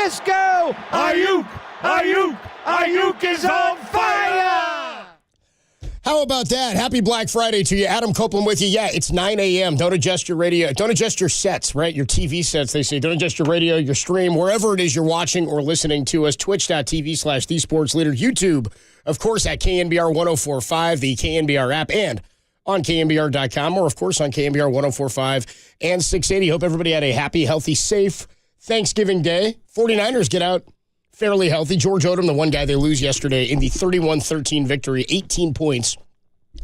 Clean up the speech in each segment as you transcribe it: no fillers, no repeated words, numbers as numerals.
Francisco. Ayuk is on fire. How about that? Happy Black Friday to you. Adam Copeland with you. Yeah, it's 9 a.m. Don't adjust your radio. Don't adjust your sets, right? Your TV sets, they say. Don't adjust your radio, your stream, wherever it is you're watching or listening to us. Twitch.tv/thesportsleader. YouTube, of course, at KNBR 104.5, the KNBR app, and on KNBR.com, or, of course, on KNBR 104.5 and 680. Hope everybody had a happy, healthy, safe Thanksgiving Day. 49ers get out fairly healthy. George Odom, the one guy they lose yesterday in the 31-13 victory, 18 points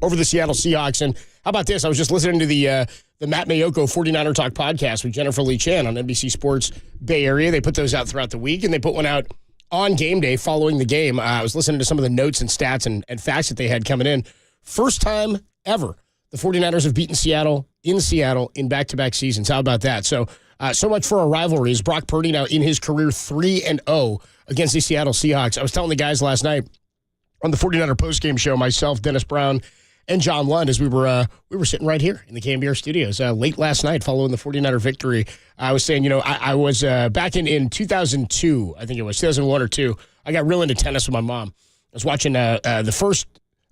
over the Seattle Seahawks. And how about this? I was just listening to the Matt Mayoko 49er Talk podcast with Jennifer Lee Chan on NBC Sports Bay Area. They put those out throughout the week, and they put one out on game day following the game. I was listening to some of the notes and stats and facts that they had coming in. First time ever the 49ers have beaten Seattle in back-to-back seasons. How about that? So much for our rivalries. Brock Purdy now in his career 3-0 against the Seattle Seahawks. I was telling the guys last night on the 49er postgame show, myself, Dennis Brown, and John Lund, as we were sitting right here in the KNBR studios late last night following the 49er victory. I was saying, I was back in 2002, I think it was, 2001 or 2. I got real into tennis with my mom. I was watching the first,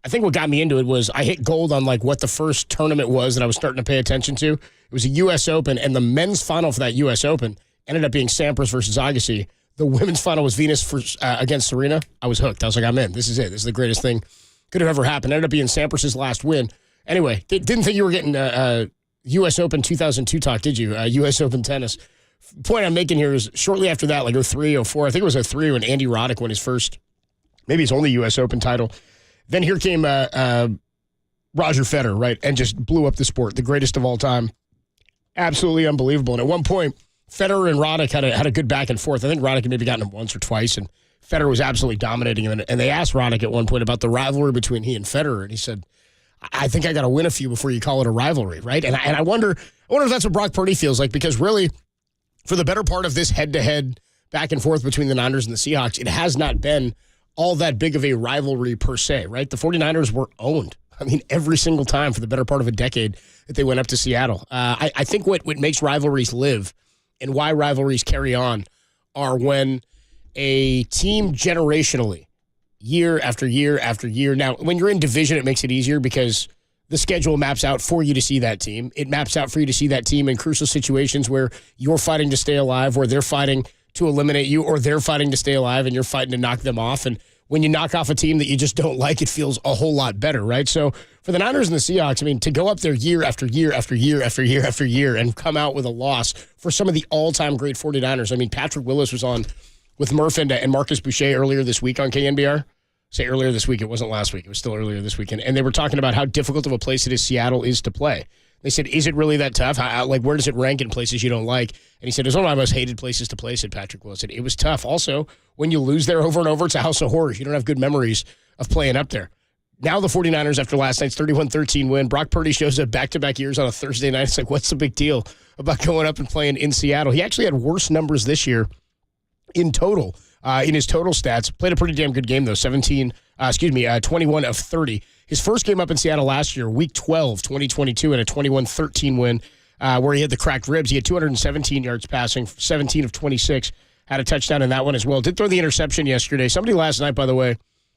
I think what got me into it was I hit gold on like what the first tournament was that I was starting to pay attention to. It was a U.S. Open, and the men's final for that U.S. Open ended up being Sampras versus Agassi. The women's final was Venus against Serena. I was hooked. I was like, I'm in. This is it. This is the greatest thing could have ever happened. Ended up being Sampras' last win. Anyway, didn't think you were getting U.S. Open 2002 talk, did you? U.S. Open tennis. Point I'm making here is shortly after that, like 03, 04, I think it was 03 when Andy Roddick won his first, maybe his only U.S. Open title. Then here came Roger Federer, right, and just blew up the sport, the greatest of all time. Absolutely unbelievable. And at one point, Federer and Roddick had a good back and forth. I think Roddick had maybe gotten him once or twice, and Federer was absolutely dominating him. And they asked Roddick at one point about the rivalry between he and Federer, and he said, I think I got to win a few before you call it a rivalry, right? And I wonder if that's what Brock Purdy feels like, because really, for the better part of this head-to-head back and forth between the Niners and the Seahawks, it has not been all that big of a rivalry per se, right? The 49ers were owned. I mean, every single time for the better part of a decade that they went up to Seattle. I think what makes rivalries live and why rivalries carry on are when a team generationally, year after year after year. Now, when you're in division, it makes it easier because the schedule maps out for you to see that team. It maps out for you to see that team in crucial situations where you're fighting to stay alive, where they're fighting to eliminate you, or they're fighting to stay alive and you're fighting to knock them off. And when you knock off a team that you just don't like, it feels a whole lot better, right? So for the Niners and the Seahawks, I mean, to go up there year after year after year after year after year and come out with a loss for some of the all-time great 49ers. I mean, Patrick Willis was on with Murph and Marcus Boucher earlier this week on KNBR. Say earlier this week. It wasn't last week. It was still earlier this weekend. And they were talking about how difficult of a place it is Seattle is to play. They said, is it really that tough? Where does it rank in places you don't like? And he said, it's one of my most hated places to play, said Patrick Willis. It was tough. Also, when you lose there over and over, it's a house of horrors. You don't have good memories of playing up there. Now the 49ers, after last night's 31-13 win, Brock Purdy shows up back-to-back years on a Thursday night. It's like, what's the big dedeal about going up and playing in Seattle? He actually had worse numbers this year in total, in his total stats. Played a pretty damn good game, though, 21 of 30. His first game up in Seattle last year, Week 12, 2022, in a 21-13 win where he had the cracked ribs. He had 217 yards passing, 17 of 26. Had a touchdown in that one as well. Did throw the interception yesterday. Somebody last night, by the way,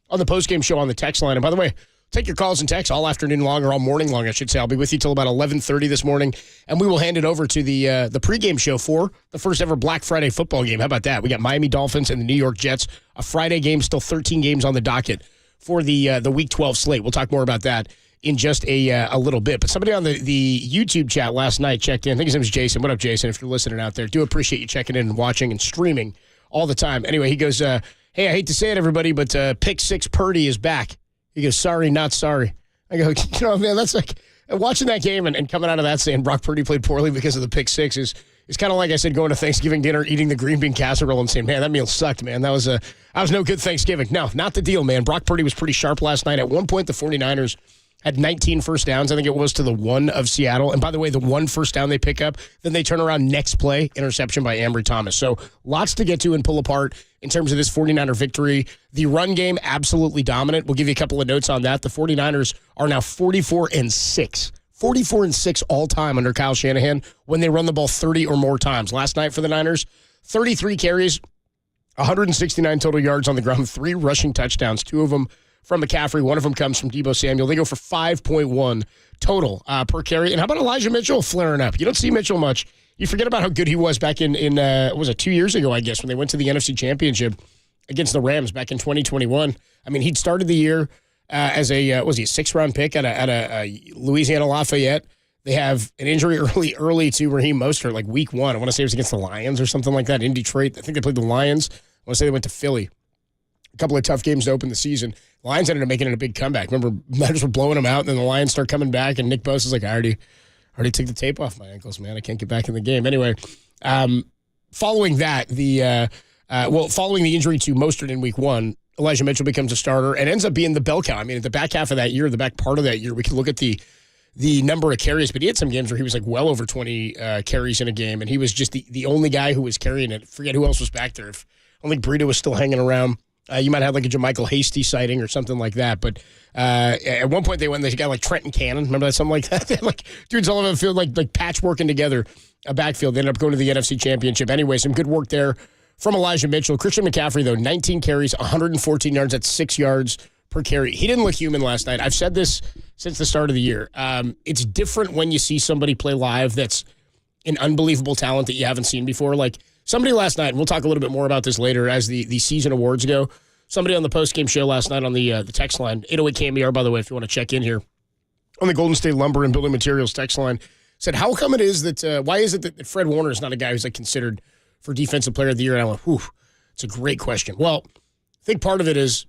on the postgame show on the text line. And by the way, take your calls and texts all afternoon long, or all morning long, I should say. I'll be with you till about 11:30 this morning, and we will hand it over to the pregame show for the first ever Black Friday football game. How about that? We got Miami Dolphins and the New York Jets. A Friday game, still 13 games on the docket for the Week 12 slate. We'll talk more about that in just a little bit. But somebody on the YouTube chat last night checked in. I think his name is Jason. What up, Jason, if you're listening out there? Do appreciate you checking in and watching and streaming all the time. Anyway, he goes, hey, I hate to say it, everybody, but Pick 6 Purdy is back. He goes, sorry, not sorry. I go, man, that's like watching that game and coming out of that saying Brock Purdy played poorly because of the Pick 6 is kind of like I said, going to Thanksgiving dinner, eating the green bean casserole and saying, man, that meal sucked, man. That was no good Thanksgiving. No, not the deal, man. Brock Purdy was pretty sharp last night. At one point, the 49ers had 19 first downs. I think it was to the 1 of Seattle. And by the way, the 1 first down they pick up, then they turn around next play, interception by Ambry Thomas. So lots to get to and pull apart in terms of this 49er victory. The run game, absolutely dominant. We'll give you a couple of notes on that. The 49ers are now 44-6. 44-6 all-time under Kyle Shanahan when they run the ball 30 or more times. Last night for the Niners, 33 carries, 169 total yards on the ground, 3 rushing touchdowns, 2 of them from McCaffrey. 1 of them comes from Deebo Samuel. They go for 5.1 total per carry. And how about Elijah Mitchell flaring up? You don't see Mitchell much. You forget about how good he was back in was it 2 years ago, I guess, when they went to the NFC Championship against the Rams back in 2021. I mean, he'd started the year as a, was he a 6th-round pick at a Louisiana Lafayette. They have an injury early to Raheem Mostert, like week 1. I want to say it was against the Lions or something like that in Detroit. I think they played the Lions. I want to say they went to Philly. A couple of tough games to open the season. The Lions ended up making it a big comeback. Remember, Matters were blowing them out, and then the Lions start coming back, and Nick Bosa's like, I already took the tape off my ankles, man. I can't get back in the game. Anyway, following that, following the injury to Mostert in week 1, Elijah Mitchell becomes a starter and ends up being the bell cow. I mean, at the back half of that year, the back part of that year, we can look at the number of carries, but he had some games where he was like well over 20 carries in a game, and he was just the only guy who was carrying it. Forget who else was back there. I don't think Burrito was still hanging around. You might have like a JaMychal Hasty sighting or something like that. But at one point they went, they got like Trenton Cannon. Remember that? Something like that? They had like dudes all over the field, like patchworking together a backfield. They ended up going to the NFC Championship. Anyway, some good work there from Elijah Mitchell. Christian McCaffrey, though, 19 carries, 114 yards. That's 6 yards per carry. He didn't look human last night. I've said this since the start of the year. It's different when you see somebody play live that's an unbelievable talent that you haven't seen before. Like somebody last night, and we'll talk a little bit more about this later as the season awards go. Somebody on the post-game show last night on the text line, 808 KNBR, by the way, if you want to check in here, on the Golden State Lumber and Building Materials text line, said, how come it is that, why is it that Fred Warner is not a guy who's like considered for Defensive Player of the Year? And I went, whew, it's a great question. Well, I think part of it is,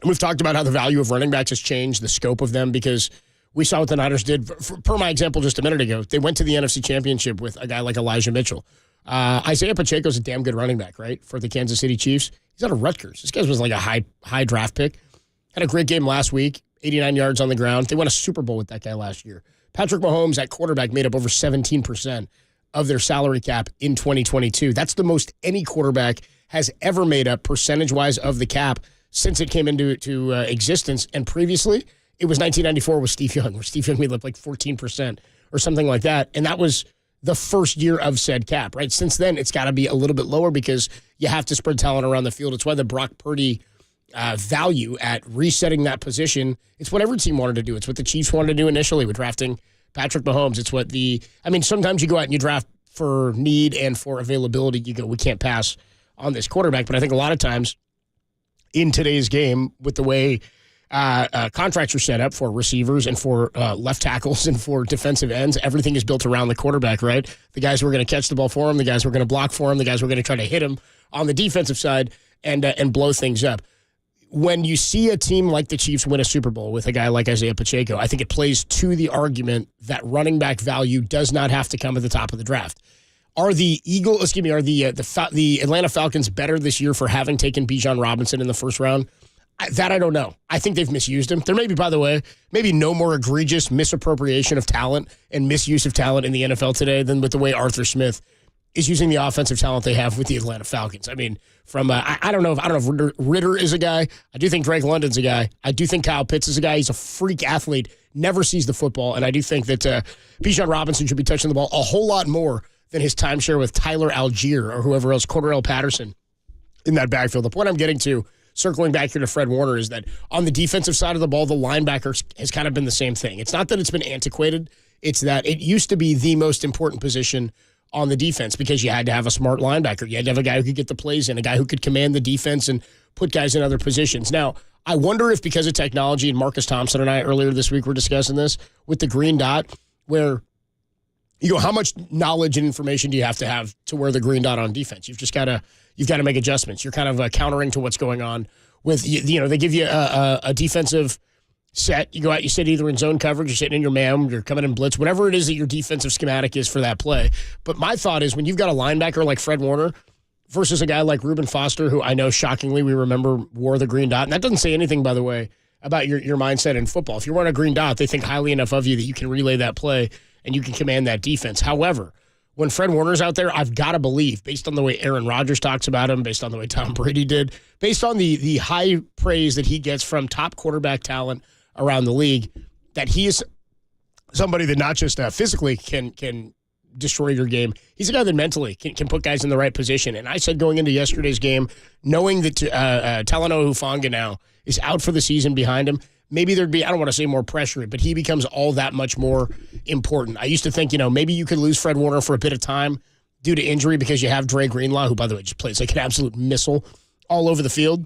and we've talked about how the value of running backs has changed, the scope of them, because we saw what the Niners did. Per my example just a minute ago, they went to the NFC Championship with a guy like Elijah Mitchell. Isaiah Pacheco's a damn good running back, right, for the Kansas City Chiefs. He's out of Rutgers. This guy was like a high draft pick. Had a great game last week, 89 yards on the ground. They won a Super Bowl with that guy last year. Patrick Mahomes at quarterback made up over 17% of their salary cap in 2022. That's the most any quarterback has ever made up percentage-wise of the cap since it came into existence. And previously, it was 1994 with Steve Young, where Steve Young made up like 14% or something like that. And that was the first year of said cap, right? Since then, it's got to be a little bit lower because you have to spread talent around the field. It's why the Brock Purdy value at resetting that position, it's what every team wanted to do. It's what the Chiefs wanted to do initially with drafting Patrick Mahomes. It's what sometimes you go out and you draft for need and for availability. You go, we can't pass on this quarterback. But I think a lot of times in today's game, with the way contracts are set up for receivers and for left tackles and for defensive ends, everything is built around the quarterback, right? The guys who are going to catch the ball for him, the guys who are going to block for him, the guys who are going to try to hit him on the defensive side and blow things up. When you see a team like the Chiefs win a Super Bowl with a guy like Isaiah Pacheco, I think it plays to the argument that running back value does not have to come at the top of the draft. Are the Atlanta Falcons better this year for having taken Bijan Robinson in the first round? That I don't know. I think they've misused him. There may be, by the way, no more egregious misappropriation of talent and misuse of talent in the NFL today than with the way Arthur Smith is using the offensive talent they have with the Atlanta Falcons. I mean, I don't know if Ritter is a guy. I do think Drake London's a guy. I do think Kyle Pitts is a guy. He's a freak athlete, never sees the football, and I do think that Bijan Robinson should be touching the ball a whole lot more than his timeshare with Tyler Algier or whoever else, Cordarrelle Patterson in that backfield. The point I'm getting to, circling back here to Fred Warner, is that on the defensive side of the ball, the linebacker has kind of been the same thing. It's not that it's been antiquated. It's that it used to be the most important position on the defense because you had to have a smart linebacker. You had to have a guy who could get the plays in, a guy who could command the defense and put guys in other positions. Now, I wonder if because of technology, and Marcus Thompson and I earlier this week were discussing this with the green dot, where you go, how much knowledge and information do you have to wear the green dot on defense? You've got to make adjustments. You're kind of countering to what's going on with, they give you a defensive set. You go out, you sit either in zone coverage, you're sitting in your man, you're coming in blitz, whatever it is that your defensive schematic is for that play. But my thought is when you've got a linebacker like Fred Warner versus a guy like Reuben Foster, who I know shockingly we remember wore the green dot, and that doesn't say anything, by the way, about your mindset in football. If you're wearing a green dot, they think highly enough of you that you can relay that play and you can command that defense. However, when Fred Warner's out there, I've got to believe, based on the way Aaron Rodgers talks about him, based on the way Tom Brady did, based on the high praise that he gets from top quarterback talent around the league, that he is somebody that not just physically can destroy your game. He's a guy that mentally can put guys in the right position. And I said going into yesterday's game, knowing that Talanoa Hufanga now is out for the season behind him, maybe there'd be, I don't want to say more pressure, but he becomes all that much more important. I used to think, maybe you could lose Fred Warner for a bit of time due to injury because you have Dre Greenlaw, who, by the way, just plays like an absolute missile all over the field.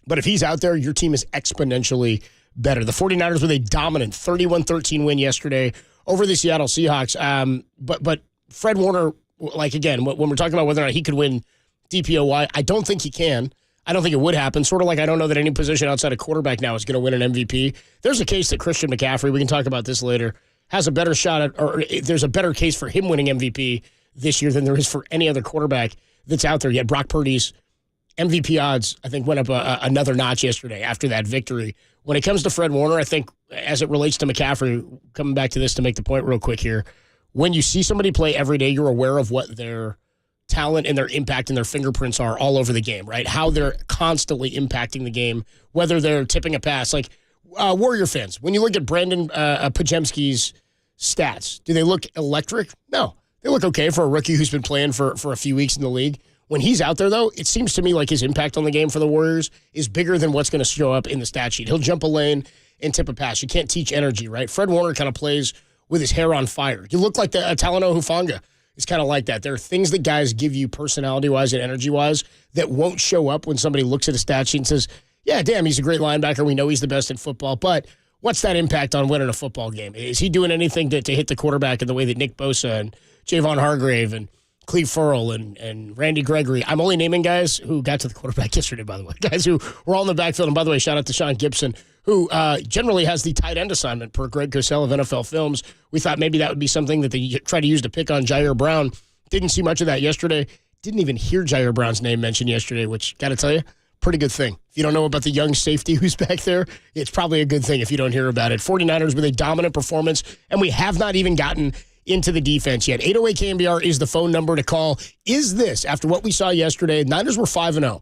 But if he's out there, your team is exponentially better. The 49ers with a dominant 31-13 win yesterday over the Seattle Seahawks. But Fred Warner, again, when we're talking about whether or not he could win DPOY, I don't think he can. I don't think it would happen. Sort of like I don't know that any position outside of quarterback now is going to win an MVP. There's a case that Christian McCaffrey, we can talk about this later, has a better shot at, or there's a better case for him winning MVP this year than there is for any other quarterback that's out there yet. Brock Purdy's MVP odds, I think, went up another notch yesterday after that victory. When it comes to Fred Warner, I think as it relates to McCaffrey, coming back to this to make the point real quick here, when you see somebody play every day, you're aware of what their talent and their impact and their fingerprints are all over the game, right? How they're constantly impacting the game, whether they're tipping a pass. Like Warrior fans, when you look at Brandon Pajemski's stats, do they look electric? No. They look okay for a rookie who's been playing for a few weeks in the league. When he's out there, though, it seems to me like his impact on the game for the Warriors is bigger than what's going to show up in the stat sheet. He'll jump a lane and tip a pass. You can't teach energy, right? Fred Warner kind of plays with his hair on fire. You look like Talanoa Hufanga is kind of like that. There are things that guys give you personality-wise and energy-wise that won't show up when somebody looks at a stat sheet and says, yeah, damn, he's a great linebacker. We know he's the best in football, but what's that impact on winning a football game? Is he doing anything to hit the quarterback in the way that Nick Bosa and Javon Hargrave and Cleve Furl and Randy Gregory? I'm only naming guys who got to the quarterback yesterday, by the way. Guys who were all in the backfield. And by the way, shout out to Sean Gibson, who generally has the tight end assignment per Greg Cosell of NFL Films. We thought maybe that would be something that they try to use to pick on Jair Brown. Didn't see much of that yesterday. Didn't even hear Jair Brown's name mentioned yesterday, which, got to tell you, pretty good thing. If you don't know about the young safety who's back there, it's probably a good thing if you don't hear about it. 49ers with a dominant performance, and we have not even gotten into the defense yet. 808 KNBR is the phone number to call. Is this, after what we saw yesterday, Niners were 5-0.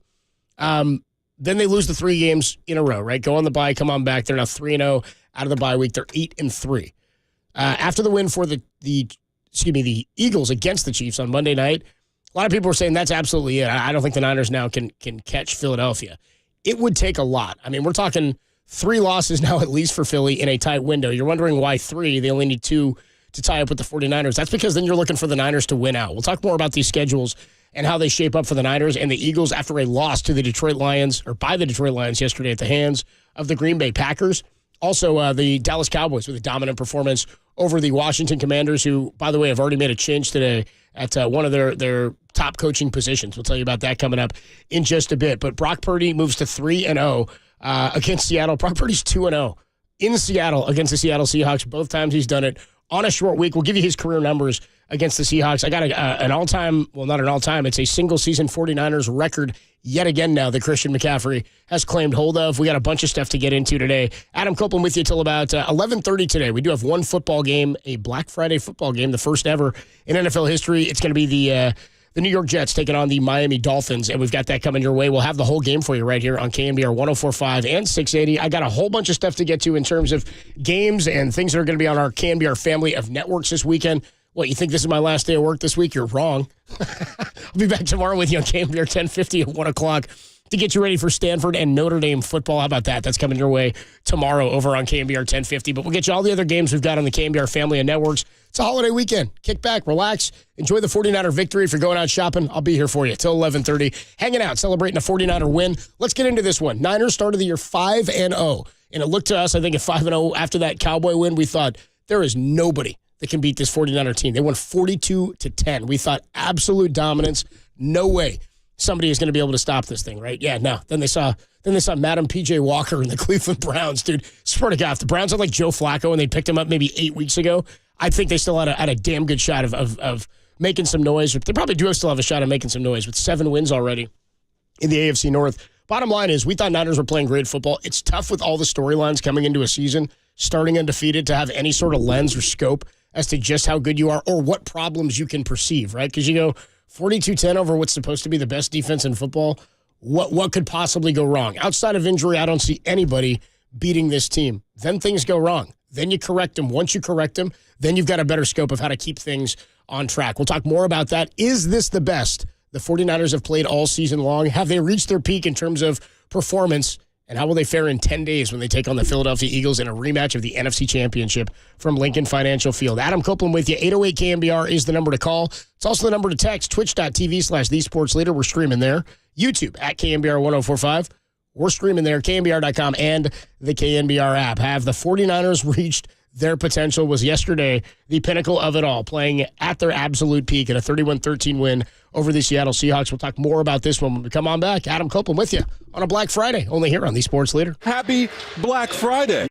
Then they lose the 3 games in a row, right? Go on the bye, come on back. They're now 3-0 out of the bye week. They're 8-3. After the win for the Eagles against the Chiefs on Monday night, a lot of people were saying that's absolutely it. I don't think the Niners now can catch Philadelphia. It would take a lot. I mean, we're talking 3 losses now at least for Philly in a tight window. You're wondering why 3. They only need 2 to tie up with the 49ers. That's because then you're looking for the Niners to win out. We'll talk more about these schedules and how they shape up for the Niners and the Eagles after a loss to the Detroit Lions, or by the Detroit Lions yesterday at the hands of the Green Bay Packers. Also, the Dallas Cowboys with a dominant performance over the Washington Commanders, who, by the way, have already made a change today at one of their top coaching positions. We'll tell you about that coming up in just a bit. But Brock Purdy moves to 3-0 against Seattle. Brock Purdy's 2-0 in Seattle against the Seattle Seahawks. Both times he's done it on a short week. We'll give you his career numbers against the Seahawks. I got an all-time, well, not an all-time, it's a single-season 49ers record yet again now that Christian McCaffrey has claimed hold of. We got a bunch of stuff to get into today. Adam Copeland with you till about 11:30 today. We do have one football game, a Black Friday football game, the first ever in NFL history. It's going to be the New York Jets taking on the Miami Dolphins, and we've got that coming your way. We'll have the whole game for you right here on KNBR 104.5 and 680. I got a whole bunch of stuff to get to in terms of games and things that are going to be on our KNBR family of networks this weekend. What, you think this is my last day of work this week? You're wrong. I'll be back tomorrow with you on KNBR 1050 at 1 o'clock to get you ready for Stanford and Notre Dame football. How about that? That's coming your way tomorrow over on KNBR 1050. But we'll get you all the other games we've got on the KNBR family of networks. It's a holiday weekend. Kick back, relax, enjoy the 49er victory. If you're going out shopping, I'll be here for you till 11:30. Hanging out, celebrating a 49er win. Let's get into this one. Niners started the year 5-0. And it looked to us, I think, at 5-0 after that Cowboy win, we thought there is nobody that can beat this 49er team. They won 42-10. We thought absolute dominance. No way somebody is going to be able to stop this thing, right? Yeah, no. Then they saw Madam P.J. Walker and the Cleveland Browns, dude. Swear to God, if the Browns had like Joe Flacco and they picked him up maybe 8 weeks ago, I think they still had a damn good shot of making some noise. They probably do still have a shot of making some noise with 7 wins already in the AFC North. Bottom line is, we thought Niners were playing great football. It's tough with all the storylines coming into a season, starting undefeated, to have any sort of lens or scope as to just how good you are or what problems you can perceive, right? Because you go 42-10 over what's supposed to be the best defense in football. What could possibly go wrong? Outside of injury, I don't see anybody beating this team. Then things go wrong. Then you correct them. Once you correct them, then you've got a better scope of how to keep things on track. We'll talk more about that. Is this the best the 49ers have played all season long? Have they reached their peak in terms of performance? And how will they fare in 10 days when they take on the Philadelphia Eagles in a rematch of the NFC Championship from Lincoln Financial Field? Adam Copeland with you. 808 KNBR is the number to call. It's also the number to text. Twitch.tv/TheSportsLeader. We're streaming there. YouTube at KNBR 1045. We're streaming there. KNBR.com and the KNBR app. Have the 49ers reached their potential? Was yesterday the pinnacle of it all, playing at their absolute peak in a 31-13 win over the Seattle Seahawks. We'll talk more about this when we come on back. Adam Copeland with you on a Black Friday, only here on the Sports Leader. Happy Black Friday.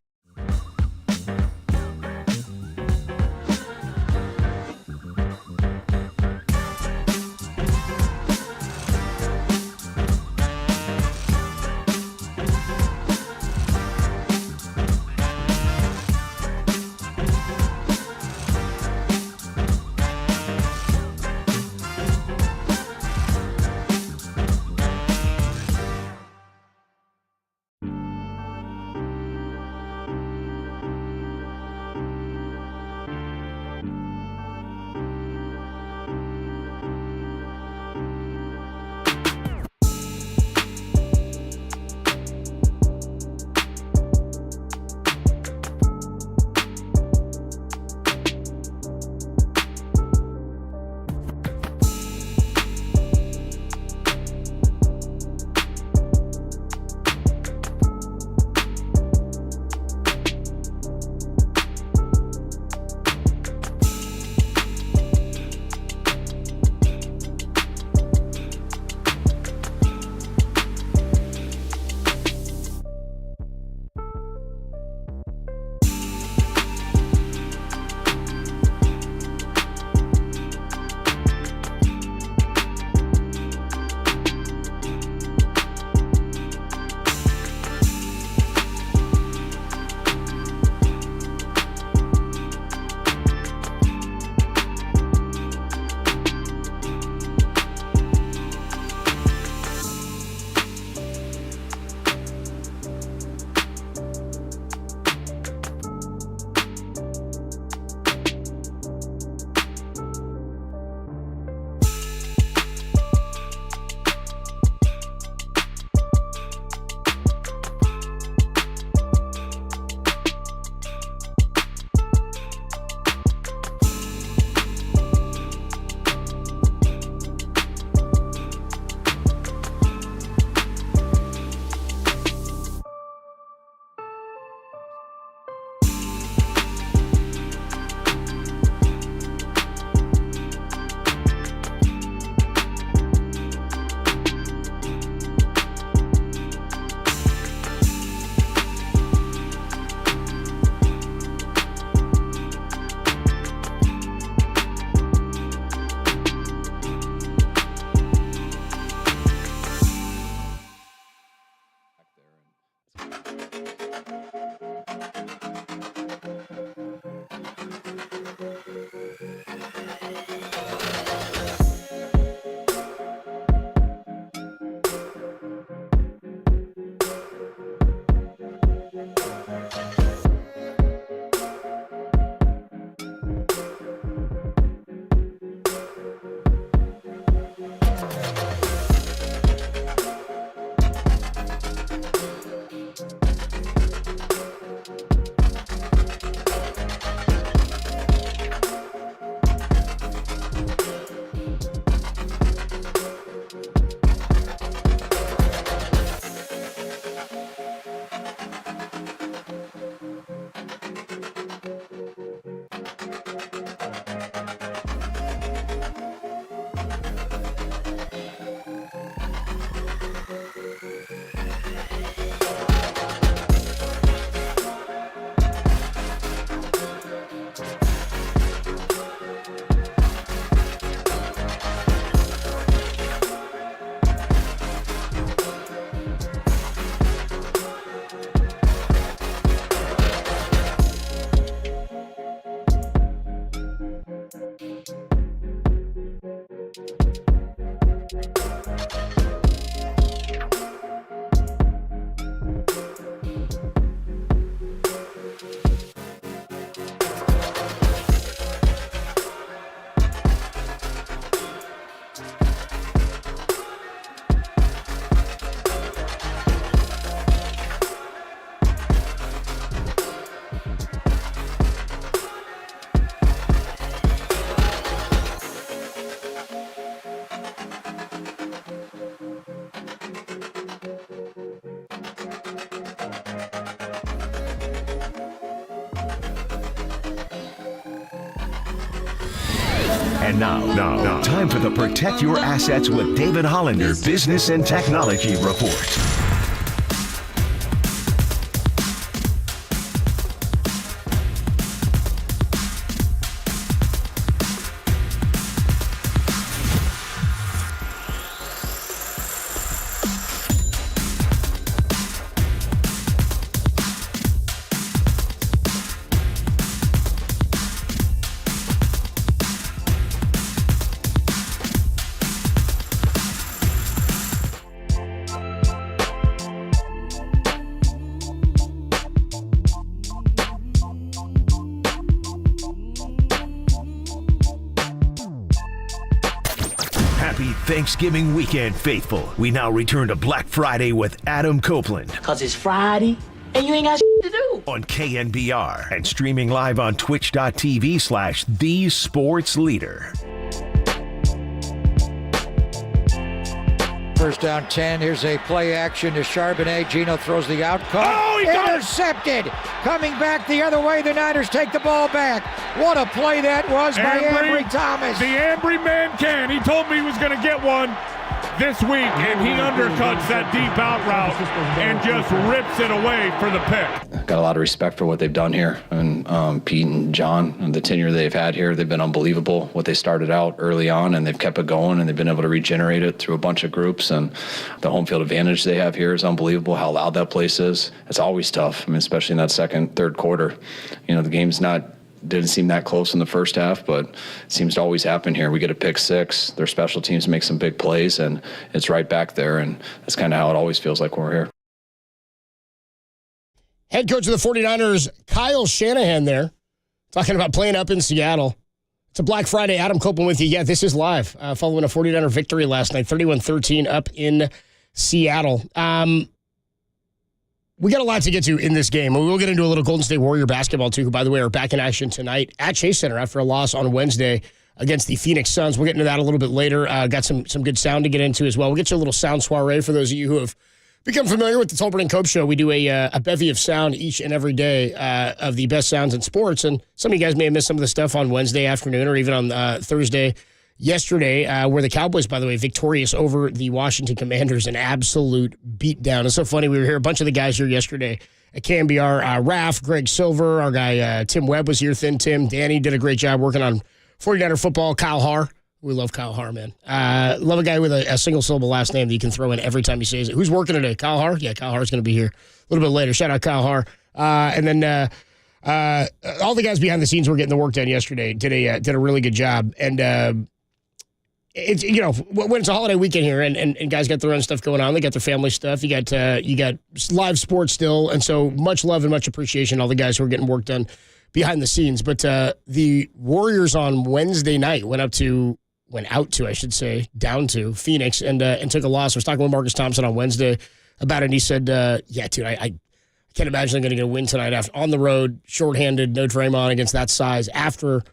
And now, time for the Protect Your Assets with David Hollander Business and Technology Report. Happy Thanksgiving weekend, faithful. We now return to Black Friday with Adam Copeland. Because it's Friday and you ain't got shit to do. On KNBR and streaming live on twitch.tv/thesportsleader. First down 10. Here's a play action to Charbonnet. Gino throws the out. Caught. Intercepted. Coming back the other way. The Niners take the ball back. What a play that was by Ambry Thomas. The Ambry man can. He told me he was going to get one this week, and he undercuts that deep out route and just rips it away for the pick. Got a lot of respect for what they've done here. And Pete and John, and the tenure they've had here, they've been unbelievable. What they started out early on, and they've kept it going, and they've been able to regenerate it through a bunch of groups. And the home field advantage they have here is unbelievable. How loud that place is. It's always tough. I mean, especially in that second, third quarter. You know, the game's didn't seem that close in the first half, but it seems to always happen here. We get a pick six, their special teams make some big plays, and it's right back there, and that's kind of how it always feels like when we're here. Head coach of the 49ers, Kyle Shanahan there, talking about playing up in Seattle. It's a Black Friday. Adam Copeland with you. Yeah, this is live, following a 49er victory last night, 31-13 up in Seattle. We got a lot to get to in this game. We will get into a little Golden State Warrior basketball, too, who, by the way, are back in action tonight at Chase Center after a loss on Wednesday against the Phoenix Suns. We'll get into that a little bit later. Got some good sound to get into as well. We'll get you a little sound soiree for those of you who have become familiar with the Tolbert and Cope Show. We do a bevy of sound each and every day of the best sounds in sports. And some of you guys may have missed some of the stuff on Wednesday afternoon or even on Thursday yesterday, where the Cowboys, by the way, victorious over the Washington Commanders, an absolute beatdown. It's so funny. We were here, a bunch of the guys here yesterday at KNBR. Raph, Greg Silver, our guy Tim Webb was here, Thin Tim. Danny did a great job working on 49er football. Kyle Haar. We love Kyle Haar, man. Love a guy with a single syllable last name that you can throw in every time he says it. Who's working today? Kyle Haar? Yeah, Kyle Haar's going to be here a little bit later. Shout out Kyle Haar. And then all the guys behind the scenes were getting the work done yesterday. Did a really good job. And it's, you know, when it's a holiday weekend here and guys got their own stuff going on, they got their family stuff. You got live sports still, and so much love and much appreciation to all the guys who are getting work done behind the scenes. But the Warriors on Wednesday night went out to down to Phoenix and took a loss. I was talking with Marcus Thompson on Wednesday about it, and he said, "Yeah, dude, I can't imagine they're going to get a win tonight after on the road, shorthanded, no Draymond against that size after."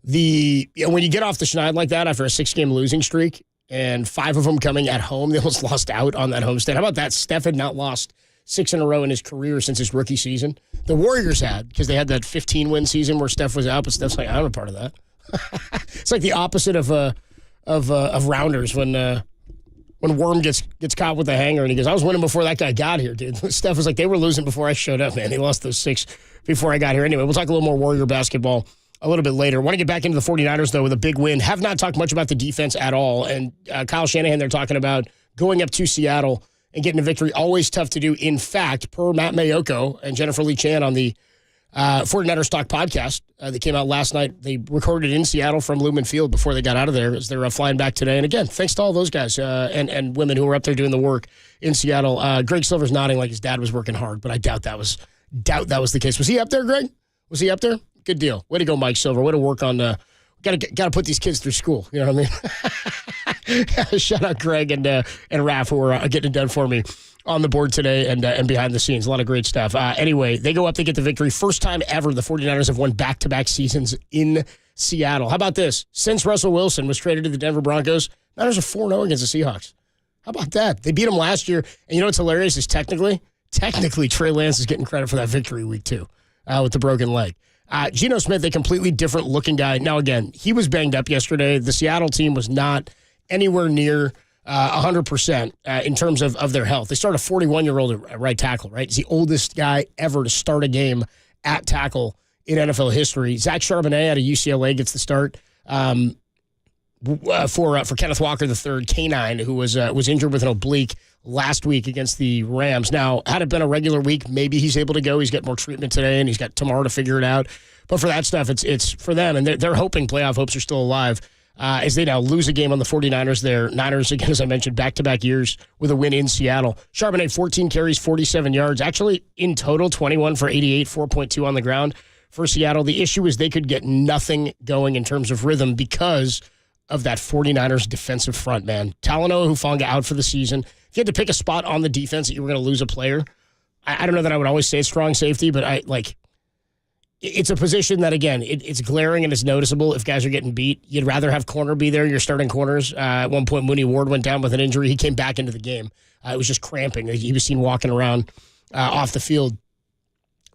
When you get off the schneid like that after a 6-game losing streak and 5 of them coming at home, they almost lost out on that homestand. How about that? Steph had not lost 6 in a row in his career since his rookie season. The Warriors had, because they had that 15-win season where Steph was out, but Steph's like, I'm a part of that. It's like the opposite of Rounders when Worm gets caught with the hanger and he goes, I was winning before that guy got here, dude. Steph was like, they were losing before I showed up, man. They lost those 6 before I got here. Anyway, we'll talk a little more Warrior basketball a little bit later. Want to get back into the 49ers, though, with a big win. Have not talked much about the defense at all. And Kyle Shanahan, they're talking about going up to Seattle and getting a victory. Always tough to do. In fact, per Matt Mayoko and Jennifer Lee Chan on the 49ers Talk podcast that came out last night, they recorded in Seattle from Lumen Field before they got out of there as they're flying back today. And again, thanks to all those guys and women who were up there doing the work in Seattle. Greg Silver's nodding like his dad was working hard, but I doubt that was the case. Was he up there, Greg? Was he up there? Good deal. Way to go, Mike Silver. Way to work on got to put these kids through school. You know what I mean? Shout out Greg and Raph who are getting it done for me on the board today and behind the scenes. A lot of great stuff. Anyway, they go up, they get the victory. First time ever the 49ers have won back-to-back seasons in Seattle. How about this? Since Russell Wilson was traded to the Denver Broncos, Niners are 4-0 against the Seahawks. How about that? They beat them last year. And you know what's hilarious is technically Trey Lance is getting credit for that victory week 2 with the broken leg. Geno Smith, a completely different looking guy. Now, again, he was banged up yesterday. The Seattle team was not anywhere near 100% in terms of their health. They started a 41-year-old at right tackle, right? He's the oldest guy ever to start a game at tackle in NFL history. Zach Charbonnet out of UCLA gets the start for Kenneth Walker III, K9, who was injured with an oblique last week against the Rams. Now, had it been a regular week, maybe he's able to go. He's got more treatment today, and he's got tomorrow to figure it out. But for that stuff, it's for them, and they're hoping playoff hopes are still alive as they now lose a game on the 49ers there. Niners, again, as I mentioned, back-to-back years with a win in Seattle. Charbonnet, 14 carries, 47 yards. Actually, in total, 21 for 88, 4.2 on the ground for Seattle. The issue is they could get nothing going in terms of rhythm because of that 49ers defensive front, man. Talanoa Hufanga out for the season. If you had to pick a spot on the defense that you were going to lose a player, I don't know that I would always say strong safety, but it's a position that, again, it's glaring and it's noticeable if guys are getting beat. You'd rather have corner be there, your starting corners. At one point, Mooney Ward went down with an injury. He came back into the game. It was just cramping. He was seen walking around off the field.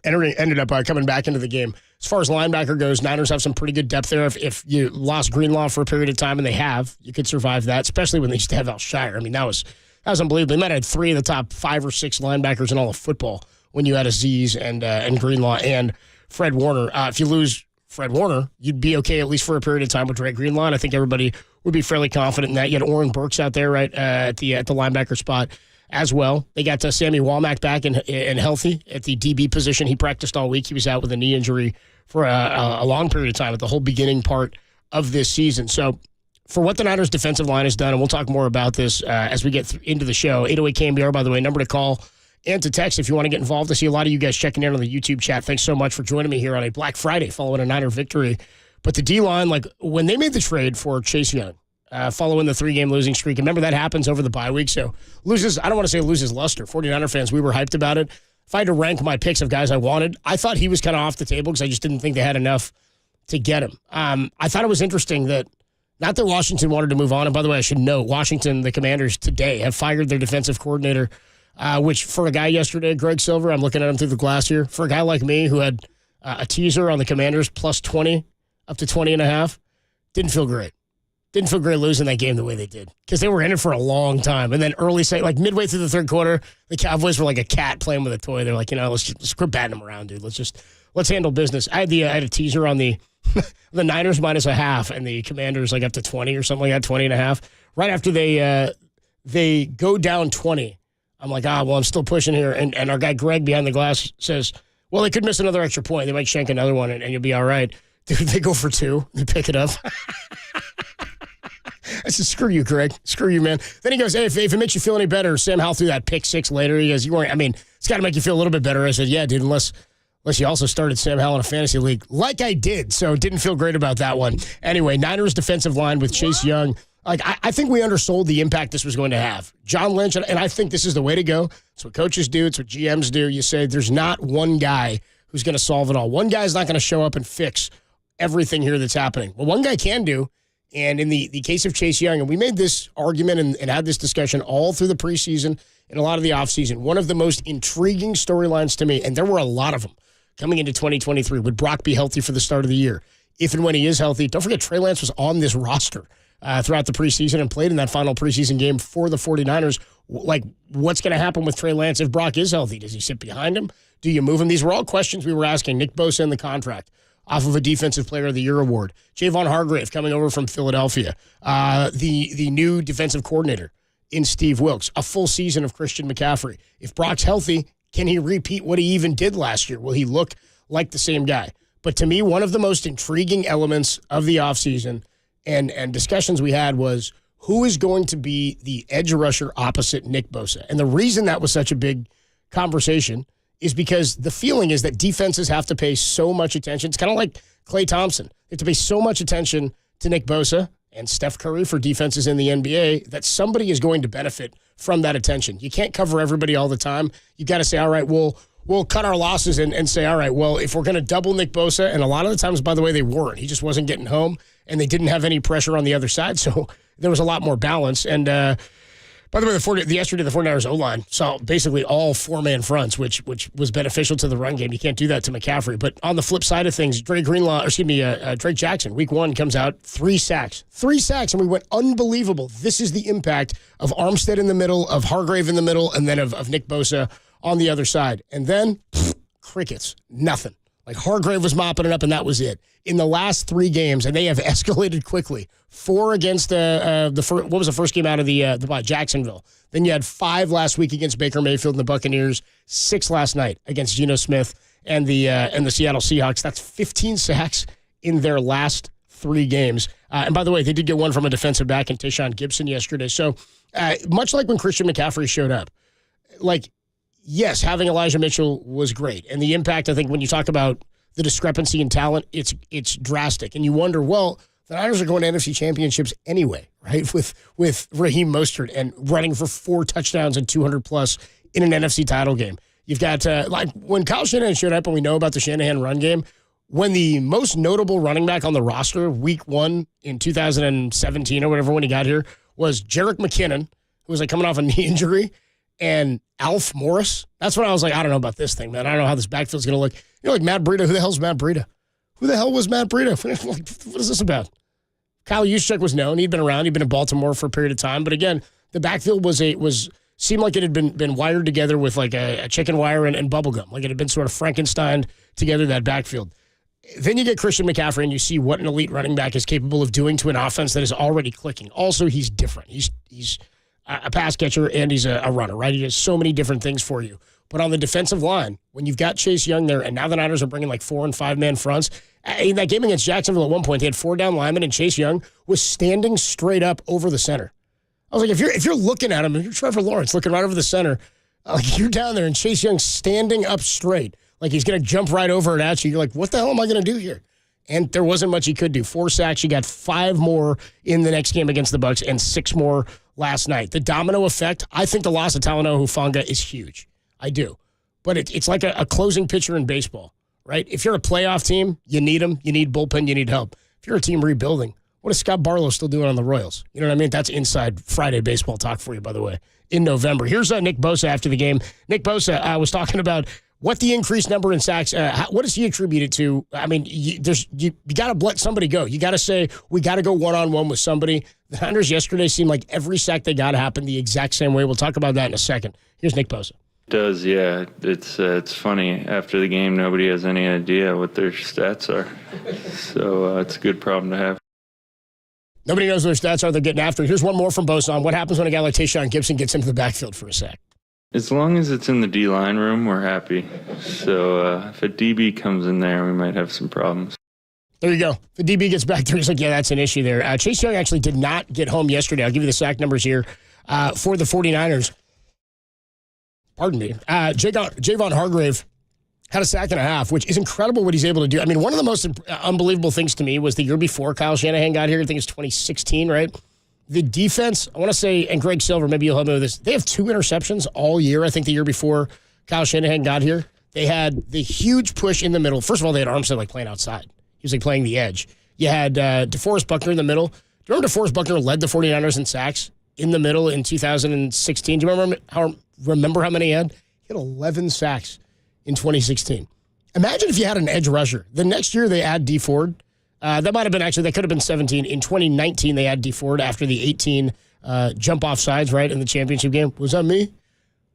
Ended up coming back into the game. As far as linebacker goes, Niners have some pretty good depth there. If you lost Greenlaw for a period of time, and they have, you could survive that, especially when they used to have Alshire. I mean, that was unbelievable. They might have had 3 of the top 5 or 6 linebackers in all of football when you had Aziz and Greenlaw and Fred Warner. If you lose Fred Warner, you'd be okay at least for a period of time with Drake Greenlaw, and I think everybody would be fairly confident in that. You had Oren Burks out there, right, at the linebacker spot as well. They got Sammy Womack back and healthy at the DB position. He practiced all week. He was out with a knee injury for a long period of time at the whole beginning part of this season. So for what the Niners defensive line has done, and we'll talk more about this as we get into the show, 808 KNBR, by the way, number to call and to text if you want to get involved. I see a lot of you guys checking in on the YouTube chat. Thanks so much for joining me here on a Black Friday following a Niner victory. But the D-line, when they made the trade for Chase Young, following the 3-game losing streak. And remember, that happens over the bye week, so I don't want to say loses luster. 49er fans, we were hyped about it. If I had to rank my picks of guys I wanted, I thought he was kind of off the table because I just didn't think they had enough to get him. I thought it was interesting that, not that Washington wanted to move on, and by the way, I should note, Washington, the Commanders today, have fired their defensive coordinator, which for a guy yesterday, Greg Silver, I'm looking at him through the glass here, for a guy like me who had a teaser on the Commanders plus 20, up to 20.5, didn't feel great. Didn't feel great losing that game the way they did because they were in it for a long time. And then midway through the third quarter, the Cowboys were like a cat playing with a toy. They're like, let's quit batting them around, dude. Let's handle business. I had a teaser on the the Niners -0.5 and the Commanders up to 20 or something like that, 20.5. Right after they go down 20, I'm like, I'm still pushing here. And our guy Greg behind the glass says, well, they could miss another extra point. They might shank another one and you'll be all right. Dude, they go for 2. They pick it up. I said, screw you, Greg. Screw you, man. Then he goes, hey, if it makes you feel any better, Sam Howell threw that pick 6 later. He goes, it's got to make you feel a little bit better. I said, yeah, dude, unless you also started Sam Howell in a fantasy league. Like I did, so didn't feel great about that one. Anyway, Niners defensive line with Chase Young. I think we undersold the impact this was going to have. John Lynch, and I think this is the way to go. It's what coaches do. It's what GMs do. You say there's not one guy who's going to solve it all. One guy's not going to show up and fix everything here that's happening. Well, one guy can do. And in the case of Chase Young, and we made this argument and had this discussion all through the preseason and a lot of the offseason, one of the most intriguing storylines to me, and there were a lot of them coming into 2023, would Brock be healthy for the start of the year? If and when he is healthy, don't forget Trey Lance was on this roster throughout the preseason and played in that final preseason game for the 49ers. What's going to happen with Trey Lance if Brock is healthy? Does he sit behind him? Do you move him? These were all questions we were asking. Nick Bosa in the contract, off of a Defensive Player of the Year award. Javon Hargrave coming over from Philadelphia. The new defensive coordinator in Steve Wilks. A full season of Christian McCaffrey. If Brock's healthy, can he repeat what he even did last year? Will he look like the same guy? But to me, one of the most intriguing elements of the offseason and discussions we had was who is going to be the edge rusher opposite Nick Bosa. And the reason that was such a big conversation is because the feeling is that defenses have to pay so much attention. It's kind of like Klay Thompson. They have to pay so much attention to Nick Bosa and Steph Curry for defenses in the NBA that somebody is going to benefit from that attention. You can't cover everybody all the time. You got to say, all right, we'll cut our losses and say, all right, well, if we're going to double Nick Bosa, and a lot of the times, by the way, they weren't. He just wasn't getting home, and they didn't have any pressure on the other side, so there was a lot more balance. And By the way, yesterday the 49ers O-line saw basically all four-man fronts, which was beneficial to the run game. You can't do that to McCaffrey. But on the flip side of things, Drake Jackson, week 1 comes out, 3 sacks. 3 sacks, and we went unbelievable. This is the impact of Armstead in the middle, of Hargrave in the middle, and then of Nick Bosa on the other side. And then, crickets, nothing. Like Hargrave was mopping it up, and that was it. In the last 3 games, and they have escalated quickly. 4 against what was the first game out of the Jacksonville. Then you had 5 last week against Baker Mayfield and the Buccaneers. 6 last night against Geno Smith and the Seattle Seahawks. That's 15 sacks in their last 3 games. And by the way, they did get one from a defensive back in Tayshaun Gibson yesterday. So much like when Christian McCaffrey showed up, yes, having Elijah Mitchell was great. And the impact, I think, when you talk about the discrepancy in talent, it's drastic. And you wonder, well, the Niners are going to NFC Championships anyway, right? With Raheem Mostert and running for 4 touchdowns and 200-plus in an NFC title game. You've got, when Kyle Shanahan showed up, and we know about the Shanahan run game, when the most notable running back on the roster, week 1 in 2017 or whatever, when he got here, was Jerick McKinnon, who was coming off a knee injury, and Alf Morris. That's when I was like, I don't know about this thing, man. I don't know how this backfield's going to look. Matt Breida. Who the hell's Matt Breida? Who the hell was Matt Breida? What is this about? Kyle Juszczyk was known. He'd been around. He'd been in Baltimore for a period of time. But again, the backfield seemed like it had been wired together with a chicken wire and bubble gum. Like it had been sort of Frankenstein together, that backfield. Then you get Christian McCaffrey and you see what an elite running back is capable of doing to an offense that is already clicking. Also, he's different. He's a pass catcher and he's a runner, right? He does so many different things for you. But on the defensive line, when you've got Chase Young there, and now the Niners are bringing 4 and 5-man fronts. In that game against Jacksonville at one point, they had 4 down linemen, and Chase Young was standing straight up over the center. I was like, if you're looking at him, if you're Trevor Lawrence looking right over the center, you're down there, and Chase Young standing up straight, like he's going to jump right over it at you. You're like, what the hell am I going to do here? And there wasn't much he could do. 4 sacks. You got 5 more in the next game against the Bucs, and 6 more last night. The domino effect, I think the loss of Talanoa Hufanga is huge. I do. But it's like a closing pitcher in baseball, right? If you're a playoff team, you need him. You need bullpen. You need help. If you're a team rebuilding, what is Scott Barlow still doing on the Royals? You know what I mean? That's inside Friday baseball talk for you, by the way, in November. Here's Nick Bosa after the game. Nick Bosa was talking about what the increased number in sacks, what does he attribute it to? I mean, you got to let somebody go. You got to say, we got to go one-on-one with somebody. The Niners yesterday seemed like every sack they got happened the exact same way. We'll talk about that in a second. Here's Nick Bosa. Does, yeah. It's funny. After the game, nobody has any idea what their stats are. So it's a good problem to have. Nobody knows what their stats are. They're getting after it. Here's one more from Bosa on what happens when a guy like Tayshaun Gibson gets into the backfield for a sack. As long as it's in the D-line room, we're happy. So if a DB comes in there, we might have some problems. There you go. If the DB gets back there, he's like, yeah, that's an issue there. Chase Young actually did not get home yesterday. I'll give you the sack numbers here for the 49ers. Pardon me. Javon Hargrave had a sack and a half, which is incredible what he's able to do. I mean, one of the most unbelievable things to me was the year before Kyle Shanahan got here. I think it's 2016, right? The defense, I want to say, and Greg Silver, maybe you'll help me with this, they have 2 interceptions all year, I think the year before Kyle Shanahan got here. They had the huge push in the middle. First of all, they had Armstead playing outside. He was playing the edge. You had DeForest Buckner in the middle. Do you remember DeForest Buckner led the 49ers in sacks in the middle in 2016? Do you remember how many he had? He had 11 sacks in 2016. Imagine if you had an edge rusher. The next year they add D Ford. That might have been that could have been 17. In 2019, they had D Ford after the 18 jump off sides, right, in the championship game. Was that me? It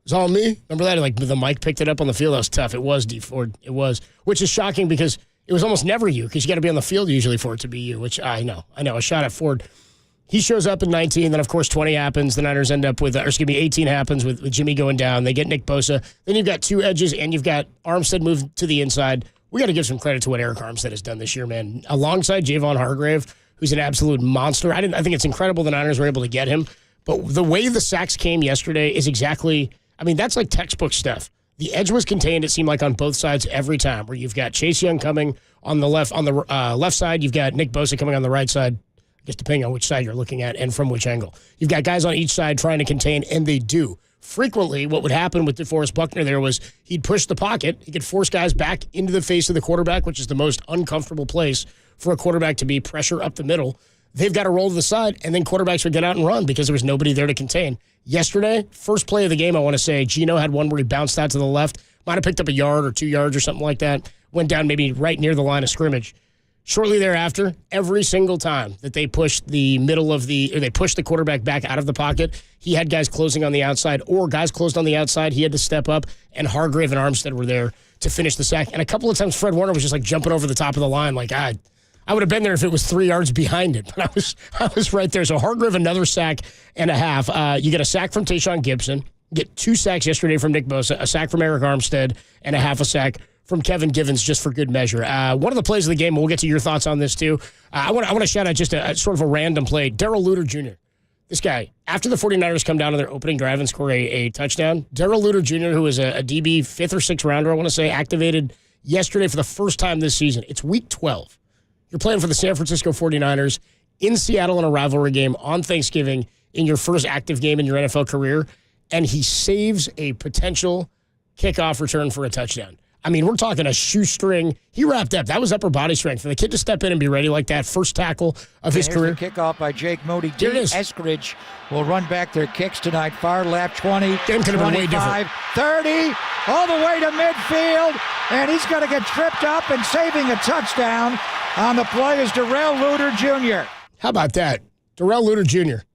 was all me? Remember that? The mic picked it up on the field. That was tough. It was D Ford. It was. Which is shocking because it was almost never you, because you got to be on the field usually for it to be you, which I know. A shot at Ford. He shows up in 19, then, of course, 20 happens. The Niners end up with, 18 happens with Jimmy going down. They get Nick Bosa. Then you've got 2 edges, and you've got Armstead moved to the inside. We got to give some credit to what Eric Armstead has done this year, man. Alongside Javon Hargrave, who's an absolute monster. I think it's incredible the Niners were able to get him. But the way the sacks came yesterday is exactly, that's like textbook stuff. The edge was contained, it seemed like, on both sides every time, where you've got Chase Young coming on the left side. You've got Nick Bosa coming on the right side. I guess depending on which side you're looking at and from which angle. You've got guys on each side trying to contain, and they do. Frequently, what would happen with DeForest Buckner there was he'd push the pocket. He could force guys back into the face of the quarterback, which is the most uncomfortable place for a quarterback to be, pressure up the middle. they've got to roll to the side, and then quarterbacks would get out and run because there was nobody there to contain. Yesterday, first play of the game, I want to say, Geno had one where he bounced out to the left, might have picked up a yard or 2 yards or something like that, went down maybe right near the line of scrimmage. Shortly thereafter, every single time that they pushed they pushed the quarterback back out of the pocket, he had guys closing on the outside, or guys closed on the outside, he had to step up, and Hargrave and Armstead were there to finish the sack. And a couple of times Fred Warner was just like jumping over the top of the line, like, I would have been there if it was 3 yards behind it, but I was right there. So Hargrave, another sack and a half. You get a sack from Tayshaun Gibson, get 2 sacks yesterday from Nick Bosa, a sack from Eric Armstead, and a half a sack from Kevin Givens, just for good measure. One of the plays of the game, we'll get to your thoughts on this too. I want to shout out just a sort of a random play. Darrell Luter Jr., this guy, after the 49ers come down to their opening drive and score a touchdown, Darrell Luter Jr., who is a DB 5th or 6th rounder, I want to say, activated yesterday for the first time this season. It's week 12. You're playing for the San Francisco 49ers in Seattle in a rivalry game on Thanksgiving in your first active game in your NFL career, and he saves a potential kickoff return for a touchdown. I mean, we're talking a shoestring. He wrapped up. That was upper body strength. For the kid to step in and be ready like that, first tackle of his career. The kickoff by Jake Moody. Here it is. Eskridge will run back their kicks tonight. Far left, 20, Game could have been way different. 30, all the way to midfield, and he's going to get tripped up and saving a touchdown on the play is Darrell Luter Jr. How about that? Darrell Luter Jr.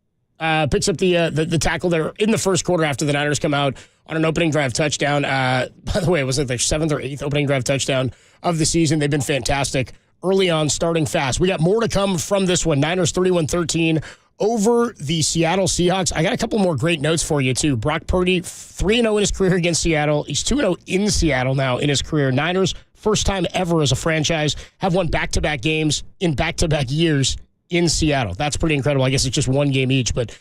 Picks up the tackle there in the first quarter after the Niners come out on an opening drive touchdown. By the way, it was like their 7th or 8th opening drive touchdown of the season. They've been fantastic early on, starting fast. We got more to come from this one. Niners 31-13 over the Seattle Seahawks. I got a couple more great notes for you, too. Brock Purdy, 3-0 in his career against Seattle. He's 2-0 in Seattle now in his career. Niners, first time ever as a franchise, have won back-to-back games in back-to-back years in Seattle. That's pretty incredible. I guess it's just one game each, but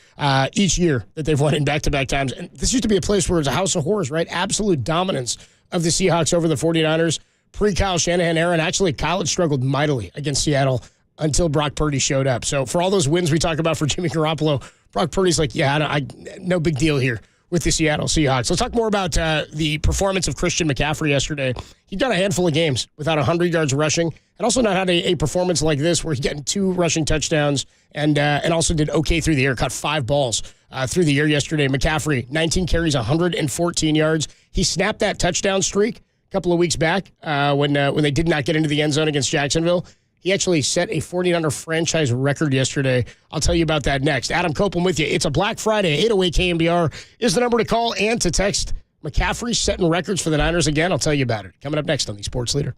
each year that they've won in back-to-back times. And this used to be a place where it was a house of horrors, right? Absolute dominance of the Seahawks over the 49ers. Pre-Kyle Shanahan era, and actually Kyle had struggled mightily against Seattle until Brock Purdy showed up. So for all those wins we talk about for Jimmy Garoppolo, Brock Purdy's like, yeah, no big deal here with the Seattle Seahawks. Let's talk more about the performance of Christian McCaffrey yesterday. He got a handful of games without 100 yards rushing, and also not had a performance like this where he got 2 rushing touchdowns and also did okay through the air, caught 5 balls through the air yesterday. McCaffrey, 19 carries, 114 yards. He snapped that touchdown streak a couple of weeks back when they did not get into the end zone against Jacksonville. He actually set a 49er franchise record yesterday. I'll tell you about that next. Adam Copeland with you. It's a Black Friday. 808 KNBR is the number to call and to text. McCaffrey setting records for the Niners again. I'll tell you about it. Coming up next on the Sports Leader.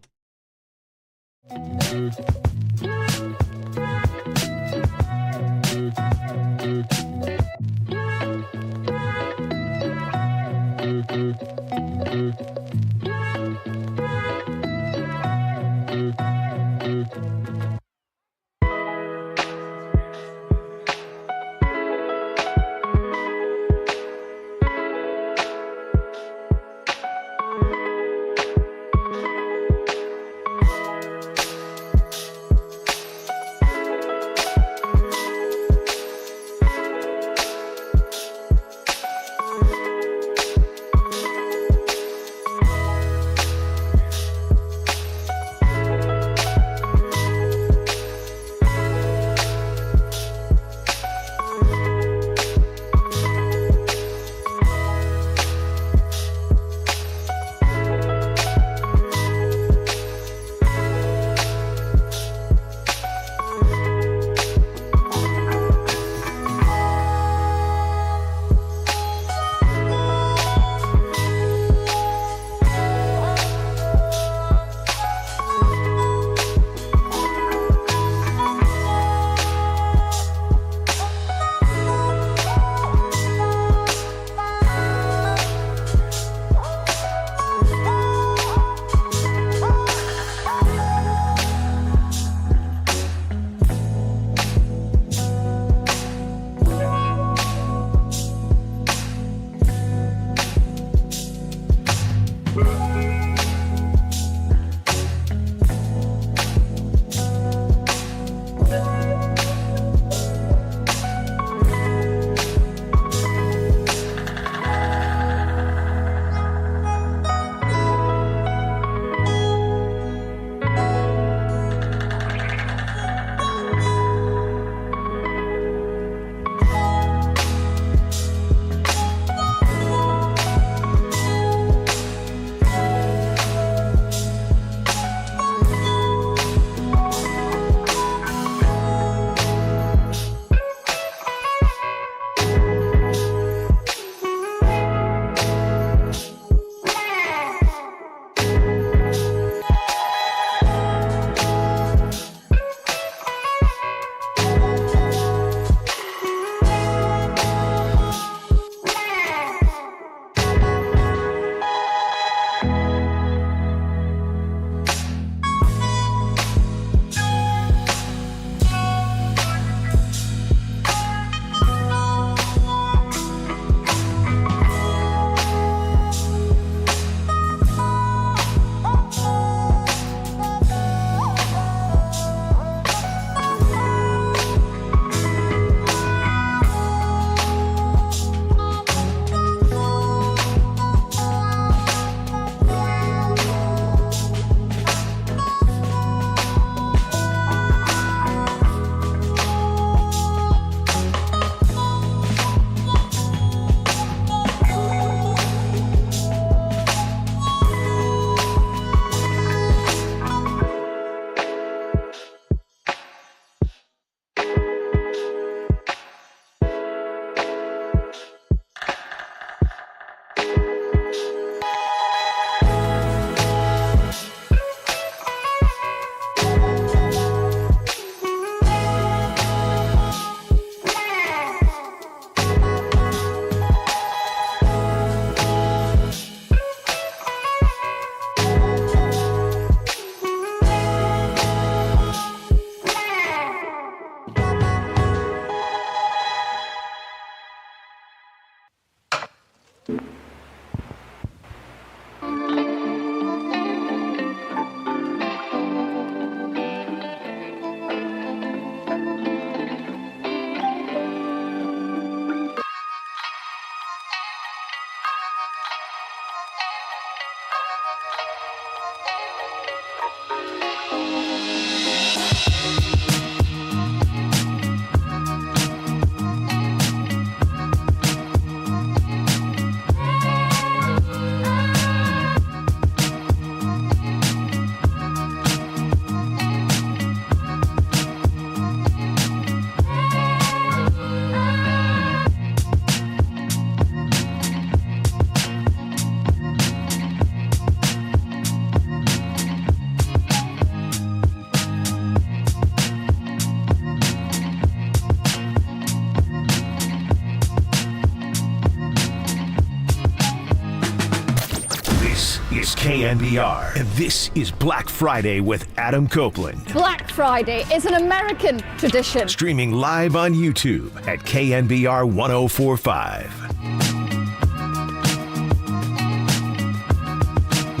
KNBR. And this is Black Friday with Adam Copeland. Black Friday is an American tradition. Streaming live on YouTube at KNBR 1045.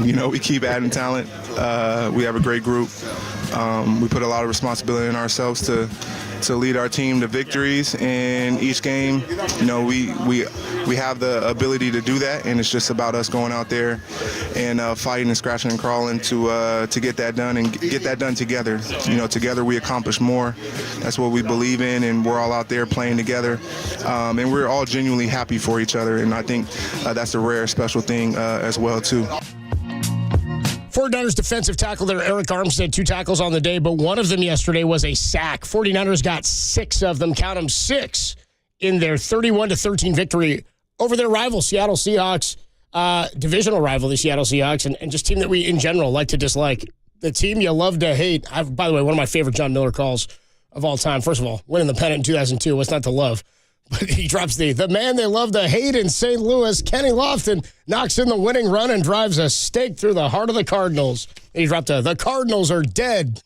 You know, we keep adding talent. We have a great group. We put a lot of responsibility on ourselves to lead our team to victories in each game. You know, we have the ability to do that, and it's just about us going out there and fighting and scratching and crawling to get that done and get that done together. You know, together we accomplish more. That's what we believe in, and we're all out there playing together. And we're all genuinely happy for each other, and I think that's a rare, special thing as well, too. 49ers defensive tackle there, Eric Armstead, 2 tackles on the day, but one of them yesterday was a sack. 49ers got 6 of them, count them 6, in their 31-13 victory over their rival, Seattle Seahawks, divisional rival, the Seattle Seahawks, and just team that we, in general, like to dislike. The team you love to hate. By the way, one of my favorite John Miller calls of all time. First of all, winning the pennant in 2002, what's not to love? But he drops the man they love to hate in St. Louis. Kenny Lofton knocks in the winning run and drives a stake through the heart of the Cardinals. And he dropped the Cardinals are dead.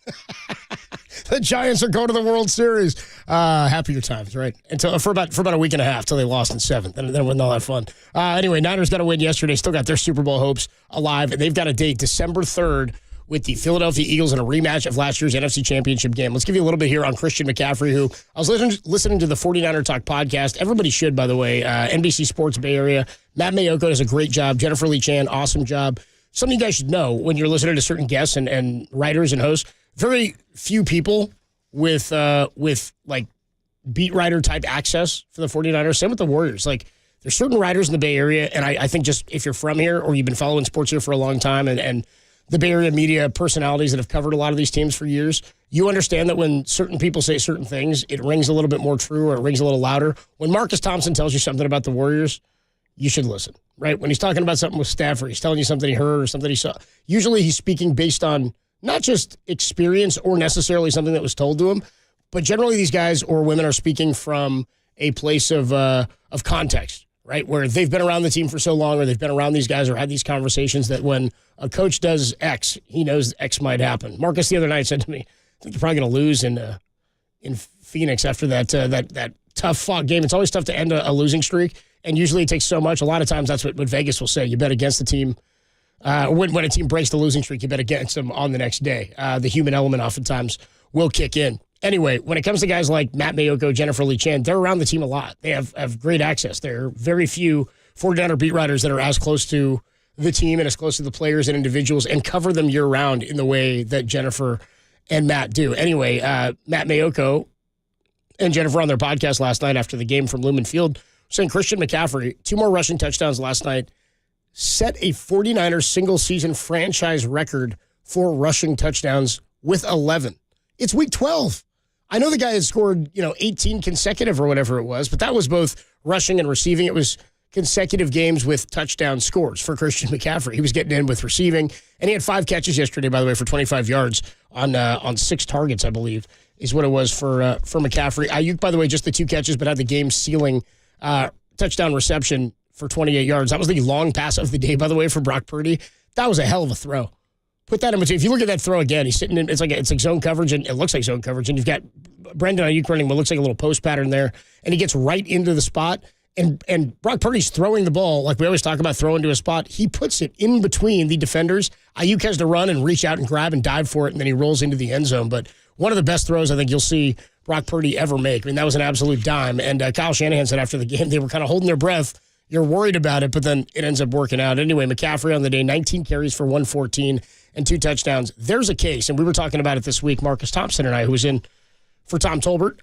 The Giants are going to the World Series. Happier times, right? Until for about a week and a half till they lost in 7th. And then it wasn't all that fun. Anyway, Niners got a win yesterday. Still got their Super Bowl hopes alive. And they've got a date December 3rd with the Philadelphia Eagles in a rematch of last year's NFC Championship game. Let's give you a little bit here on Christian McCaffrey, who I was listening to the 49er Talk podcast. Everybody should, by the way. NBC Sports Bay Area. Matt Mayoko does a great job. Jennifer Lee Chan, awesome job. Something you guys should know when you're listening to certain guests and writers and hosts, very few people with like beat writer type access for the 49ers. Same with the Warriors. Like, there's certain writers in the Bay Area, and I think just if you're from here or you've been following sports here for a long time and the Bay Area media personalities that have covered a lot of these teams for years, you understand that when certain people say certain things, it rings a little bit more true or it rings a little louder. When Marcus Thompson tells you something about the Warriors, you should listen, right? When he's talking about something with Stafford, he's telling you something he heard or something he saw. Usually he's speaking based on not just experience or necessarily something that was told to him, but generally these guys or women are speaking from a place of context, right? Where they've been around the team for so long or they've been around these guys or had these conversations that when a coach does X, he knows X might happen. Marcus the other night said to me, I think they're probably going to lose in Phoenix after that tough fought game. It's always tough to end a losing streak, and usually it takes so much. A lot of times that's what Vegas will say. You bet against the team. When a team breaks the losing streak, you bet against them on the next day. The human element oftentimes will kick in. Anyway, when it comes to guys like Matt Mayoko, Jennifer Lee Chan, they're around the team a lot. They have great access. There are very few 49er beat writers that are as close to the team and as close to the players and individuals and cover them year-round in the way that Jennifer and Matt do. Anyway, Matt Mayoko and Jennifer on their podcast last night after the game from Lumen Field saying Christian McCaffrey, 2 more rushing touchdowns last night, set a 49ers single-season franchise record for rushing touchdowns with 11. It's week 12. I know the guy had scored, 18 consecutive or whatever it was, but that was both rushing and receiving. It was consecutive games with touchdown scores for Christian McCaffrey. He was getting in with receiving, and he had 5 catches yesterday, by the way, for 25 yards on 6 targets, I believe, is what it was for McCaffrey. Ayuk, by the way, just the 2 catches, but had the game-sealing touchdown reception for 28 yards. That was the long pass of the day, by the way, for Brock Purdy. That was a hell of a throw. Put that in between. If you look at that throw again, he's sitting in, it's like zone coverage, and it looks like zone coverage, and you've got Brandon Ayuk running what looks like a little post pattern there, and he gets right into the spot. And Brock Purdy's throwing the ball, like we always talk about throwing to a spot. He puts it in between the defenders. Ayuk has to run and reach out and grab and dive for it, and then he rolls into the end zone. But one of the best throws I think you'll see Brock Purdy ever make. I mean, that was an absolute dime. And Kyle Shanahan said after the game they were kind of holding their breath. You're worried about it, but then it ends up working out. Anyway, McCaffrey on the day, 19 carries for 114 and 2 touchdowns. There's a case, and we were talking about it this week, Marcus Thompson and I, who was in for Tom Tolbert.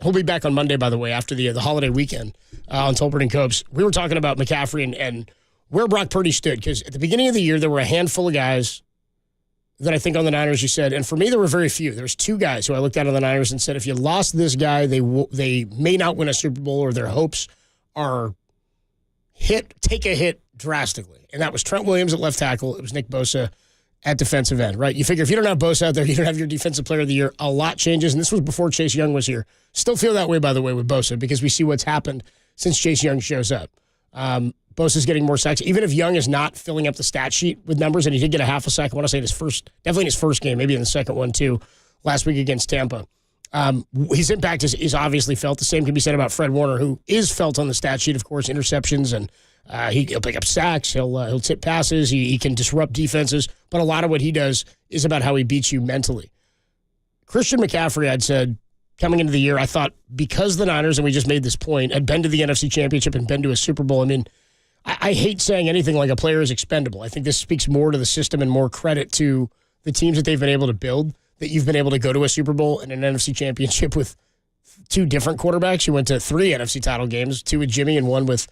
He'll be back on Monday, by the way, after the holiday weekend on Tolbert and Copes. We were talking about McCaffrey and where Brock Purdy stood, because at the beginning of the year, there were a handful of guys that I think on the Niners you said, and for me, there were very few. There was 2 guys who I looked at on the Niners and said, if you lost this guy, they may not win a Super Bowl or their hopes are take a hit drastically. And that was Trent Williams at left tackle. It was Nick Bosa at defensive end, right? You figure if you don't have Bosa out there, you don't have your defensive player of the year, a lot changes. And this was before Chase Young was here. Still feel that way, by the way, with Bosa, because we see what's happened since Chase Young shows up. Bosa's getting more sacks. Even if Young is not filling up the stat sheet with numbers, and he did get a half a sack, I want to say definitely in his first game, maybe in the second one too, last week against Tampa. His impact is obviously felt. The same can be said about Fred Warner, who is felt on the stat sheet, of course, interceptions, and he'll pick up sacks, he'll tip passes, he can disrupt defenses, but a lot of what he does is about how he beats you mentally. Christian McCaffrey, I'd said, coming into the year, I thought because the Niners, and we just made this point, had been to the NFC Championship and been to a Super Bowl, I mean, I hate saying anything like a player is expendable. I think this speaks more to the system and more credit to the teams that they've been able to build, that you've been able to go to a Super Bowl and an NFC Championship with two different quarterbacks. You went to 3 NFC title games, 2 with Jimmy and 1 with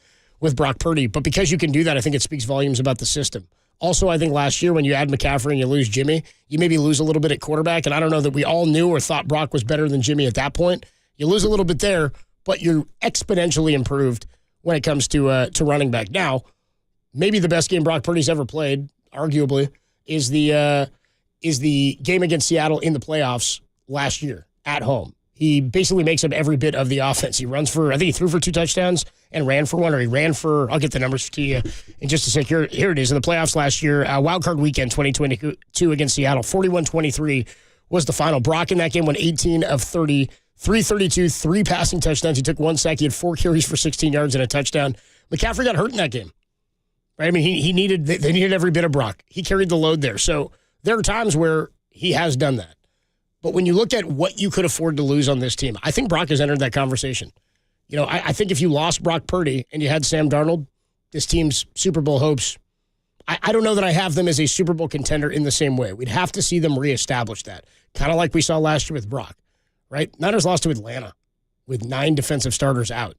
Brock Purdy. But because you can do that, I think it speaks volumes about the system. Also, I think last year when you add McCaffrey and you lose Jimmy, you maybe lose a little bit at quarterback. And I don't know that we all knew or thought Brock was better than Jimmy at that point. You lose a little bit there, but you're exponentially improved when it comes to running back. Now, maybe the best game Brock Purdy's ever played, arguably, is the game against Seattle in the playoffs last year at home. He basically makes up every bit of the offense. He runs for, I think he threw for 2 touchdowns and ran for 1, or he ran for, I'll get the numbers to you in just a sec. Here it is. In the playoffs last year, wildcard weekend 2022 against Seattle, 41-23 was the final. Brock in that game went 18 of 30, 332, 3 passing touchdowns. He took 1 sack. He had 4 carries for 16 yards and a touchdown. McCaffrey got hurt in that game. Right? I mean, they needed every bit of Brock. He carried the load there. So there are times where he has done that. But when you look at what you could afford to lose on this team, I think Brock has entered that conversation. You know, I think if you lost Brock Purdy and you had Sam Darnold, this team's Super Bowl hopes, I don't know that I have them as a Super Bowl contender in the same way. We'd have to see them reestablish that. Kind of like we saw last year with Brock, right? Niners lost to Atlanta with 9 defensive starters out,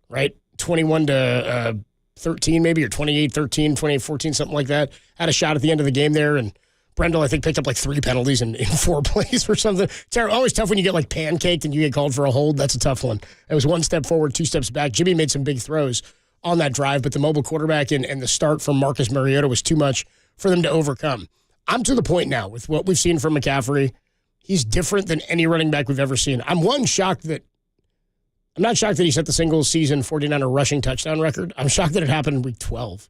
right? 21-13 maybe, or 28-13, 28-14, something like that. Had a shot at the end of the game there, and Brendel, I think, picked up like 3 penalties in 4 plays or something. It's always tough when you get like pancaked and you get called for a hold. That's a tough one. It was 1 step forward, 2 steps back. Jimmy made some big throws on that drive, but the mobile quarterback and the start from Marcus Mariota was too much for them to overcome. I'm to the point now with what we've seen from McCaffrey. He's different than any running back we've ever seen. I'm not shocked that he set the single season 49er rushing touchdown record. I'm shocked that it happened in week 12.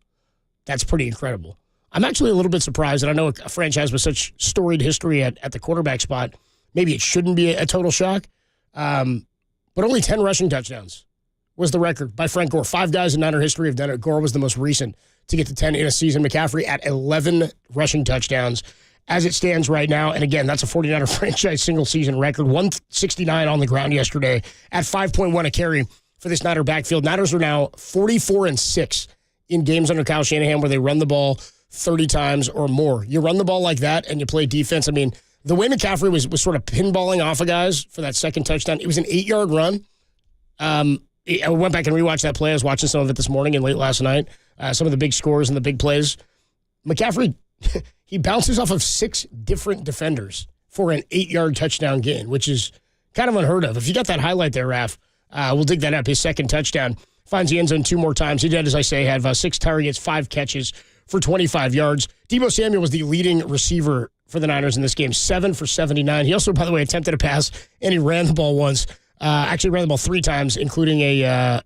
That's pretty incredible. I'm actually a little bit surprised, and I know a franchise with such storied history at the quarterback spot, maybe it shouldn't be a total shock, but only 10 rushing touchdowns was the record by Frank Gore. 5 guys in Niner history have done it. Gore was the most recent to get to 10 in a season. McCaffrey at 11 rushing touchdowns as it stands right now, and again, that's a 49er franchise single-season record, 169 on the ground yesterday at 5.1 a carry for this Niner backfield. Niners are now 44-6 in games under Kyle Shanahan where they run the ball 30 times or more. You run the ball like that and you play defense. I mean, the way McCaffrey was sort of pinballing off of guys for that second touchdown, it was an 8-yard run. I went back and rewatched that play. I was watching some of it this morning and late last night. Some of the big scores and the big plays. McCaffrey, he bounces off of 6 different defenders for an 8-yard touchdown gain, which is kind of unheard of. If you got that highlight there, Raph, we'll dig that up. His second touchdown finds the end zone 2 more times. He did, as I say, have 6 targets, 5 catches for 25 yards. Deebo Samuel was the leading receiver for the Niners in this game, 7 for 79. He also, by the way, attempted a pass, and he ran the ball once. Actually ran the ball 3 times, including 4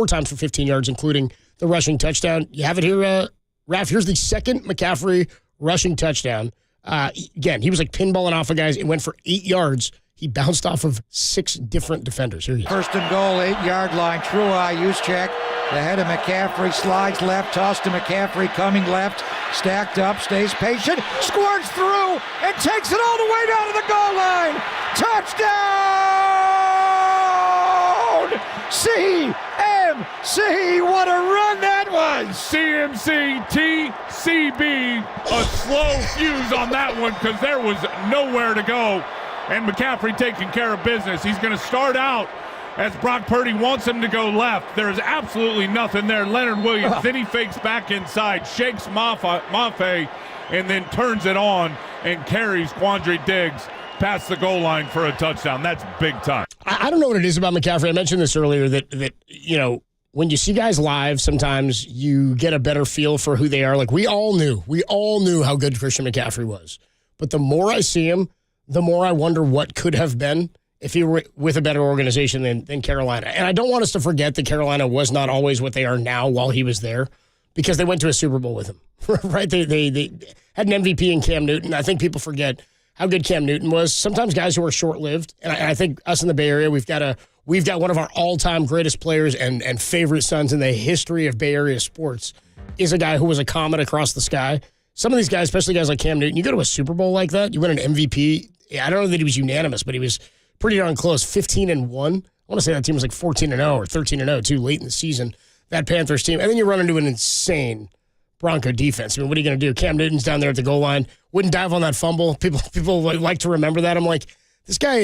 times for 15 yards, including the rushing touchdown. You have it here, Raph. Here's the second McCaffrey rushing touchdown. Again, he was like pinballing off of guys. It went for 8 yards. He bounced off of 6 different defenders. Here he is. First and goal, 8-yard line. True eye use check. The head of McCaffrey slides left, toss to McCaffrey, coming left, stacked up, stays patient, squirts through, and takes it all the way down to the goal line. Touchdown! CMC, what a run that was! CMC, TCB, a slow fuse on that one because there was nowhere to go. And McCaffrey taking care of business. He's going to start out as Brock Purdy wants him to go left. There's absolutely nothing there. Leonard Williams, then he fakes back inside, shakes Mafe, and then turns it on and carries Quandre Diggs past the goal line for a touchdown. That's big time. I don't know what it is about McCaffrey. I mentioned this earlier that you know, when you see guys live, sometimes you get a better feel for who they are. Like we all knew how good Christian McCaffrey was. But the more I see him, the more I wonder what could have been if he were with a better organization than Carolina. And I don't want us to forget that Carolina was not always what they are now while he was there, because they went to a Super Bowl with him, right? They had an MVP in Cam Newton. I think people forget how good Cam Newton was. Sometimes guys who are short-lived, and I think us in the Bay Area, we've got one of our all-time greatest players and favorite sons in the history of Bay Area sports is a guy who was a comet across the sky. Some of these guys, especially guys like Cam Newton, you go to a Super Bowl like that, you win an MVP. I don't know that he was unanimous, but he was pretty darn close. 15-1. I want to say that team was like 14-0 or 13-0 too late in the season. That Panthers team, and then you run into an insane Bronco defense. I mean, what are you going to do? Cam Newton's down there at the goal line, wouldn't dive on that fumble. People like to remember that. I'm like, this guy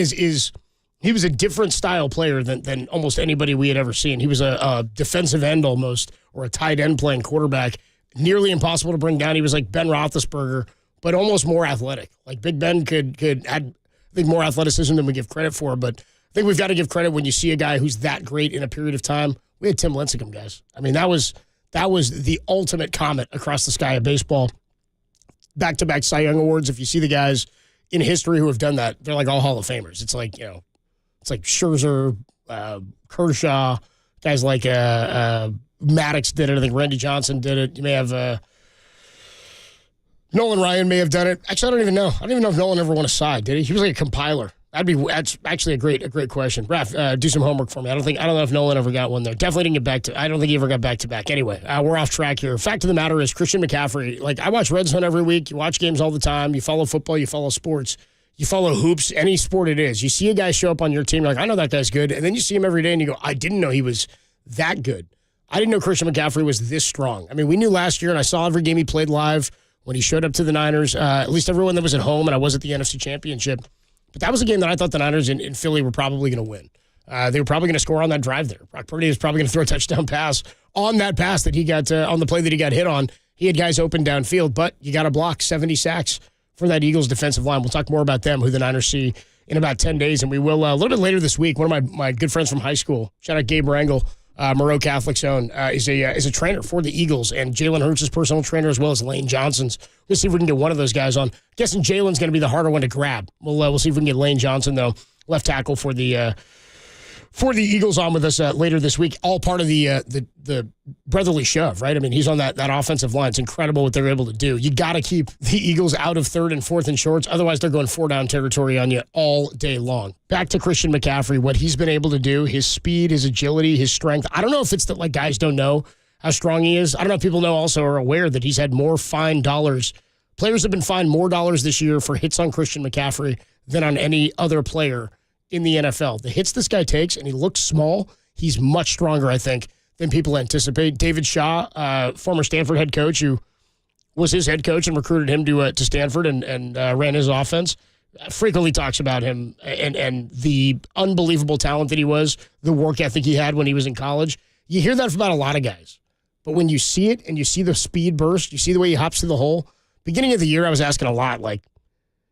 he was a different style player than almost anybody we had ever seen. He was a defensive end almost, or a tight end playing quarterback. Nearly impossible to bring down. He was like Ben Roethlisberger, but almost more athletic. Like Big Ben could add, I think, more athleticism than we give credit for. But I think we've got to give credit when you see a guy who's that great in a period of time. We had Tim Lincecum, guys. I mean, that was the ultimate comet across the sky of baseball. Back-to-back Cy Young Awards. If you see the guys in history who have done that, they're like all Hall of Famers. It's like, it's like Scherzer, Kershaw, guys like Maddox did it. I think Randy Johnson did it. You may have Nolan Ryan may have done it. Actually, I don't even know. I don't even know if Nolan ever won a side, did he? He was like a compiler. That's actually a great question. Raph, do some homework for me. I don't know if Nolan ever got one there. Definitely didn't get back to. I don't think he ever got back to back. Anyway, we're off track here. Fact of the matter is, Christian McCaffrey. Like, I watch Red Zone every week. You watch games all the time. You follow football. You follow sports. You follow hoops. Any sport it is. You see a guy show up on your team. You're like, I know that guy's good, and then you see him every day, and you go, I didn't know he was that good. I didn't know Christian McCaffrey was this strong. I mean, we knew last year, and I saw every game he played live when he showed up to the Niners. At least everyone that was at home, and I was at the NFC Championship. But that was a game that I thought the Niners in Philly were probably going to win. They were probably going to score on that drive there. Brock Purdy was probably going to throw a touchdown pass on that pass that he got on the play that he got hit on. He had guys open downfield, but you got to block 70 sacks for that Eagles defensive line. We'll talk more about them, who the Niners see in about 10 days. And we will, a little bit later this week, one of my good friends from high school, shout out Gabe Rangel, Moreau Catholic's own, is a trainer for the Eagles, and Jalen Hurts' personal trainer, as well as Lane Johnson's. We'll see if we can get one of those guys on. I'm guessing Jalen's going to be the harder one to grab. We'll see if we can get Lane Johnson, though, left tackle for the Eagles, on with us later this week. All part of the brotherly shove, right? I mean, he's on that offensive line. It's incredible what they're able to do. You got to keep the Eagles out of third and fourth and shorts. Otherwise, they're going 4-down territory on you all day long. Back to Christian McCaffrey, what he's been able to do, his speed, his agility, his strength. I don't know if it's that like guys don't know how strong he is. I don't know if people also are aware that he's had more fine dollars. Players have been fined more dollars this year for hits on Christian McCaffrey than on any other player in the NFL. The hits this guy takes, and he looks small, he's much stronger, I think, than people anticipate. David Shaw, former Stanford head coach, who was his head coach and recruited him to Stanford and ran his offense, frequently talks about him and the unbelievable talent that he was, the work ethic he had when he was in college. You hear that about a lot of guys. But when you see it and you see the speed burst, you see the way he hops through the hole. Beginning of the year, I was asking a lot, like,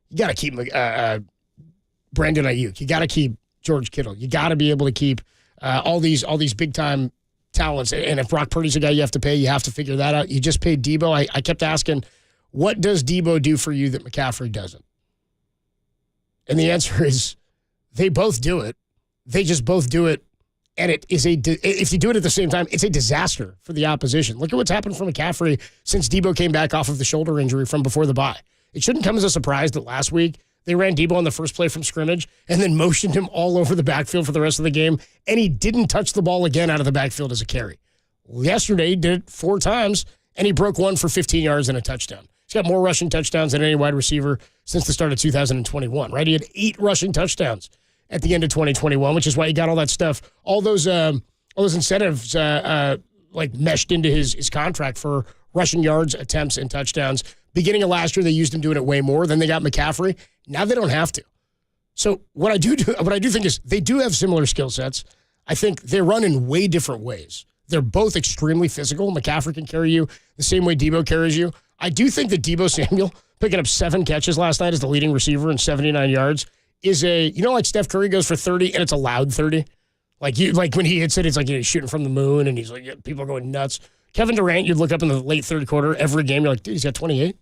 you got to keep Brandon Ayuk. You got to keep George Kittle. You got to be able to keep all these big-time talents. And if Brock Purdy's a guy you have to pay, you have to figure that out. You just paid Debo. I kept asking, what does Debo do for you that McCaffrey doesn't? And the answer is they both do it. They just both do it. And it is if you do it at the same time, it's a disaster for the opposition. Look at what's happened for McCaffrey since Debo came back off of the shoulder injury from before the bye. It shouldn't come as a surprise that last week they ran Debo on the first play from scrimmage and then motioned him all over the backfield for the rest of the game, and he didn't touch the ball again out of the backfield as a carry. Yesterday, he did it 4 times, and he broke one for 15 yards and a touchdown. He's got more rushing touchdowns than any wide receiver since the start of 2021, right? He had 8 rushing touchdowns at the end of 2021, which is why he got all that stuff, all those incentives like meshed into his contract for rushing yards, attempts, and touchdowns. Beginning of last year, they used him doing it way more. Then they got McCaffrey. Now they don't have to. So what I do think is they do have similar skill sets. I think they run in way different ways. They're both extremely physical. McCaffrey can carry you the same way Debo carries you. I do think that Debo Samuel picking up 7 catches last night as the leading receiver and 79 yards is like Steph Curry goes for 30 and it's a loud 30. Like when he hits it, it's like he's shooting from the moon and he's like, people are going nuts. Kevin Durant, you'd look up in the late third quarter every game, you're like, dude, he's got 28.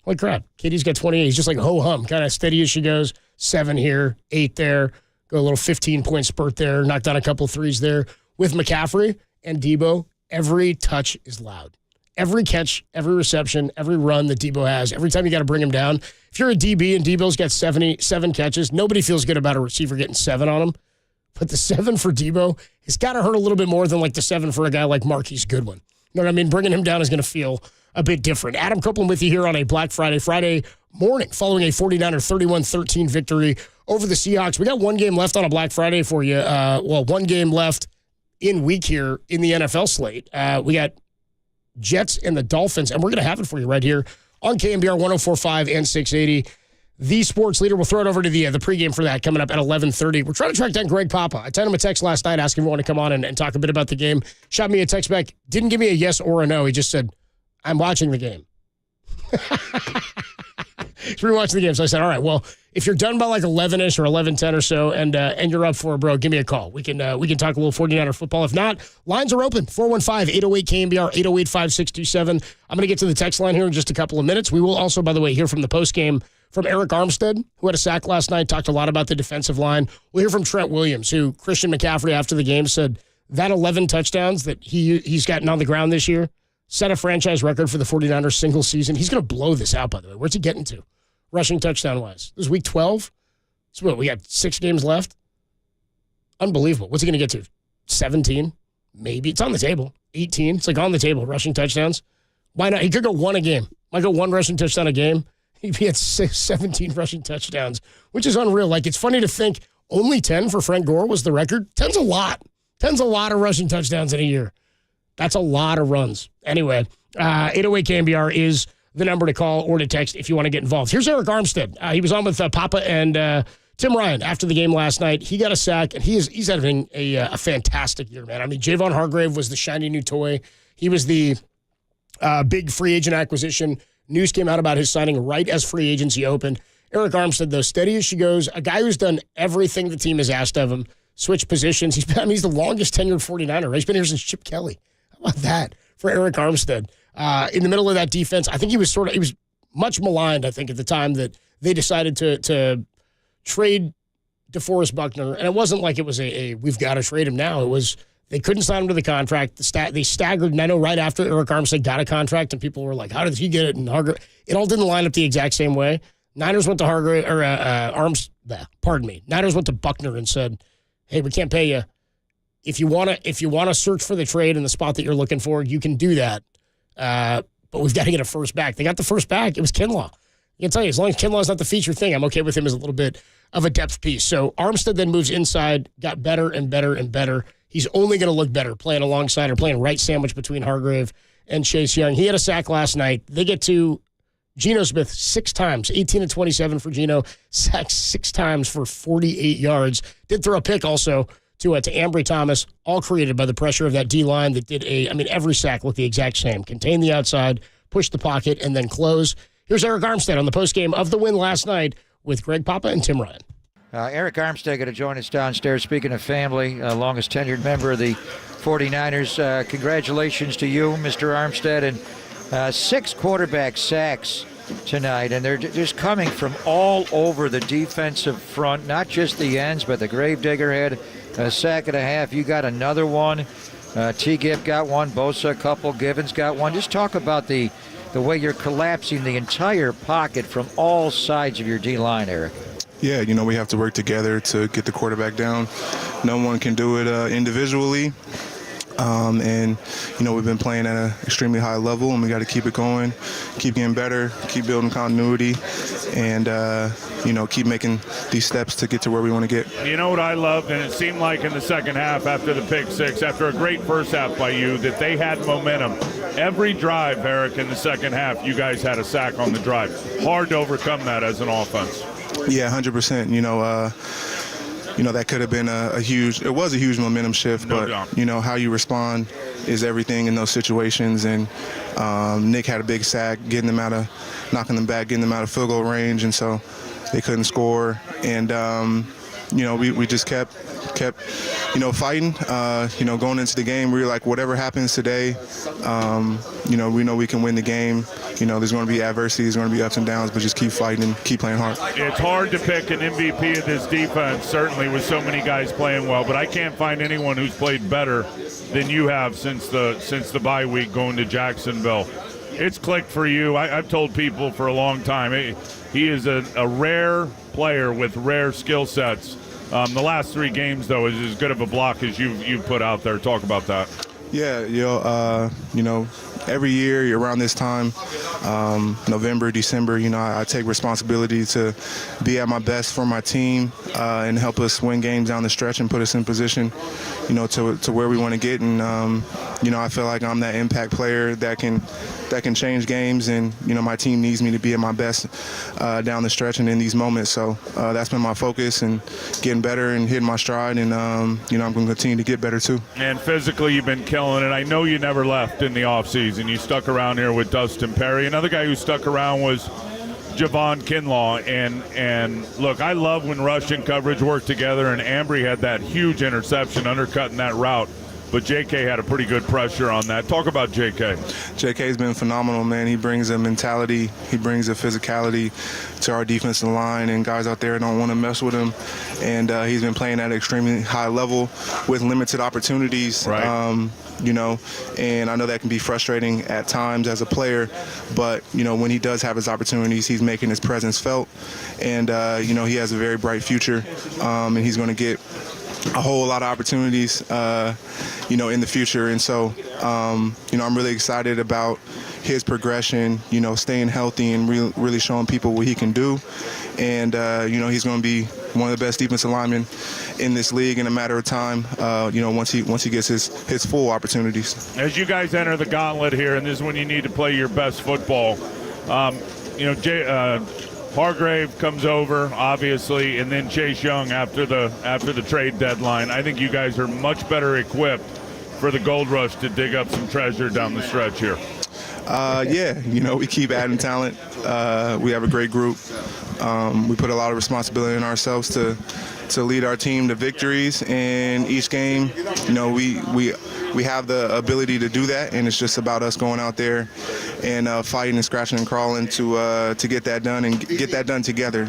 Holy crap, KD's got 28. He's just like ho-hum, kind of steady as she goes. 7 here, 8 there, Go a little 15-point spurt there, knocked down a couple threes there. With McCaffrey and Debo, every touch is loud. Every catch, every reception, every run that Debo has, every time you got to bring him down. If you're a DB and Debo's got 77 catches, nobody feels good about a receiver getting 7 on him. But the 7 for Debo has got to hurt a little bit more than like the 7 for a guy like Marquise Goodwin. You know what I mean? Bringing him down is going to feel a bit different. Adam Copeland with you here on a Black Friday morning following a 49er 31-13 victory over the Seahawks. We got one game left on a Black Friday for you. One game left in week here in the NFL slate. We got Jets and the Dolphins, and we're going to have it for you right here on KNBR 104.5 and 680. The sports leader. We'll throw it over to the pregame for that coming up at 11:30. We're trying to track down Greg Papa. I sent him a text last night asking if he wanted to come on and talk a bit about the game. Shot me a text back. Didn't give me a yes or a no. He just said, I'm watching the game. He's rewatching the game. So I said, all right, well, if you're done by like 11-ish or 11:10 or so and you're up for it, bro, give me a call. We can talk a little 49er football. If not, lines are open. 415-808-KNBR, 808-5627. I'm going to get to the text line here in just a couple of minutes. We will also, by the way, hear from the postgame from Eric Armstead, who had a sack last night, talked a lot about the defensive line. We'll hear from Trent Williams, who Christian McCaffrey after the game said that 11 touchdowns that he's gotten on the ground this year set a franchise record for the 49ers single season. He's going to blow this out, by the way. Where's he getting to? Rushing touchdown-wise. This is week 12. So what, we got 6 games left? Unbelievable. What's he going to get to? 17? Maybe. It's on the table. 18? It's like on the table, rushing touchdowns. Why not? He could go 1 a game. Might go 1 rushing touchdown a game. He'd be at 17 rushing touchdowns, which is unreal. Like, it's funny to think only 10 for Frank Gore was the record. 10's a lot. 10's a lot of rushing touchdowns in a year. That's a lot of runs. Anyway, 808-KNBR is the number to call or to text if you want to get involved. Here's Eric Armstead. He was on with Papa and Tim Ryan after the game last night. He got a sack, and he's having a fantastic year, man. I mean, Javon Hargrave was the shiny new toy. He was the big free agent acquisition. News came out about his signing right as free agency opened. Eric Armstead, though, steady as she goes. A guy who's done everything the team has asked of him. Switch positions. He's the longest tenured 49er. Right? He's been here since Chip Kelly. How about that for Eric Armstead? In the middle of that defense, I think he was much maligned, I think, at the time that they decided to trade DeForest Buckner. And it wasn't like it was we've got to trade him now. It was they couldn't sign him to the contract. They staggered, and I know right after Eric Armstead got a contract, and people were like, how did he get it? And Hargrave, it all didn't line up the exact same way. Niners went to Hargrave, or Niners went to Buckner and said, hey, we can't pay you. If you want to search for the trade in the spot that you're looking for, you can do that. But we've got to get a first back. They got the first back. It was Kinlaw. I can tell you, as long as Kinlaw's not the feature thing, I'm okay with him as a little bit of a depth piece. So Armstead then moves inside, got better and better and better. He's only going to look better playing alongside or playing right sandwich between Hargrave and Chase Young. He had a sack last night. They get to Geno Smith 6 times, 18 of 27 for Geno, sacked 6 times for 48 yards. Did throw a pick also to Ambry Thomas, all created by the pressure of that D-line that did every sack looked the exact same. Contain the outside, push the pocket, and then close. Here's Eric Armstead on the postgame of the win last night with Greg Papa and Tim Ryan. Eric Armstead going to join us downstairs. Speaking of family, longest tenured member of the 49ers. Congratulations to you, Mr. Armstead. And 6 quarterback sacks tonight, and they're just coming from all over the defensive front, not just the ends, but the Gravedigger had a sack and a half. You got another one. T. Gibb got one. Bosa a couple. Givens got one. Just talk about the way you're collapsing the entire pocket from all sides of your D-line, Eric. Yeah, we have to work together to get the quarterback down. No one can do it individually. And we've been playing at an extremely high level, and we got to keep it going, keep getting better, keep building continuity, and keep making these steps to get to where we want to get. You know what I loved, and it seemed like in the second half after the pick six, after a great first half by you, that they had momentum. Every drive, Eric, in the second half, you guys had a sack on the drive. Hard to overcome that as an offense. Yeah, 100%. That could have been a huge momentum shift, No but doubt. How you respond is everything in those situations. And Nick had a big sack, knocking them back, getting them out of field goal range, and so they couldn't score. And we just kept kept, fighting. Going into the game, we were like, whatever happens today, we know we can win the game. There's going to be adversity, there's going to be ups and downs, but just keep fighting and keep playing hard. It's hard to pick an MVP of this defense, certainly with so many guys playing well, but I can't find anyone who's played better than you have since the bye week going to Jacksonville. It's clicked for you. I've told people for a long time, he is a rare player with rare skill sets. The last 3 games, though, is as good of a block as you've put out there. Talk about that. Yeah, every year around this time, November, December, I take responsibility to be at my best for my team and help us win games down the stretch and put us in position, to where we want to get. And, I feel like I'm that impact player that can change games, and, my team needs me to be at my best down the stretch and in these moments. So that's been my focus, and getting better and hitting my stride, and, I'm going to continue to get better too. And physically, you've been killing it. I know you never left in the offseason. You stuck around here with Dustin Perry. Another guy who stuck around was Javon Kinlaw. And look, I love when rush and coverage work together, and Ambry had that huge interception undercutting that route. But J.K. had a pretty good pressure on that. Talk about J.K. J.K.'s been phenomenal, man. He brings a mentality. He brings a physicality to our defensive line, and guys out there don't want to mess with him. And he's been playing at an extremely high level with limited opportunities. Right. And I know that can be frustrating at times as a player, but, when he does have his opportunities, he's making his presence felt. And, he has a very bright future, and he's going to get a whole lot of opportunities, in the future. And so, I'm really excited about his progression, staying healthy and really showing people what he can do. And, he's going to be one of the best defensive linemen in this league in a matter of time, once he gets his full opportunities. As you guys enter the gauntlet here, and this is when you need to play your best football, Hargrave comes over, obviously, and then Chase Young after the trade deadline. I think you guys are much better equipped for the Gold Rush to dig up some treasure down the stretch here. We keep adding talent. We have a great group. We put a lot of responsibility on ourselves to lead our team to victories, and each game, we have the ability to do that, and it's just about us going out there and fighting and scratching and crawling to get that done and get that done together.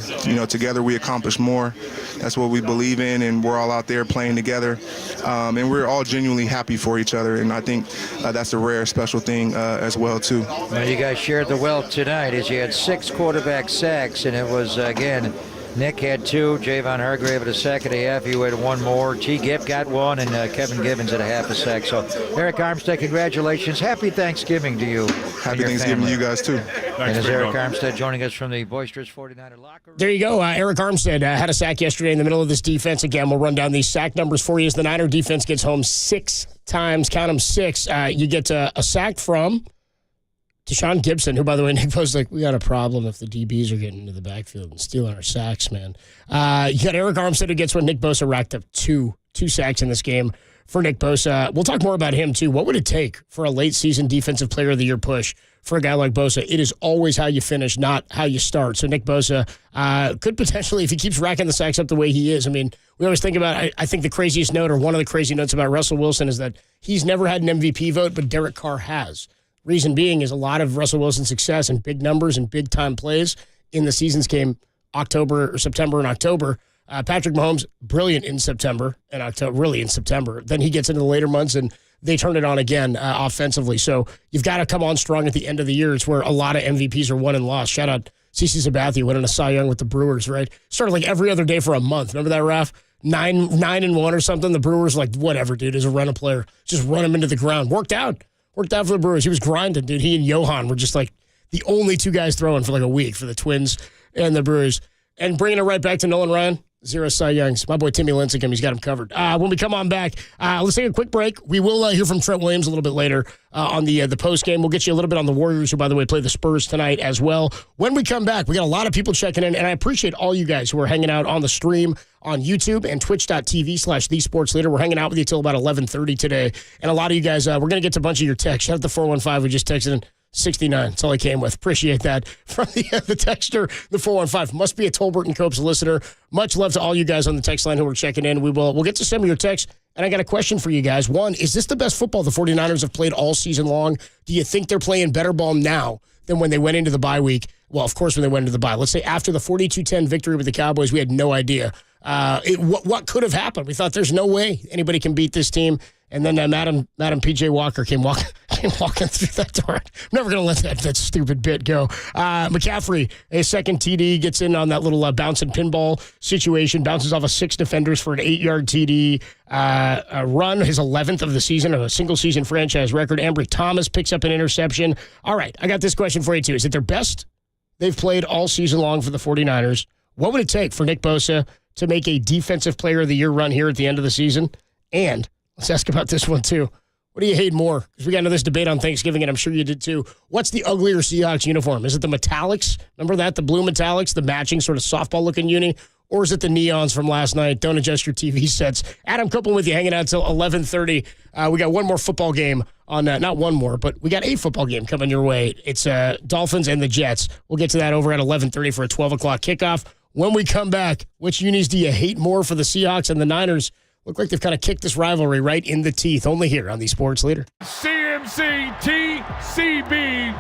Together we accomplish more. That's what we believe in, and we're all out there playing together, and we're all genuinely happy for each other, and I think that's a rare, special thing as well too. Well, you guys shared the wealth tonight as you had 6 quarterback sacks, and it was again. Nick had 2, Javon Hargrave at a sack and a half. You had 1 more. T. Gibb got 1, and Kevin Gibbons at a half a sack. So, Eric Armstead, congratulations. Happy Thanksgiving to you. Happy Thanksgiving to you guys, too. And as Eric Armstead joining us from the boisterous 49er locker room. There you go. Eric Armstead had a sack yesterday in the middle of this defense. Again, we'll run down these sack numbers for you as the Niner defense gets home 6 times. Count them 6. You get a sack from Deshaun Gibson, who, by the way, Nick was like, we got a problem if the DBs are getting into the backfield and stealing our sacks, man. You got Eric Armstead, who gets one. Nick Bosa racked up two sacks in this game for Nick Bosa. We'll talk more about him, too. What would it take for a late-season Defensive Player of the Year push for a guy like Bosa? It is always how you finish, not how you start. So Nick Bosa could potentially, if he keeps racking the sacks up the way he is, I mean, we always think about, I think the craziest note, or one of the crazy notes about Russell Wilson, is that he's never had an MVP vote, but Derek Carr has. Reason being is a lot of Russell Wilson's success and big numbers and big-time plays in the seasons came September and October. Patrick Mahomes, brilliant in September and October, really in September. Then he gets into the later months, and they turn it on again offensively. So you've got to come on strong at the end of the year. It's where a lot of MVPs are won and lost. Shout out CeCe Sabathia winning a Cy Young with the Brewers, right? Started like every other day for a month. Remember that, Raph? 9-1 or something. The Brewers like, whatever, dude, as a rental player. Just run him into the ground. Worked out for the Brewers. He was grinding, dude. He and Johan were just like the only 2 guys throwing for like a week for the Twins and the Brewers. And bringing it right back to Nolan Ryan, 0 Cy Youngs. My boy Timmy Lincecum, he's got him covered. When we come on back, let's take a quick break. We will hear from Trent Williams a little bit later on the post game. We'll get you a little bit on the Warriors, who, by the way, play the Spurs tonight as well. When we come back, we got a lot of people checking in, and I appreciate all you guys who are hanging out on the stream on YouTube and twitch.tv/thesportsleader. We're hanging out with you till about 11:30 today. And a lot of you guys, we're going to get to a bunch of your texts. Shout out to 415 who just texted in. 69. That's all I came with. Appreciate that. From the texter, the 415. Must be a Tolbert and Copes listener. Much love to all you guys on the text line who are checking in. We'll get to some of your texts. And I got a question for you guys. One, is this the best football the 49ers have played all season long? Do you think they're playing better ball now than when they went into the bye week? Well, of course, when they went into the bye. Let's say after the 42-10 victory with the Cowboys, we had no idea what could have happened. We thought there's no way anybody can beat this team. And then Madam P.J. Walker came walking through that door. I'm never going to let that stupid bit go. McCaffrey, a second TD, gets in on that little bouncing pinball situation, bounces off of 6 defenders for an 8-yard TD. Run, his 11th of the season, a single-season franchise record. Ambry Thomas picks up an interception. All right, I got this question for you, too. Is it their best they've played all season long for the 49ers? What would it take for Nick Bosa to make a Defensive Player of the Year run here at the end of the season? And let's ask about this one, too. What do you hate more? Because we got into this debate on Thanksgiving, and I'm sure you did, too. What's the uglier Seahawks uniform? Is it the metallics? Remember that? The blue metallics, the matching sort of softball-looking uni? Or is it the neons from last night? Don't adjust your TV sets. Adam Copeland with you, hanging out till 11:30. We got one more football game on not one more, but we got a football game coming your way. It's Dolphins and the Jets. We'll get to that over at 11:30 for a 12 o'clock kickoff. When we come back, which unis do you hate more for the Seahawks and the Niners? Look like they've kind of kicked this rivalry right in the teeth. Only here on the Sports Leader. CMC TCB.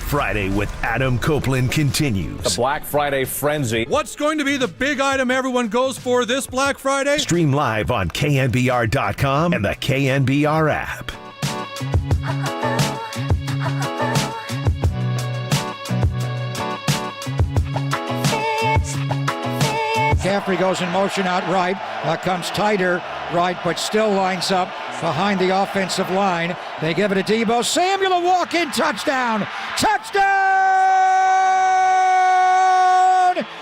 Friday with Adam Copeland continues. The Black Friday frenzy. What's going to be the big item everyone goes for this Black Friday? Stream live on KNBR.com and the KNBR app. McCaffrey goes in motion out right. Comes tighter right, but still lines up behind the offensive line. They give it to Deebo Samuel, a walk-in touchdown. Touchdown!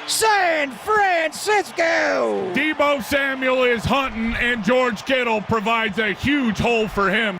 San Francisco! Deebo Samuel is hunting, and George Kittle provides a huge hole for him.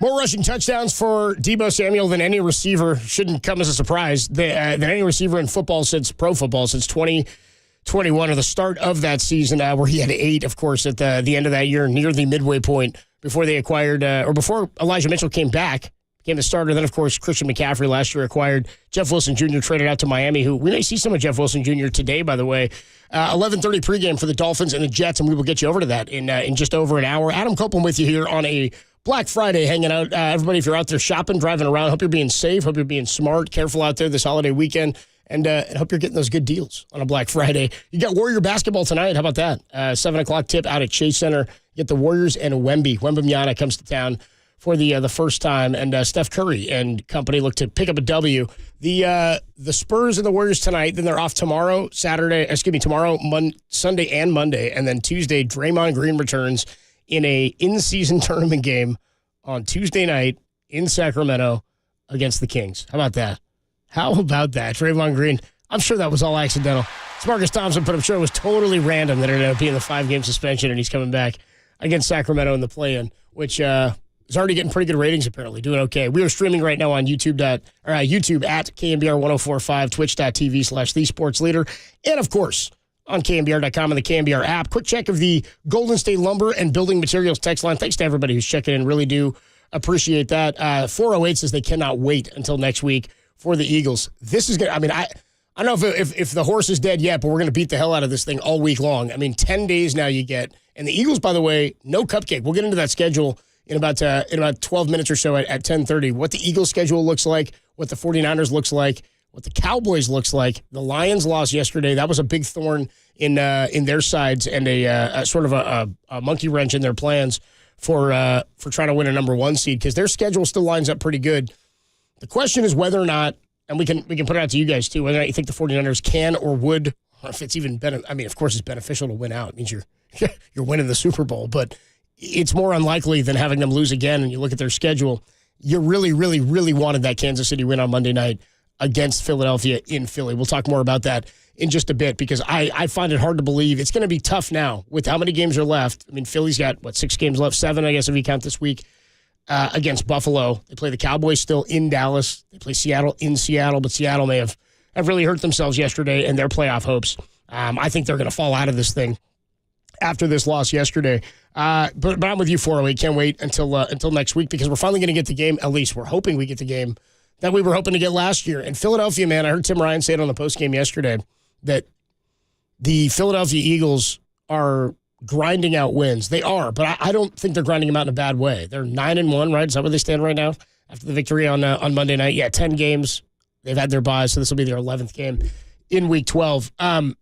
More rushing touchdowns for Deebo Samuel than any receiver. Shouldn't come as a surprise. Than any receiver in football since pro football, since 2021, or the start of that season, where he had 8, of course, at the end of that year, near the midway point, before they acquired, or before Elijah Mitchell came back, became the starter. Then, of course, Christian McCaffrey last year acquired. Jeff Wilson Jr. traded out to Miami, who we may see some of Jeff Wilson Jr. today, by the way. 11:30 pregame for the Dolphins and the Jets, and we will get you over to that in just over an hour. Adam Copeland with you here on a Black Friday, hanging out. Everybody, if you're out there shopping, driving around, hope you're being safe, hope you're being smart, careful out there this holiday weekend. And hope you're getting those good deals on a Black Friday. You got Warrior basketball tonight. How about that? 7 o'clock tip out at Chase Center. You get the Warriors and Wembanyama comes to town for the first time. And Steph Curry and company look to pick up a W. The Spurs and the Warriors tonight. Then they're off tomorrow, Sunday and Monday. And then Tuesday, Draymond Green returns in a in-season tournament game on Tuesday night in Sacramento against the Kings. How about that? How about that? Draymond Green, I'm sure that was all accidental. Marcus Thompson, but I'm sure it was totally random that it ended up being the 5-game suspension, and he's coming back against Sacramento in the play-in, which is already getting pretty good ratings, apparently. Doing okay. We are streaming right now on YouTube at KNBR 1045, twitch.tv/thesportsleader, and, of course, on KNBR.com and the KNBR app. Quick check of the Golden State Lumber and Building Materials text line. Thanks to everybody who's checking in. Really do appreciate that. 408 says they cannot wait until next week for the Eagles. This is good. I mean, I don't know if the horse is dead yet, but we're going to beat the hell out of this thing all week long. I mean, 10 days now you get. And the Eagles, by the way, no cupcake. We'll get into that schedule in about 12 minutes or so at 10:30. What the Eagles schedule looks like, what the 49ers looks like, what the Cowboys looks like. The Lions lost yesterday. That was a big thorn in their sides and a sort of a monkey wrench in their plans for trying to win a number 1 seed, because their schedule still lines up pretty good. The question is whether or not, and we can put it out to you guys too, whether or not you think the 49ers can or would, or if it's even better. I mean, of course, it's beneficial to win out. It means you're winning the Super Bowl, but it's more unlikely than having them lose again. And you look at their schedule, you really, really, really wanted that Kansas City win on Monday night against Philadelphia in Philly. We'll talk more about that in just a bit, because I find it hard to believe. It's going to be tough now with how many games are left. I mean, Philly's got, 6 games left? 7, I guess, if you count this week. Against Buffalo. They play the Cowboys still in Dallas. They play Seattle in Seattle, but Seattle may have really hurt themselves yesterday and their playoff hopes. I think they're going to fall out of this thing after this loss yesterday. But I'm with you, 408. Can't wait until next week, because we're finally going to get the game. At least we're hoping we get the game that we were hoping to get last year. And Philadelphia, man, I heard Tim Ryan say it on the postgame yesterday that the Philadelphia Eagles are grinding out wins. They are, but I don't think they're grinding them out in a bad way. They're 9-1, right? Is that where they stand right now after the victory on Monday night? Yeah, 10 games. They've had their bye, so this will be their 11th game in Week 12. I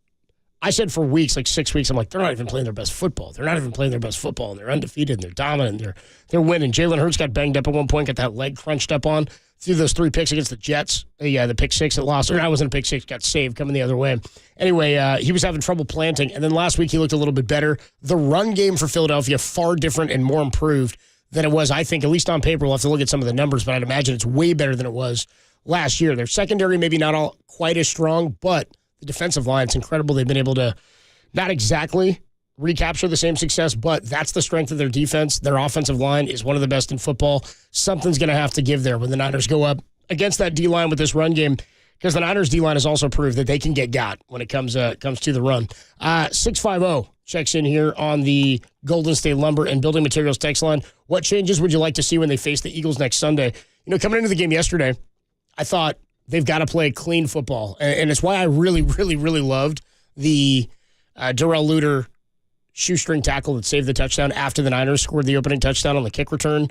said for weeks, 6 weeks, I'm like, they're not even playing their best football. They're not even playing their best football, and they're undefeated, and they're dominant, and they're winning. Jalen Hurts got banged up at one point, got that leg crunched up on, threw those 3 picks against the Jets. The pick 6 that lost, or I wasn't a pick 6, got saved coming the other way. Anyway, he was having trouble planting, and then last week he looked a little bit better. The run game for Philadelphia, far different and more improved than it was, I think, at least on paper. We'll have to look at some of the numbers, but I'd imagine it's way better than it was last year. Their secondary maybe not all quite as strong, but the defensive line's incredible. They've been able to not exactly recapture the same success, but that's the strength of their defense. Their offensive line is one of the best in football. Something's going to have to give there when the Niners go up against that D-line with this run game, because the Niners D-line has also proved that they can get got when it comes to the run. 650 checks in here on the Golden State Lumber and Building Materials text line. What changes would you like to see when they face the Eagles next Sunday? Coming into the game yesterday, I thought they've got to play clean football, and it's why I really, really, really loved the Darrell Luter shoestring tackle that saved the touchdown after the Niners scored the opening touchdown on the kick return.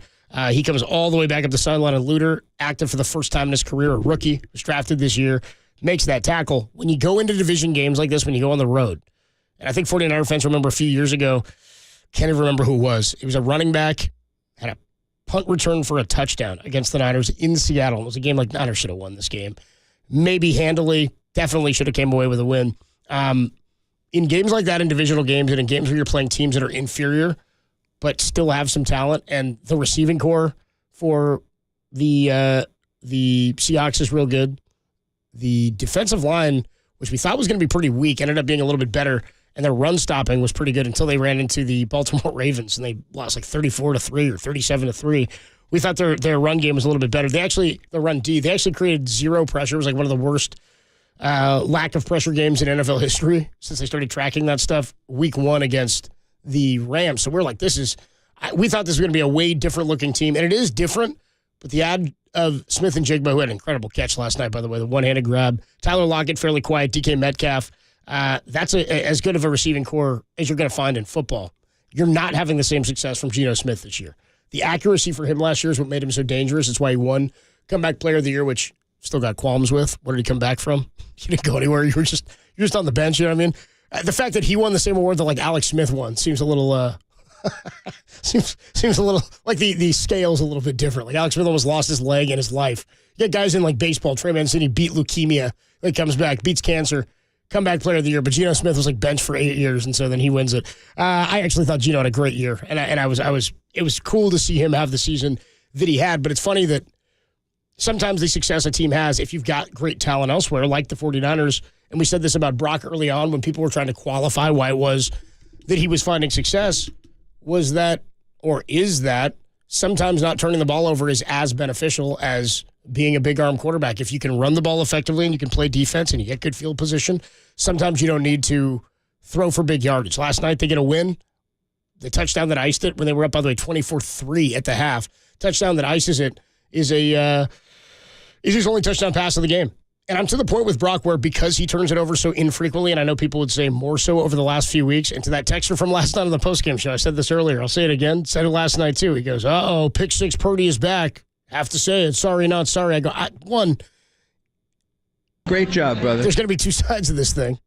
He comes all the way back up the sideline. And Luter, active for the first time in his career, a rookie, was drafted this year, makes that tackle. When you go into division games like this, when you go on the road, and I think 49er fans remember a few years ago, can't even remember who it was. It was a running back, had a punt return for a touchdown against the Niners in Seattle. It was a game like Niners should have won this game. Maybe handily, definitely should have came away with a win. In games like that, in divisional games, and in games where you're playing teams that are inferior but still have some talent, and the receiving core for the Seahawks is real good. The defensive line, which we thought was going to be pretty weak, ended up being a little bit better, and their run stopping was pretty good until they ran into the Baltimore Ravens, and they lost like 34-3 or 37-3. We thought their run game was a little bit better. The run D, they actually created zero pressure. It was like one of the worst lack of pressure games in NFL history since they started tracking that stuff week 1 against the Rams. So we're like, we thought this was going to be a way different looking team, and it is different, but the add of Smith and Jigba, who had an incredible catch last night, by the way, the one-handed grab. Tyler Lockett, fairly quiet. DK Metcalf. That's as good of a receiving core as you're going to find in football. You're not having the same success from Geno Smith this year. The accuracy for him last year is what made him so dangerous. It's why he won Comeback Player of the Year, which still got qualms with. Where did he come back from? You didn't go anywhere. You're just on the bench, you know what I mean? The fact that he won the same award that like Alex Smith won seems a little seems a little like the scale's a little bit different. Like Alex Smith almost lost his leg in his life. You got guys in like baseball. Trey Mancini beat leukemia. He comes back, beats cancer, comeback player of the year. But Geno Smith was like benched for 8 years, and so then he wins it. I actually thought Geno had a great year, and it was cool to see him have the season that he had. But it's funny that sometimes the success a team has, if you've got great talent elsewhere, like the 49ers, and we said this about Brock early on when people were trying to qualify why it was that he was finding success, was that, or is that, sometimes not turning the ball over is as beneficial as being a big arm quarterback. If you can run the ball effectively and you can play defense and you get good field position, sometimes you don't need to throw for big yardage. Last night they get a win. The touchdown that iced it when they were up, by the way, 24-3 at the half. Touchdown that ices it is his only touchdown pass of the game. And I'm to the point with Brock where, because he turns it over so infrequently, and I know people would say more so over the last few weeks, and to that texter from last night on the postgame show, I said this earlier, I'll say it again, said it last night too. He goes, pick 6, Purdy is back. Have to say it. Sorry, not sorry. I go, Great job, brother. There's going to be two sides of this thing.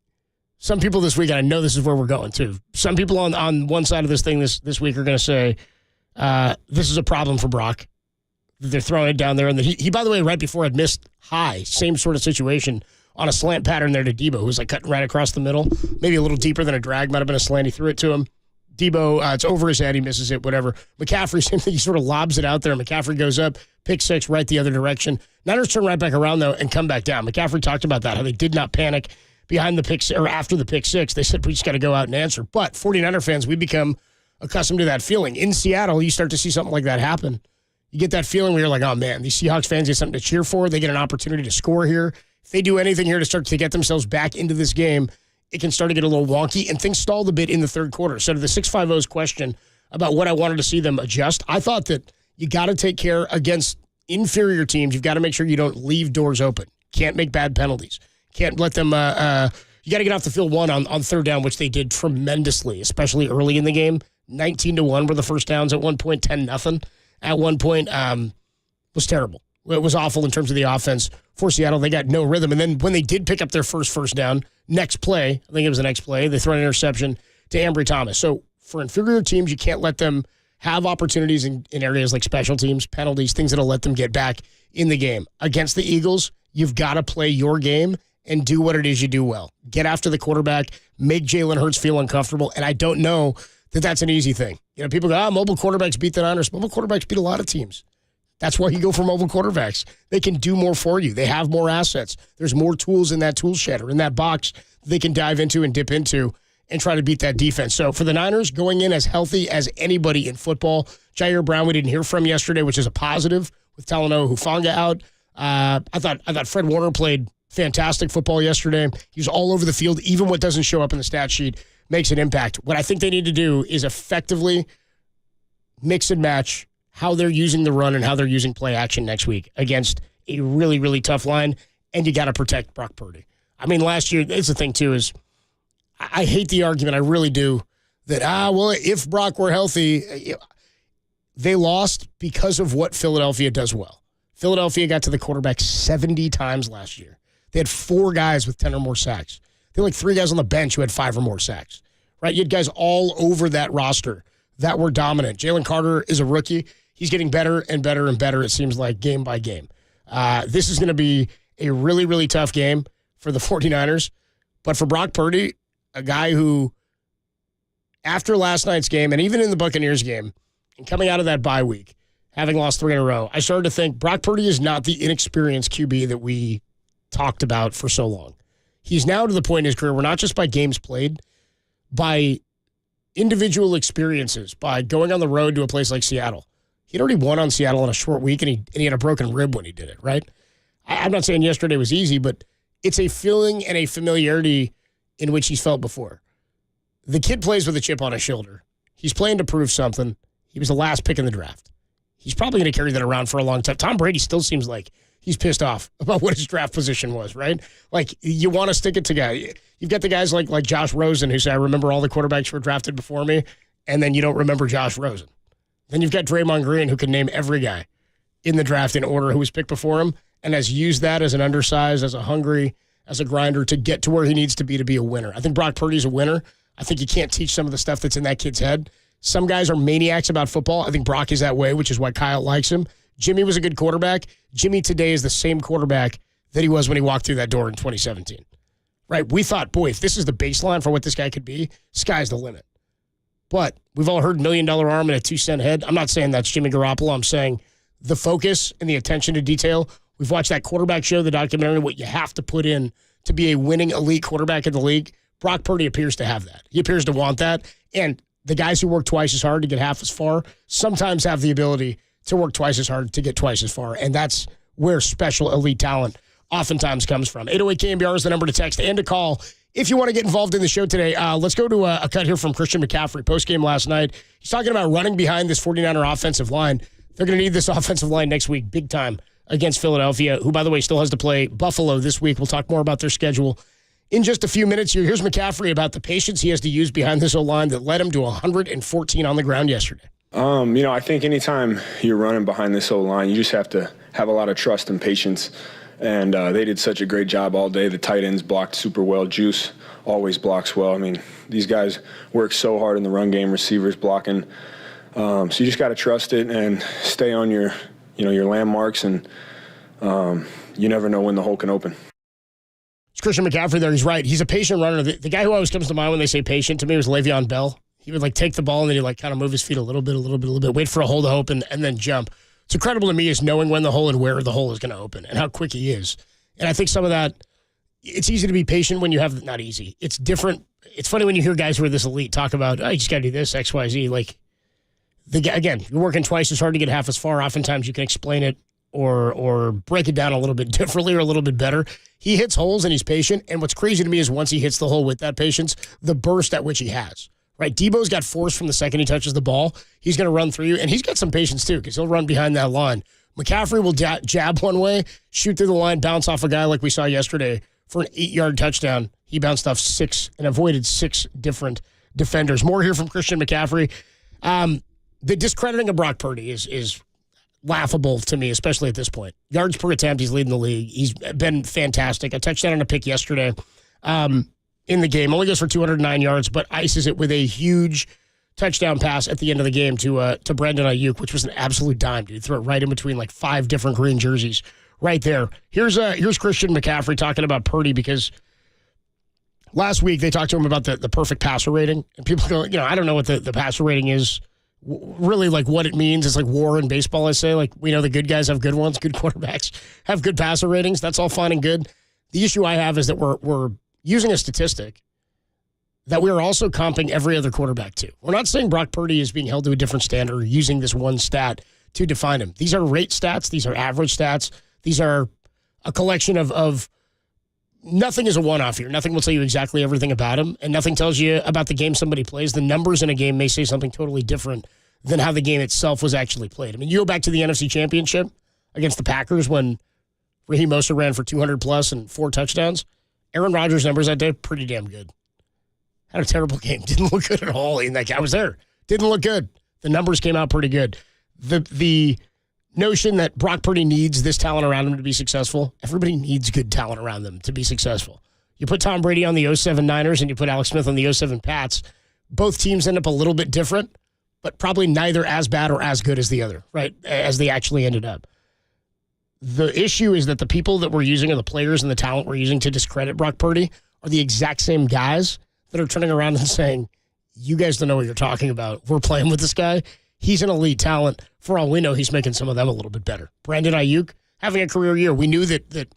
Some people this week, and I know this is where we're going too, some people on one side of this thing this week are going to say, this is a problem for Brock. They're throwing it down there. And he, by the way, right before had missed high, same sort of situation on a slant pattern there to Debo, who was like cutting right across the middle, maybe a little deeper than a drag, might have been a slant. He threw it to him. Debo, it's over his head. He misses it, whatever. McCaffrey, same thing. He sort of lobs it out there. McCaffrey goes up, pick 6, right the other direction. Niners turn right back around, though, and come back down. McCaffrey talked about that, how they did not panic behind the pick, or after the pick 6. They said, we just got to go out and answer. But 49er fans, we become accustomed to that feeling. In Seattle, you start to see something like that happen. You get that feeling where you're like, oh, man, these Seahawks fans get something to cheer for. They get an opportunity to score here. If they do anything here to start to get themselves back into this game, it can start to get a little wonky, and things stalled a bit in the third quarter. So to the 650's question about what I wanted to see them adjust, I thought that you got to take care against inferior teams. You've got to make sure you don't leave doors open. Can't make bad penalties. Can't let them you got to get off the field on third down, which they did tremendously, especially early in the game. 19-1 were the first downs at one point, 10-0. At one point, was terrible. It was awful in terms of the offense for Seattle. They got no rhythm. And then when they did pick up their first down, next play, I think it was the next play, they throw an interception to Ambry Thomas. So for inferior teams, you can't let them have opportunities in areas like special teams, penalties, things that'll let them get back in the game. Against the Eagles, you've got to play your game and do what it is you do well. Get after the quarterback, make Jalen Hurts feel uncomfortable. And I don't know that that's an easy thing. You know, people go, mobile quarterbacks beat the Niners. Mobile quarterbacks beat a lot of teams. That's why you go for mobile quarterbacks. They can do more for you. They have more assets. There's more tools in that tool shed or in that box they can dive into and dip into and try to beat that defense. So for the Niners, going in as healthy as anybody in football, Jair Brown we didn't hear from yesterday, which is a positive, with Talanoa Hufanga out. I thought Fred Warner played fantastic football yesterday. He was all over the field. Even what doesn't show up in the stat sheet makes an impact. What I think they need to do is effectively mix and match how they're using the run and how they're using play action next week against a really, really tough line, and you got to protect Brock Purdy. I mean, last year, it's the thing, too, is I hate the argument, I really do, that, if Brock were healthy, they lost because of what Philadelphia does well. Philadelphia got to the quarterback 70 times last year. They had 4 guys with 10 or more sacks. They had like 3 guys on the bench who had 5 or more sacks, right? You had guys all over that roster that were dominant. Jalen Carter is a rookie. He's getting better and better and better, it seems like, game by game. This is going to be a really, really tough game for the 49ers. But for Brock Purdy, a guy who, after last night's game, and even in the Buccaneers game, and coming out of that bye week, having lost 3 in a row, I started to think Brock Purdy is not the inexperienced QB that we talked about for so long. He's now to the point in his career where not just by games played, by individual experiences, by going on the road to a place like Seattle. He'd already won on Seattle in a short week, and he had a broken rib when he did it, right? I'm not saying yesterday was easy, but it's a feeling and a familiarity in which he's felt before. The kid plays with a chip on his shoulder. He's playing to prove something. He was the last pick in the draft. He's probably going to carry that around for a long time. Tom Brady still seems like he's pissed off about what his draft position was, right? Like, you want to stick it to guys. You've got the guys like Josh Rosen who say, I remember all the quarterbacks who were drafted before me, and then you don't remember Josh Rosen. Then you've got Draymond Green who can name every guy in the draft in order who was picked before him and has used that as an undersized, as a hungry, as a grinder to get to where he needs to be a winner. I think Brock Purdy's a winner. I think you can't teach some of the stuff that's in that kid's head. Some guys are maniacs about football. I think Brock is that way, which is why Kyle likes him. Jimmy was a good quarterback. Jimmy today is the same quarterback that he was when he walked through that door in 2017. Right? We thought, boy, if this is the baseline for what this guy could be, sky's the limit. But we've all heard $1 million arm and a 2-cent head. I'm not saying that's Jimmy Garoppolo. I'm saying the focus and the attention to detail. We've watched that quarterback show, the documentary, what you have to put in to be a winning elite quarterback in the league. Brock Purdy appears to have that. He appears to want that. And the guys who work twice as hard to get half as far sometimes have the ability to work twice as hard to get twice as far. And that's where special elite talent oftentimes comes from. 808 KNBR is the number to text and to call if you want to get involved in the show today. Let's go to a cut here from Christian McCaffrey, postgame last night. He's talking about running behind this 49er offensive line. They're going to need this offensive line next week big time against Philadelphia, who, by the way, still has to play Buffalo this week. We'll talk more about their schedule in just a few minutes here. Here's McCaffrey about the patience he has to use behind this O-line that led him to 114 on the ground yesterday. I think anytime you're running behind this O-line, you just have to have a lot of trust and patience. And they did such a great job all day. The tight ends blocked super well. Juice always blocks well. I mean, these guys work so hard in the run game, receivers blocking. So you just got to trust it and stay on your landmarks, and you never know when the hole can open. It's Christian McCaffrey there. He's right. He's a patient runner. The guy who always comes to mind when they say patient to me was Le'Veon Bell. He would take the ball and then he'd kind of move his feet a little bit, wait for a hole to open, and then jump. It's incredible to me is knowing when the hole and where the hole is going to open and how quick he is. And I think some of that, it's easy to be patient when you have, not easy. It's different. It's funny when you hear guys who are this elite talk about, you just got to do this, X, Y, Z. Again, you're working twice as hard to get half as far. Oftentimes you can explain it or break it down a little bit differently or a little bit better. He hits holes and he's patient. And what's crazy to me is once he hits the hole with that patience, the burst at which he has. Right, Debo's got force from the second he touches the ball. He's going to run through you, and he's got some patience too because he'll run behind that line. McCaffrey will jab one way, shoot through the line, bounce off a guy like we saw yesterday for an 8-yard touchdown. He bounced off 6 and avoided 6 different defenders. More here from Christian McCaffrey. The discrediting of Brock Purdy is laughable to me, especially at this point. Yards per attempt, he's leading the league. He's been fantastic. A touchdown and a pick yesterday. In the game, only goes for 209 yards, but ices it with a huge touchdown pass at the end of the game to Brandon Ayuk, which was an absolute dime, dude. Threw it right in between 5 different green jerseys right there. Here's Christian McCaffrey talking about Purdy because last week they talked to him about the perfect passer rating, and people go, I don't know what the passer rating is, really what it means. It's like war in baseball, I say. We know the good guys have good ones, good quarterbacks have good passer ratings. That's all fine and good. The issue I have is that we're using a statistic that we are also comping every other quarterback to. We're not saying Brock Purdy is being held to a different standard or using this one stat to define him. These are rate stats. These are average stats. These are a collection of nothing is a one-off here. Nothing will tell you exactly everything about him, and nothing tells you about the game somebody plays. The numbers in a game may say something totally different than how the game itself was actually played. I mean, you go back to the NFC Championship against the Packers when Raheem Mostert ran for 200-plus and 4 touchdowns. Aaron Rodgers' numbers that day, pretty damn good. had a terrible game. Didn't look good at all in that game. I was there. Didn't look good. The numbers came out pretty good. The notion that Brock Purdy needs this talent around him to be successful, everybody needs good talent around them to be successful. You put Tom Brady on the 07 Niners and you put Alex Smith on the 07 Pats, both teams end up a little bit different, but probably neither as bad or as good as the other, right, as they actually ended up. The issue is that the people that we're using or the players and the talent we're using to discredit Brock Purdy are the exact same guys that are turning around and saying, you guys don't know what you're talking about. We're playing with this guy. He's an elite talent. For all we know, he's making some of them a little bit better. Brandon Ayuk having a career year. We knew that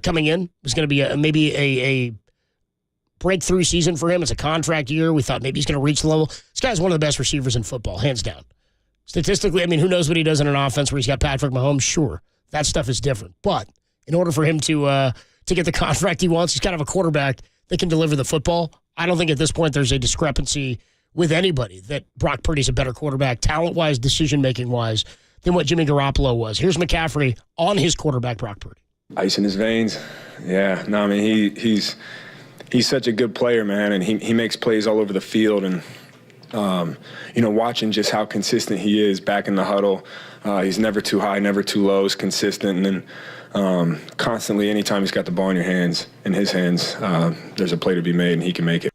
coming in was going to be maybe a breakthrough season for him. It's a contract year. We thought maybe he's going to reach the level. This guy's one of the best receivers in football, hands down. Statistically, I mean, who knows what he does in an offense where he's got Patrick Mahomes? Sure. That stuff is different. But in order for him to get the contract he wants, he's kind of a quarterback that can deliver the football. I don't think at this point there's a discrepancy with anybody that Brock Purdy's a better quarterback, talent-wise, decision-making-wise, than what Jimmy Garoppolo was. Here's McCaffrey on his quarterback, Brock Purdy. Ice in his veins. Yeah. No, I mean, he's such a good player, man, and he makes plays all over the field. And, watching just how consistent he is back in the huddle. He's never too high, never too low. He's consistent. And then constantly, anytime he's got the ball in his hands, there's a play to be made, and he can make it.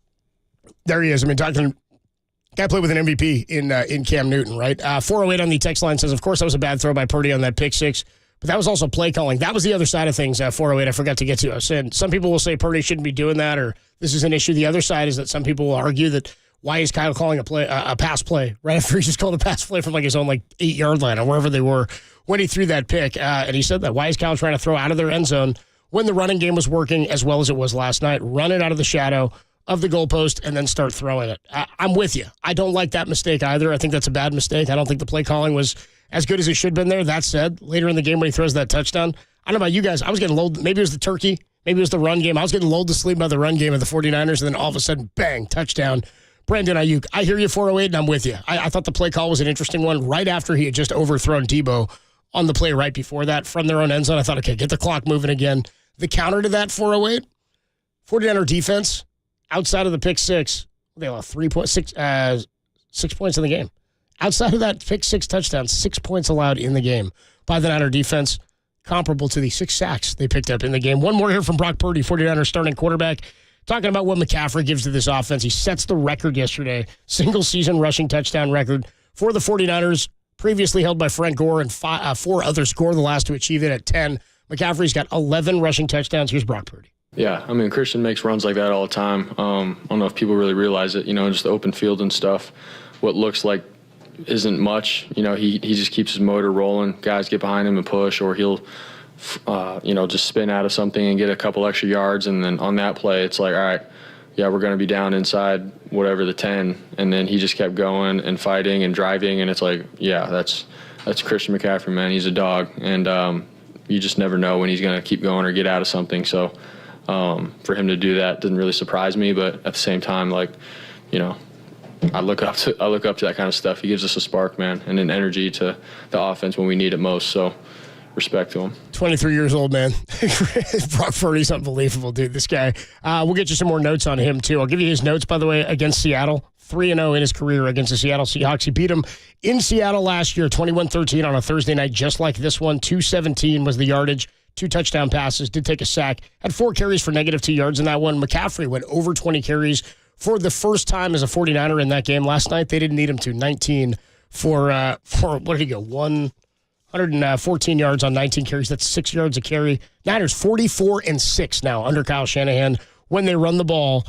There he is. I mean, guy played with an MVP in Cam Newton, right? 408 on the text line says, of course, that was a bad throw by Purdy on that pick six, but that was also play calling. That was the other side of things, 408, I forgot to get to. I was saying some people will say Purdy shouldn't be doing that, or this is an issue. The other side is that some people will argue that why is Kyle calling a pass play right after he just called a pass play from like his own 8-yard line or wherever they were when he threw that pick. And he said that. Why is Kyle trying to throw out of their end zone when the running game was working as well as it was last night? Run it out of the shadow of the goalpost and then start throwing it. I'm with you. I don't like that mistake either. I think that's a bad mistake. I don't think the play calling was as good as it should have been there. That said, later in the game when he throws that touchdown, I don't know about you guys, I was getting lulled. Maybe it was the turkey. Maybe it was the run game. I was getting lulled to sleep by the run game of the 49ers, and then all of a sudden, bang, touchdown. Brandon Ayuk. I hear you, 408, and I'm with you. I thought the play call was an interesting one right after he had just overthrown Debo on the play right before that from their own end zone. I thought, okay, get the clock moving again. The counter to that, 408, 49er defense, outside of the pick six, they lost 6 points in the game. Outside of that pick six touchdown, 6 points allowed in the game by the Niner defense, comparable to the 6 sacks they picked up in the game. One more here from Brock Purdy, 49er starting quarterback, talking about what McCaffrey gives to this offense. He sets the record yesterday, single-season rushing touchdown record for the 49ers, previously held by Frank Gore, and 4 others scored the last to achieve it at 10. McCaffrey's got 11 rushing touchdowns. Here's Brock Purdy. Yeah, I mean, Christian makes runs like that all the time. I don't know if people really realize it, just the open field and stuff. What looks like isn't much, he just keeps his motor rolling. Guys get behind him and push, or he'll, just spin out of something and get a couple extra yards. And then on that play, it's like, all right, yeah, we're going to be down inside whatever the 10. And then he just kept going and fighting and driving. And it's like, yeah, that's Christian McCaffrey, man. He's a dog. And you just never know when he's going to keep going or get out of something. So for him to do that didn't really surprise me. But at the same time, I look up to that kind of stuff. He gives us a spark, man, and an energy to the offense when we need it most. So respect to him. 23 years old, man. Brock Purdy's unbelievable, dude. This guy. We'll get you some more notes on him, too. I'll give you his notes, by the way, against Seattle. 3-0 in his career against the Seattle Seahawks. He beat them in Seattle last year, 21-13 on a Thursday night, just like this one. 217 was the yardage. 2 touchdown passes. Did take a sack. Had 4 carries for -2 yards in that one. McCaffrey went over 20 carries for the first time as a 49er in that game last night. They didn't need him to. 19 for what did he go? 114 yards on 19 carries. That's 6 yards a carry. Niners 44-6 now under Kyle Shanahan when they run the ball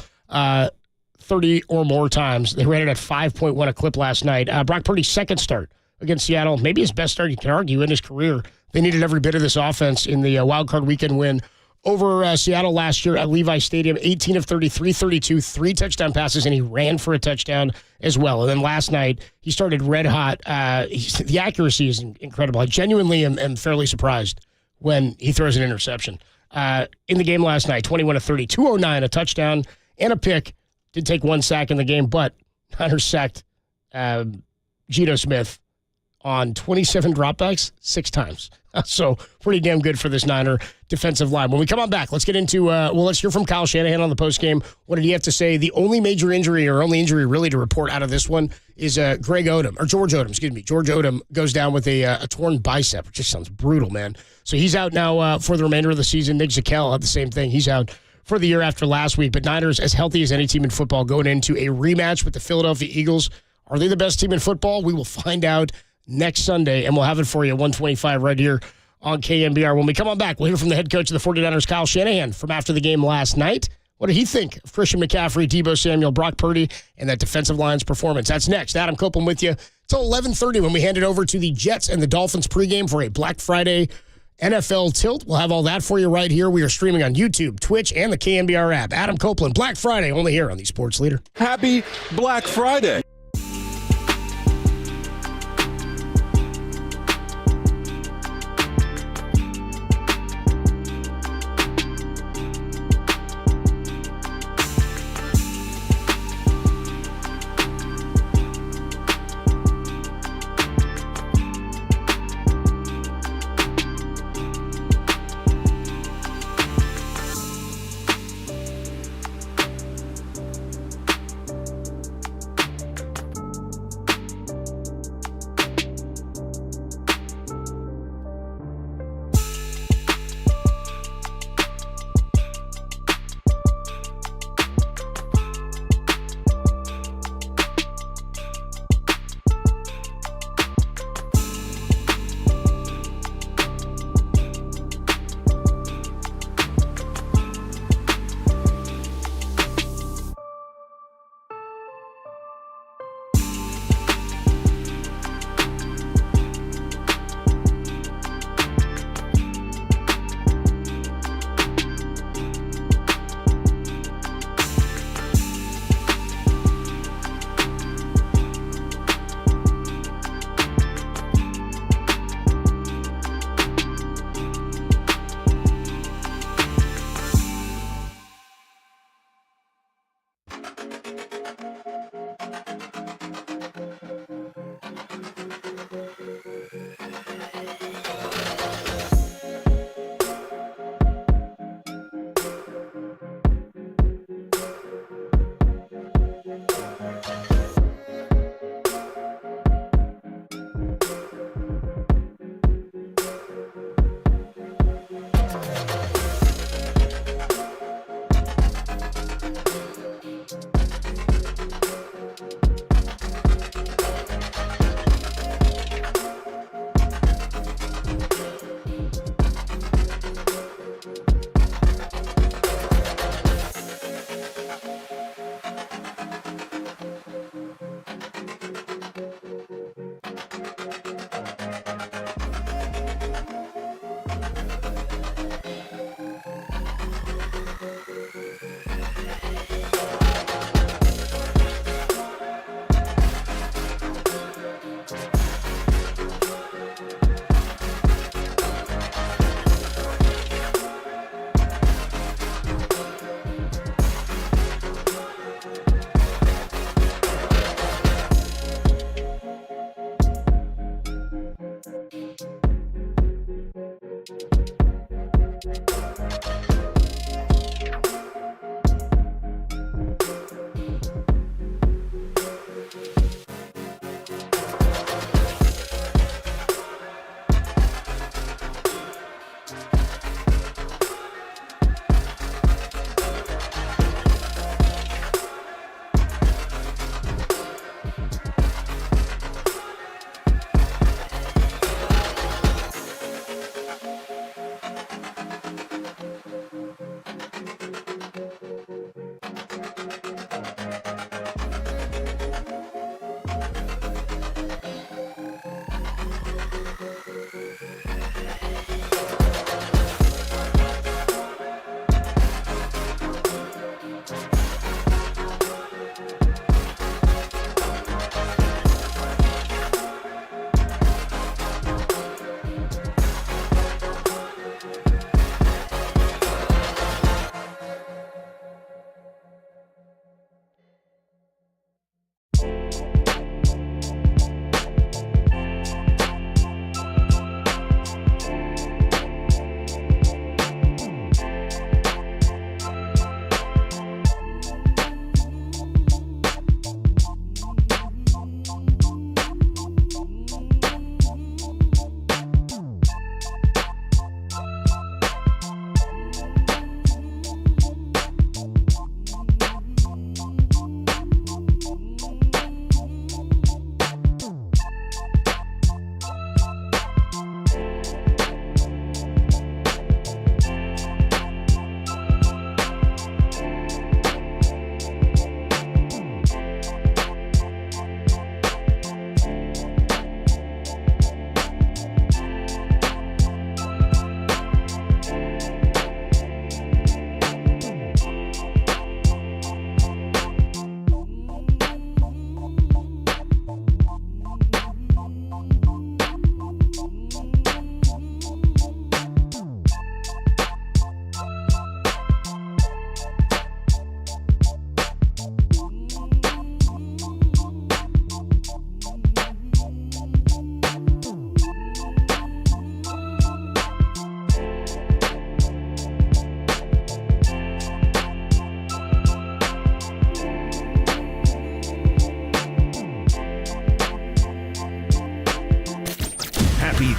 30 or more times. They ran it at 5.1 a clip last night. Brock Purdy's second start against Seattle, maybe his best start you can argue in his career. They needed every bit of this offense in the wild card weekend win over Seattle last year at Levi Stadium. 18 of 30, 332, 3 touchdown passes, and he ran for a touchdown as well. And then last night, he started red hot. The accuracy is incredible. I genuinely am fairly surprised when he throws an interception. In the game last night, 21 of 30, 209, a touchdown, and a pick. Did take 1 sack in the game, but Niners sacked Geno Smith on 27 dropbacks 6 times. So pretty damn good for this Niner defensive line. When we come on back, let's get into, let's hear from Kyle Shanahan on the postgame. What did he have to say? The only major injury or only injury really to report out of this one is George Odom. George Odom goes down with a torn bicep, which just sounds brutal, man. So he's out now for the remainder of the season. Nick Zakelj had the same thing. He's out for the year after last week. But Niners, as healthy as any team in football, going into a rematch with the Philadelphia Eagles. Are they the best team in football? We will find out next Sunday, and we'll have it for you at 125 right here on KNBR. When we come on back, we'll hear from the head coach of the 49ers, Kyle Shanahan, from after the game last night. What did he think of Christian McCaffrey, Deebo Samuel, Brock Purdy, and that defensive line's performance? That's next. Adam Copeland with you till 11:30 when we hand it over to the Jets and the Dolphins pregame for a Black Friday NFL tilt. We'll have all that for you right here. We are streaming on YouTube, Twitch, and the KNBR app. Adam Copeland, Black Friday, only here on the Sports Leader. Happy Black Friday.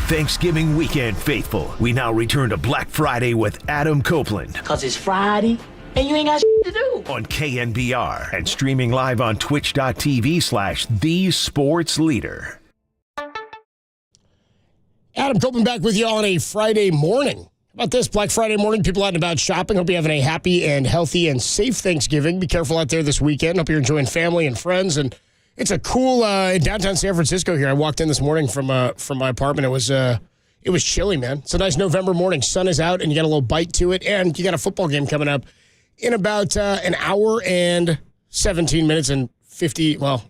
Thanksgiving weekend faithful. We now return to Black Friday with Adam Copeland. Cause it's Friday, and you ain't got shit to do. On KNBR and streaming live on twitch.tv/thesportsleader. Adam Copeland back with you on a Friday morning. How about this? Black Friday morning, people out and about shopping. Hope you're having a happy and healthy and safe Thanksgiving. Be careful out there this weekend. Hope you're enjoying family and friends. And it's a cool in downtown San Francisco here. I walked in this morning from my apartment. It was chilly, man. It's a nice November morning. Sun is out, and you got a little bite to it. And you got a football game coming up in about an hour and 17 minutes and 50. Well,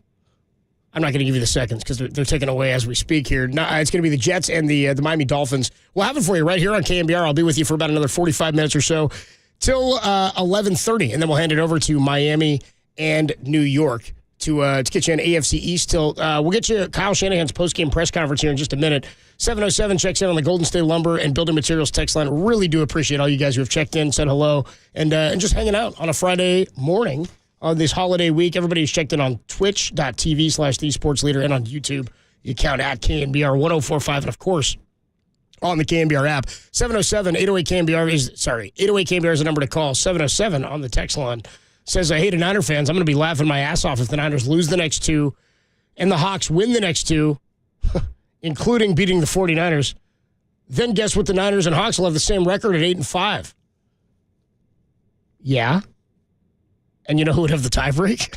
I'm not going to give you the seconds because they're taken away as we speak here. It's going to be the Jets and the Miami Dolphins. We'll have it for you right here on KNBR. I'll be with you for about another 45 minutes or so till 11:30, and then we'll hand it over to Miami and New York to get you an AFC East till we'll get you Kyle Shanahan's postgame press conference here in just a minute. 707 checks in on the Golden State Lumber and Building Materials text line. Really do appreciate all you guys who have checked in, said hello, and just hanging out on a Friday morning on this holiday week. Everybody who's checked in on twitch.tv/thesportsleader and on YouTube, the account at KNBR 1045, and of course on the KNBR app. 707-808-KNBR is 808-KNBR is the number to call. 707 on the text line says, I hate Niner fans. I'm going to be laughing my ass off if the Niners lose the next two and the Hawks win the next two, including beating the 49ers. Then guess what? The Niners and Hawks will have the same record at 8-5. Yeah. And you know who would have the tiebreak?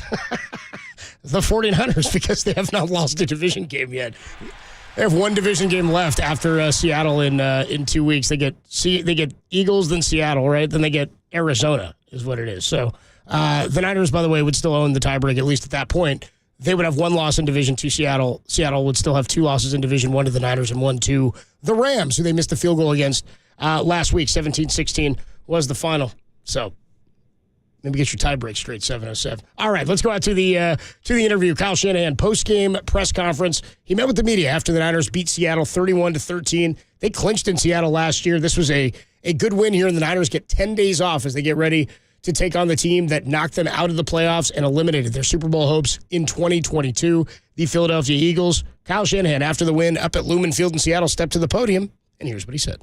The 49ers, because they have not lost a division game yet. They have one division game left after Seattle in 2 weeks. They get Eagles, then Seattle, right? Then they get Arizona is what it is. So the Niners, by the way, would still own the tiebreak, at least at that point. They would have one loss in Division 2 Seattle. Seattle would still have two losses in Division 1 to the Niners and 1 to the Rams, who they missed the field goal against last week. 17-16 was the final. So maybe get your tiebreak straight, 707. All right, let's go out to the interview. Kyle Shanahan, post-game press conference. He met with the media after the Niners beat Seattle 31-13. They clinched in Seattle last year. This was a good win here, and the Niners get 10 days off as they get ready to take on the team that knocked them out of the playoffs and eliminated their Super Bowl hopes in 2022, the Philadelphia Eagles. Kyle Shanahan, after the win up at Lumen Field in Seattle, stepped to the podium, and here's what he said.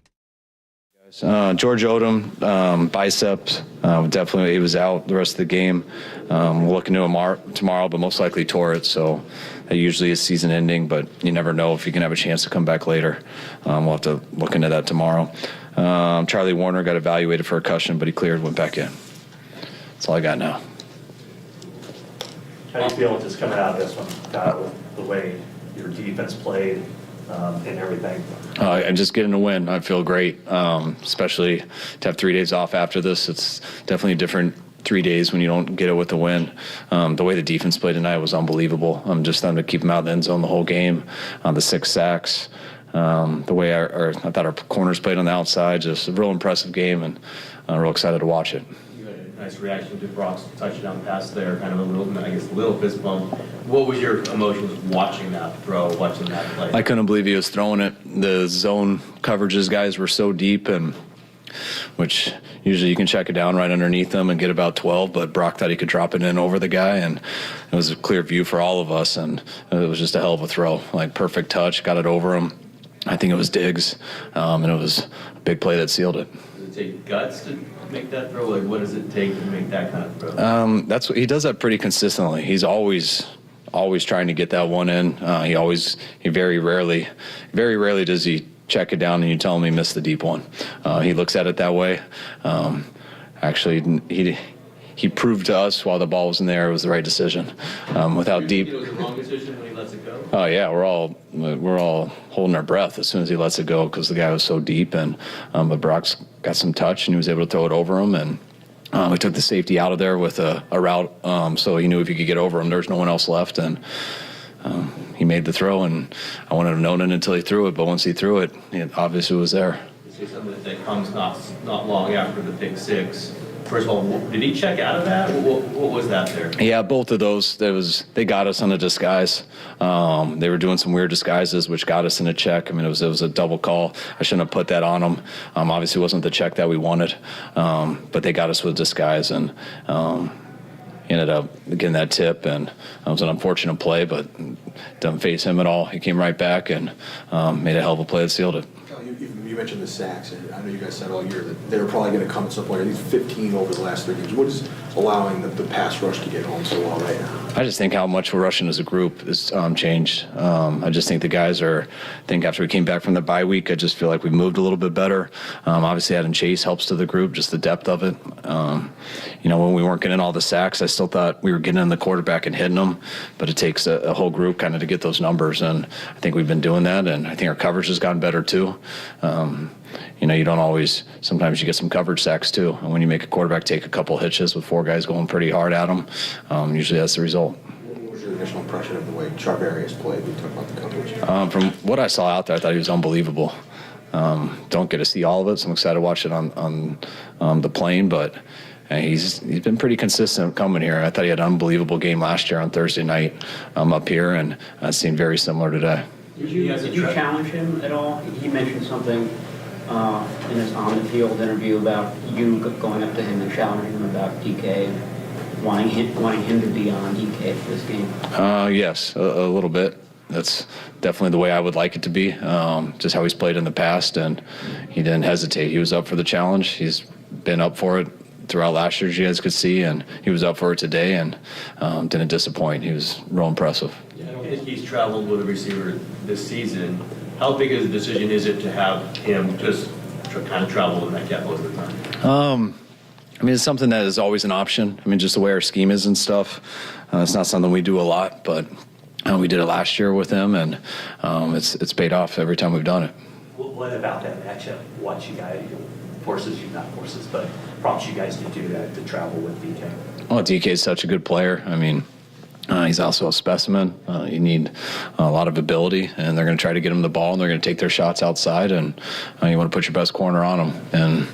George Odom, biceps, definitely he was out the rest of the game. We'll look into him tomorrow, but most likely tore it, so that usually is season ending, but you never know if you can have a chance to come back later. We'll have to look into that tomorrow. Charlie Warner got evaluated for a concussion, but he cleared, went back in. That's all I got now. How do you feel with just coming out of this one, Kyle, with the way your defense played and everything? I'm just getting a win. I feel great, especially to have 3 days off after this. It's definitely a different 3 days when you don't get it with the win. The way the defense played tonight was unbelievable. Just them to keep them out of the end zone the whole game, the 6 sacks. The way I thought our corners played on the outside, just a real impressive game, and real excited to watch it. Nice reaction to Brock's touchdown pass there, kind of a little fist bump. What was your emotions watching that throw, watching that play? I couldn't believe he was throwing it. The zone coverages guys were so deep, and which usually you can check it down right underneath them and get about 12, but Brock thought he could drop it in over the guy, and it was a clear view for all of us, and it was just a hell of a throw. Like, perfect touch, got it over him. I think it was Diggs, and it was a big play that sealed it. Does it take guts to make that throw? Like, what does it take to make that kind of throw? That's what he does that pretty consistently. He's always trying to get that one in. He very rarely does he check it down and you tell him he missed the deep one. He looks at it that way. Actually, he proved to us while the ball was in the air it was the right decision. Without deep. It was the wrong decision when he lets it go? Oh yeah, we're all holding our breath as soon as he lets it go because the guy was so deep, and but Brock's got some touch and he was able to throw it over him, and we took the safety out of there with a route, so he knew if he could get over him, there's no one else left, and he made the throw, and I wouldn't have known it until he threw it, but once he threw it, it obviously was there. You say something that comes not long after the pick six. First of all, did he check out of that? What was that there? Yeah, both of those. They got us on a disguise. They were doing some weird disguises, which got us in a check. I mean, it was a double call. I shouldn't have put that on them. Obviously, it wasn't the check that we wanted, but they got us with disguise, and he ended up getting that tip, and it was an unfortunate play, but didn't face him at all. He came right back and made a hell of a play that sealed it. You mentioned the sacks, and I know you guys said all year that they were probably going to come at some point. I think 15 over the last 3 games. What is allowing the pass rush to get home so well right now? I just think how much we're rushing as a group has changed. I just think the guys I think after we came back from the bye week, I just feel like we've moved a little bit better. Obviously, adding Chase helps to the group, just the depth of it. When we weren't getting all the sacks, I still thought we were getting in the quarterback and hitting them, but it takes a whole group kind of to get those numbers, and I think we've been doing that, and I think our coverage has gotten better too. You don't always, sometimes you get some coverage sacks too, and when you make a quarterback take a couple hitches with 4 guys going pretty hard at him, usually that's the result. What was your initial impression of the way Charvarius played? We talked about the coverage. From what I saw out there, I thought he was unbelievable. Don't get to see all of it, so I'm excited to watch it on the plane, but he's been pretty consistent coming here. I thought he had an unbelievable game last year on Thursday night up here, and it seemed very similar today. Did you challenge him at all? He mentioned something in his on-the-field interview about you going up to him and challenging him about DK and wanting him to be on DK for this game. Yes, a little bit. That's definitely the way I would like it to be, just how he's played in the past, and he didn't hesitate. He was up for the challenge. He's been up for it throughout last year, as you guys could see, and he was up for it today and didn't disappoint. He was real impressive. He's traveled with a receiver this season. How big of a decision is it to have him just kind of travel with Metcalf most of the time? It's something that is always an option. Just the way our scheme is and stuff. It's not something we do a lot, but we did it last year with him, and it's paid off every time we've done it. What about that matchup? What you guys but prompts you guys to do that, to travel with DK? Well, DK is such a good player. He's also a specimen. You need a lot of ability, and they're going to try to get him the ball, and they're going to take their shots outside, and you want to put your best corner on him, and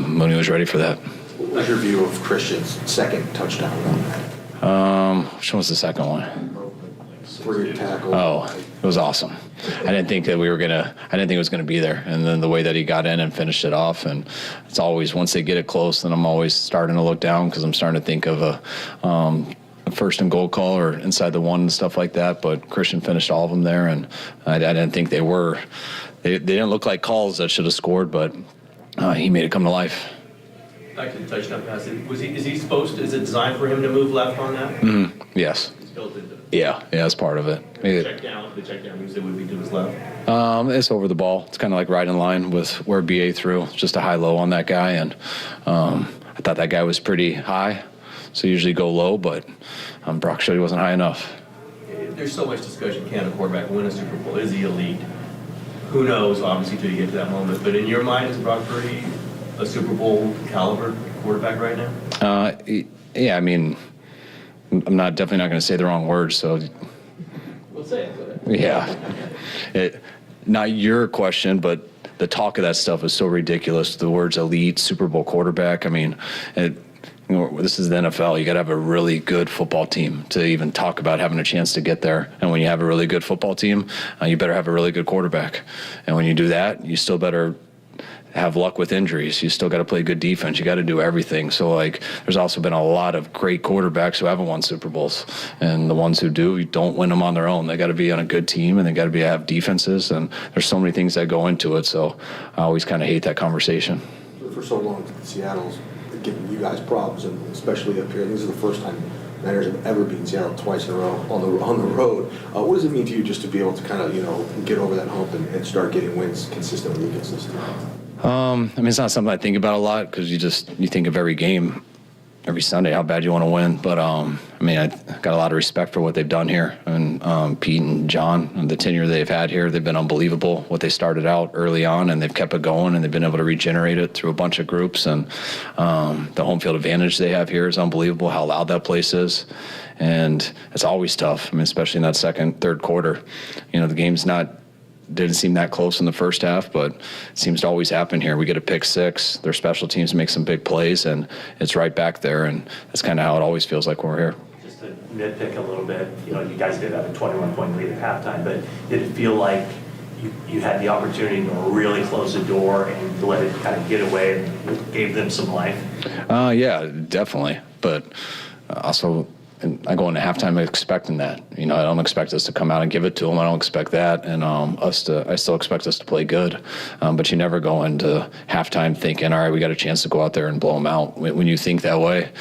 Mooney was ready for that. What was your view of Christian's second touchdown run? Which one was the second one? 3 tackle. Oh, it was awesome. I didn't think it was going to be there. And then the way that he got in and finished it off, and it's always, once they get it close, then I'm always starting to look down because I'm starting to think of a first and goal call or inside the 1 and stuff like that. But Christian finished all of them there, and I didn't think they didn't look like calls that should have scored, but he made it come to life. Back to the touchdown pass. Is it designed for him to move left on that? Mm-hmm. Yes. It's built into it. Yeah, that's part of it. The check down means it would be to his left. It's over the ball. It's kind of like right in line with where BA threw. Just a high-low on that guy, and I thought that guy was pretty high, so usually go low, but Brock showed he wasn't high enough. There's so much discussion, can a quarterback win a Super Bowl? Is he elite? Who knows, obviously, till you get to that moment. But in your mind, is Brock Purdy a Super Bowl caliber quarterback right now? Yeah, I'm definitely not going to say the wrong words, so. We'll say it. Yeah. Not your question, but the talk of that stuff is so ridiculous. The words elite, Super Bowl quarterback. This is the NFL. You got to have a really good football team to even talk about having a chance to get there. And when you have a really good football team, you better have a really good quarterback. And when you do that, you still better have luck with injuries. You still got to play good defense. You got to do everything. So, there's also been a lot of great quarterbacks who haven't won Super Bowls. And the ones who do, you don't win them on their own. They got to be on a good team, and they got to have defenses. And there's so many things that go into it. So I always kind of hate that conversation. For so long, Seattle's giving you guys problems, and especially up here. This is the first time Niners have ever beaten Seattle twice in a row on the road. What does it mean to you just to be able to kind of, get over that hump and start getting wins consistently? It's not something I think about a lot because you think of every game, every Sunday, how bad you want to win. But, I got a lot of respect for what they've done here. And Pete and John, and the tenure they've had here, they've been unbelievable. What they started out early on, and they've kept it going, and they've been able to regenerate it through a bunch of groups. And the home field advantage they have here is unbelievable, how loud that place is. And it's always tough, especially in that second, third quarter. The game's didn't seem that close in the first half, but it seems to always happen here. We get a pick 6, their special teams make some big plays, and it's right back there, and that's kind of how it always feels like when we're here. Just to nitpick a little bit, you guys did have a 21-point lead at halftime, but did it feel like you had the opportunity to really close the door and let it kind of get away and gave them some life? Yeah, definitely. But also, and I go into halftime expecting that. I don't expect us to come out and give it to them. I don't expect that, and I still expect us to play good. But you never go into halftime thinking, all right, we got a chance to go out there and blow them out. When you think that way,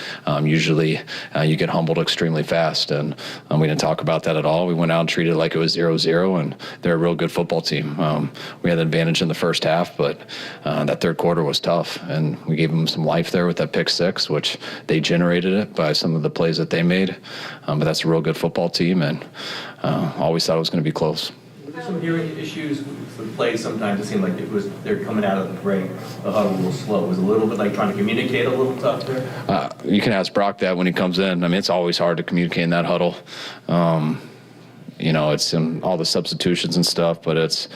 usually you get humbled extremely fast, and we didn't talk about that at all. We went out and treated it like it was 0-0, and they're a real good football team. We had the advantage in the first half, but that third quarter was tough, and we gave them some life there with that pick six, which they generated it by some of the plays that they made. But that's a real good football team, and always thought it was going to be close. Were there some hearing issues with the plays? Sometimes it seemed like they're coming out of the break, the huddle a little slow. It was a little bit like trying to communicate a little tough there? You can ask Brock that when he comes in. It's always hard to communicate in that huddle. It's in all the substitutions and stuff, but that's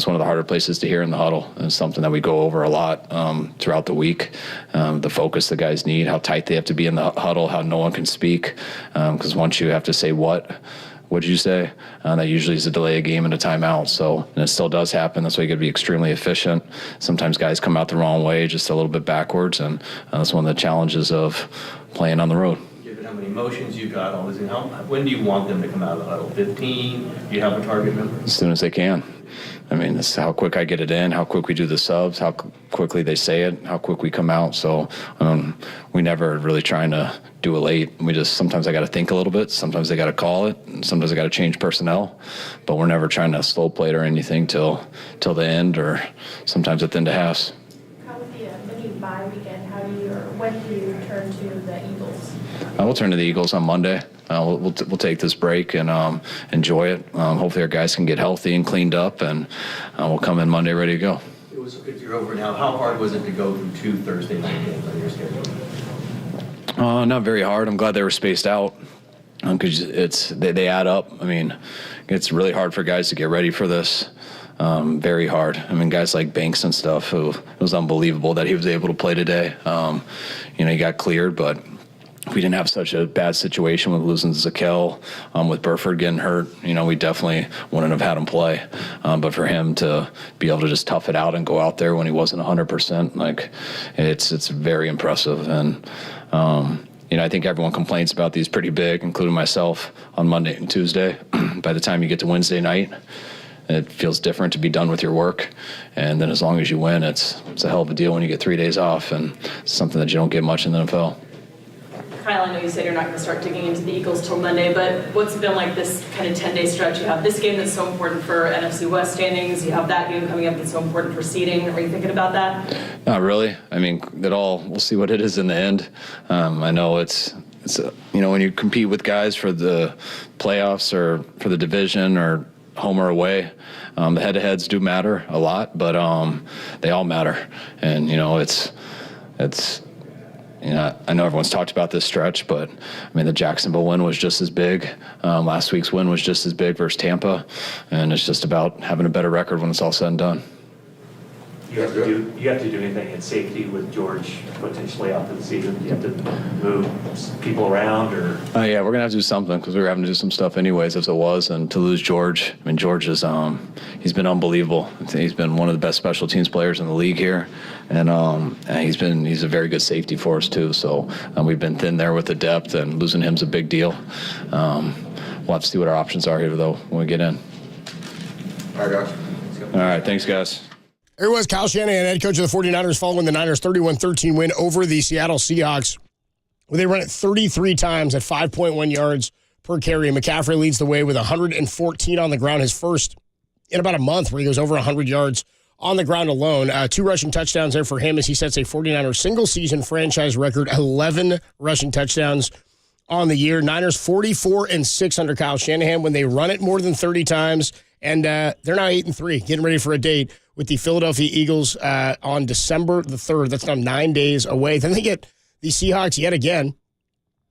one of the harder places to hear in the huddle. It's something that we go over a lot throughout the week. The focus the guys need, how tight they have to be in the huddle, how no one can speak. Because once you have to say what'd you say? That usually is a delay a game and a timeout. And it still does happen. That's why you got to be extremely efficient. Sometimes guys come out the wrong way, just a little bit backwards, and that's one of the challenges of playing on the road. How many motions you got, all this, and when do you want them to come out of the huddle? 15? Do you have a target number? As soon as they can. It's how quick I get it in, how quick we do the subs, how quickly they say it, how quick we come out. So we never really trying to do it late. Sometimes I got to think a little bit. Sometimes I got to call it. And sometimes I got to change personnel. But we're never trying to slow play it or anything till the end, or sometimes at the end of halves. How would the new bye weekend? When do you turn to the Eagles? We'll turn to the Eagles on Monday. We'll take this break and enjoy it. Hopefully our guys can get healthy and cleaned up, and we'll come in Monday ready to go. You're over now. How hard was it to go through 2 Thursday night games on your schedule? Not very hard. I'm glad they were spaced out, because they add up. It's really hard for guys to get ready for this. Very hard. Guys like Banks and stuff, who it was unbelievable that he was able to play today. He got cleared, but if we didn't have such a bad situation with losing Zakel, with Burford getting hurt, we definitely wouldn't have had him play. But for him to be able to just tough it out and go out there when he wasn't 100%, it's very impressive. And I think everyone complains about these pretty big, including myself, on Monday and Tuesday. By the time you get to Wednesday night, it feels different to be done with your work. And then as long as you win, it's a hell of a deal when you get 3 days off, and it's something that you don't get much in the NFL. Kyle, I know you said you're not going to start digging into the Eagles till Monday, but what's it been like this kind of 10-day stretch? You have this game that's so important for NFC West standings. You have that game coming up that's so important for seeding. Are you thinking about that? Not really. We'll see what it is in the end. I know it's when you compete with guys for the playoffs or for the division or home or away, the head-to-heads do matter a lot, but they all matter. And, I know everyone's talked about this stretch, but the Jacksonville win was just as big. Last week's win was just as big versus Tampa, and it's just about having a better record when it's all said and done. You have to do anything in safety with George potentially out for the season? Do you have to move people around, or? Yeah, we're gonna have to do something, because we were having to do some stuff anyways as it was, and to lose George. George is he's been unbelievable. He's been one of the best special teams players in the league here, and he's a very good safety for us too. So we've been thin there with the depth, and losing him's a big deal. We'll have to see what our options are here though when we get in. All right, guys. All right, thanks guys. There was Kyle Shanahan, head coach of the 49ers, following the Niners' 31-13 win over the Seattle Seahawks, where they run it 33 times at 5.1 yards per carry. McCaffrey leads the way with 114 on the ground, his first in about a month, where he goes over 100 yards on the ground alone. 2 rushing touchdowns there for him as he sets a 49ers single-season franchise record, 11 rushing touchdowns on the year. Niners 44-6 under Kyle Shanahan when they run it more than 30 times, and they're now 8-3, getting ready for a date with the Philadelphia Eagles on December the 3rd. That's now 9 days away. Then they get the Seahawks yet again.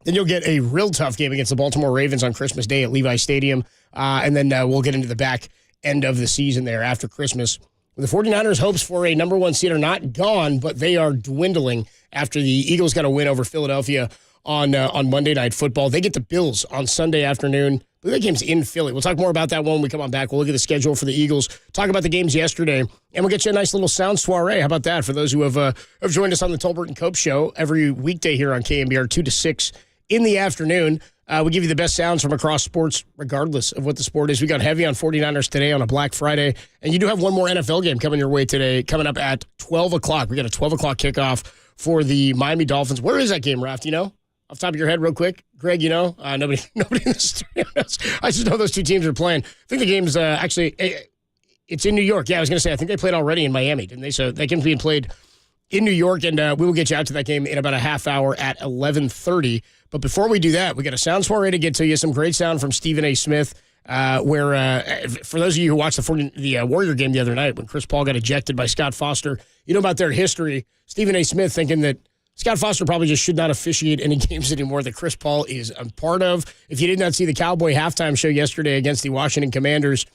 Then you'll get a real tough game against the Baltimore Ravens on Christmas Day at Levi Stadium. And then we'll get into the back end of the season there after Christmas. The 49ers' hopes for a number 1 seed are not gone, but they are dwindling after the Eagles got a win over Philadelphia on Monday Night Football. They get the Bills on Sunday afternoon. But that game's in Philly. We'll talk more about that when we come on back. We'll look at the schedule for the Eagles, talk about the games yesterday, and we'll get you a nice little sound soiree. How about that for those who have joined us on the Tolbert and Cope Show every weekday here on KNBR 2 to 6 in the afternoon. We give you the best sounds from across sports, regardless of what the sport is. We got heavy on 49ers today on a Black Friday. And you do have one more NFL game coming your way today, coming up at 12 o'clock. We got a 12 o'clock kickoff for the Miami Dolphins. Where is that game, Raph? Do you know? Off the top of your head real quick. Greg, you know? Nobody in the studio knows. I just know those two teams are playing. I think the game's actually, it's in New York. Yeah, I was going to say, I think they played already in Miami, didn't they? So that game's being played in New York, and we will get you out to that game in about a half hour at 11:30. But before we do that, we got a sound soiree to get to you. Some great sound from Stephen A. Smith, where for those of you who watched the Warrior game the other night when Chris Paul got ejected by Scott Foster, you know about their history. Stephen A. Smith thinking that Scott Foster probably just should not officiate any games anymore that Chris Paul is a part of. If you did not see the Cowboy halftime show yesterday against the Washington Commanders,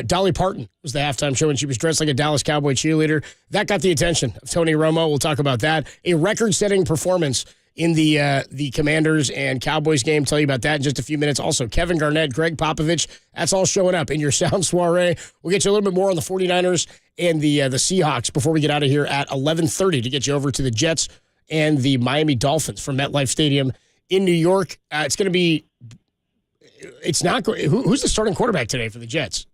Dolly Parton was the halftime show, and she was dressed like a Dallas Cowboy cheerleader. That got the attention of Tony Romo. We'll talk about that. A record-setting performance in the Commanders and Cowboys game. Tell you about that in just a few minutes. Also, Kevin Garnett, Greg Popovich, that's all showing up in your sound soiree. We'll get you a little bit more on the 49ers and the Seahawks before we get out of here at 11:30 to get you over to the Jets and the Miami Dolphins from MetLife Stadium in New York. It's going to be – it's not – who's the starting quarterback today for the Jets?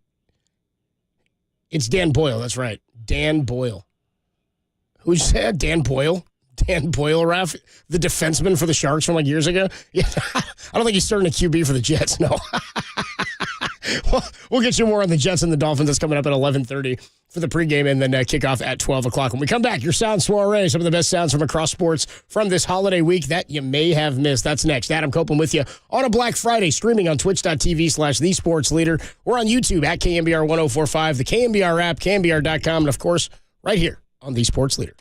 It's Dan Boyle. That's right. Dan Boyle. Who's that? Dan Boyle? Dan Boyle, Raph? The defenseman for the Sharks from like years ago? Yeah, I don't think he's starting a QB for the Jets, no. We'll get you more on the Jets and the Dolphins. That's coming up at 11:30 for the pregame and then kickoff at 12 o'clock. When we come back, your sound soiree, some of the best sounds from across sports from this holiday week that you may have missed. That's next. Adam Copeland with you on a Black Friday, streaming on twitch.tv/thesportsleader. We're on YouTube at KNBR 1045, the KNBR app, KNBR.com, and of course, right here on The Sports Leader.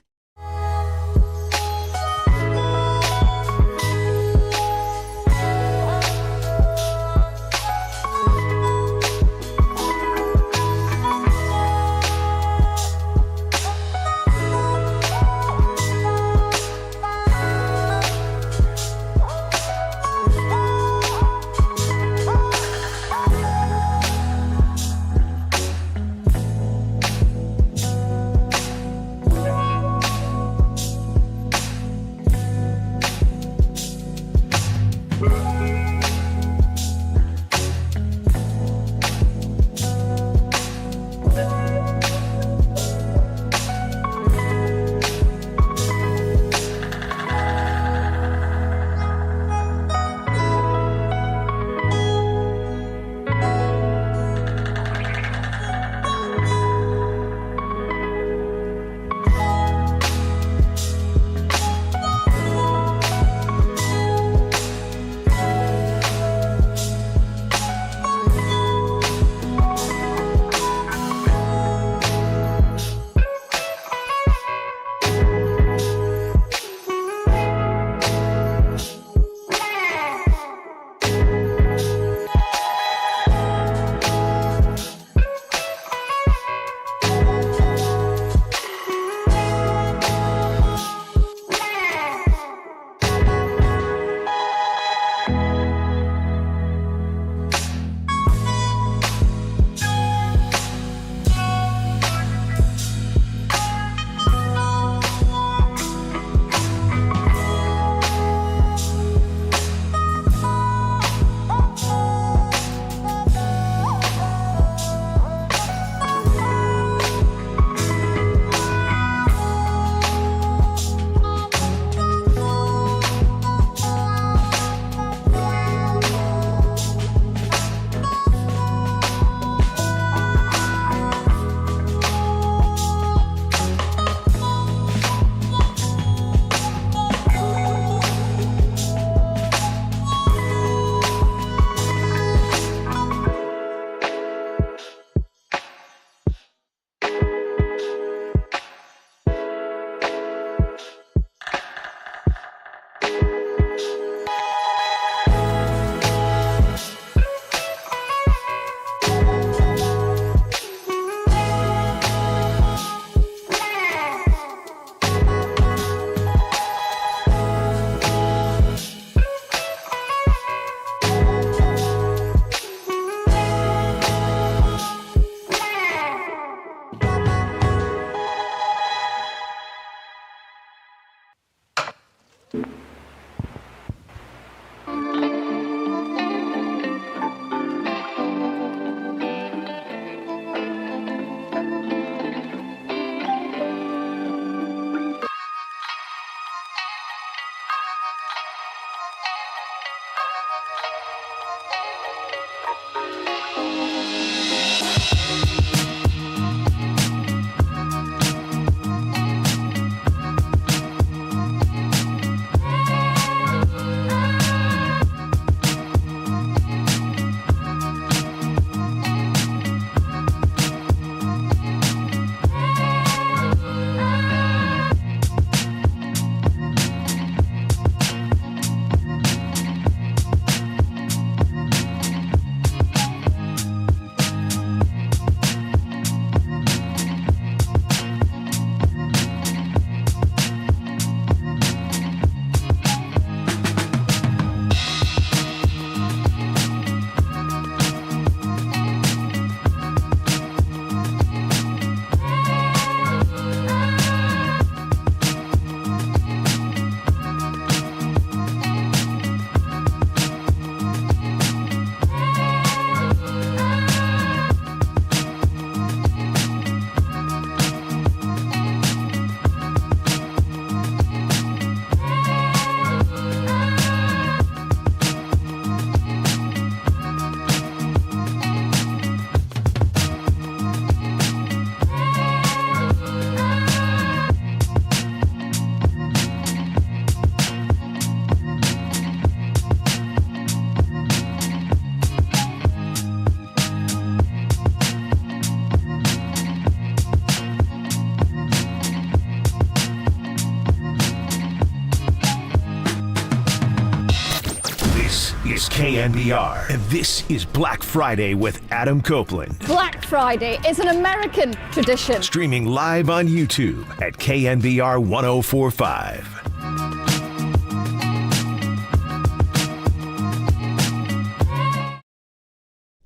is KNBR, and this is Black Friday with Adam Copeland. Black Friday is an American tradition. Streaming live on YouTube at KNBR 1045.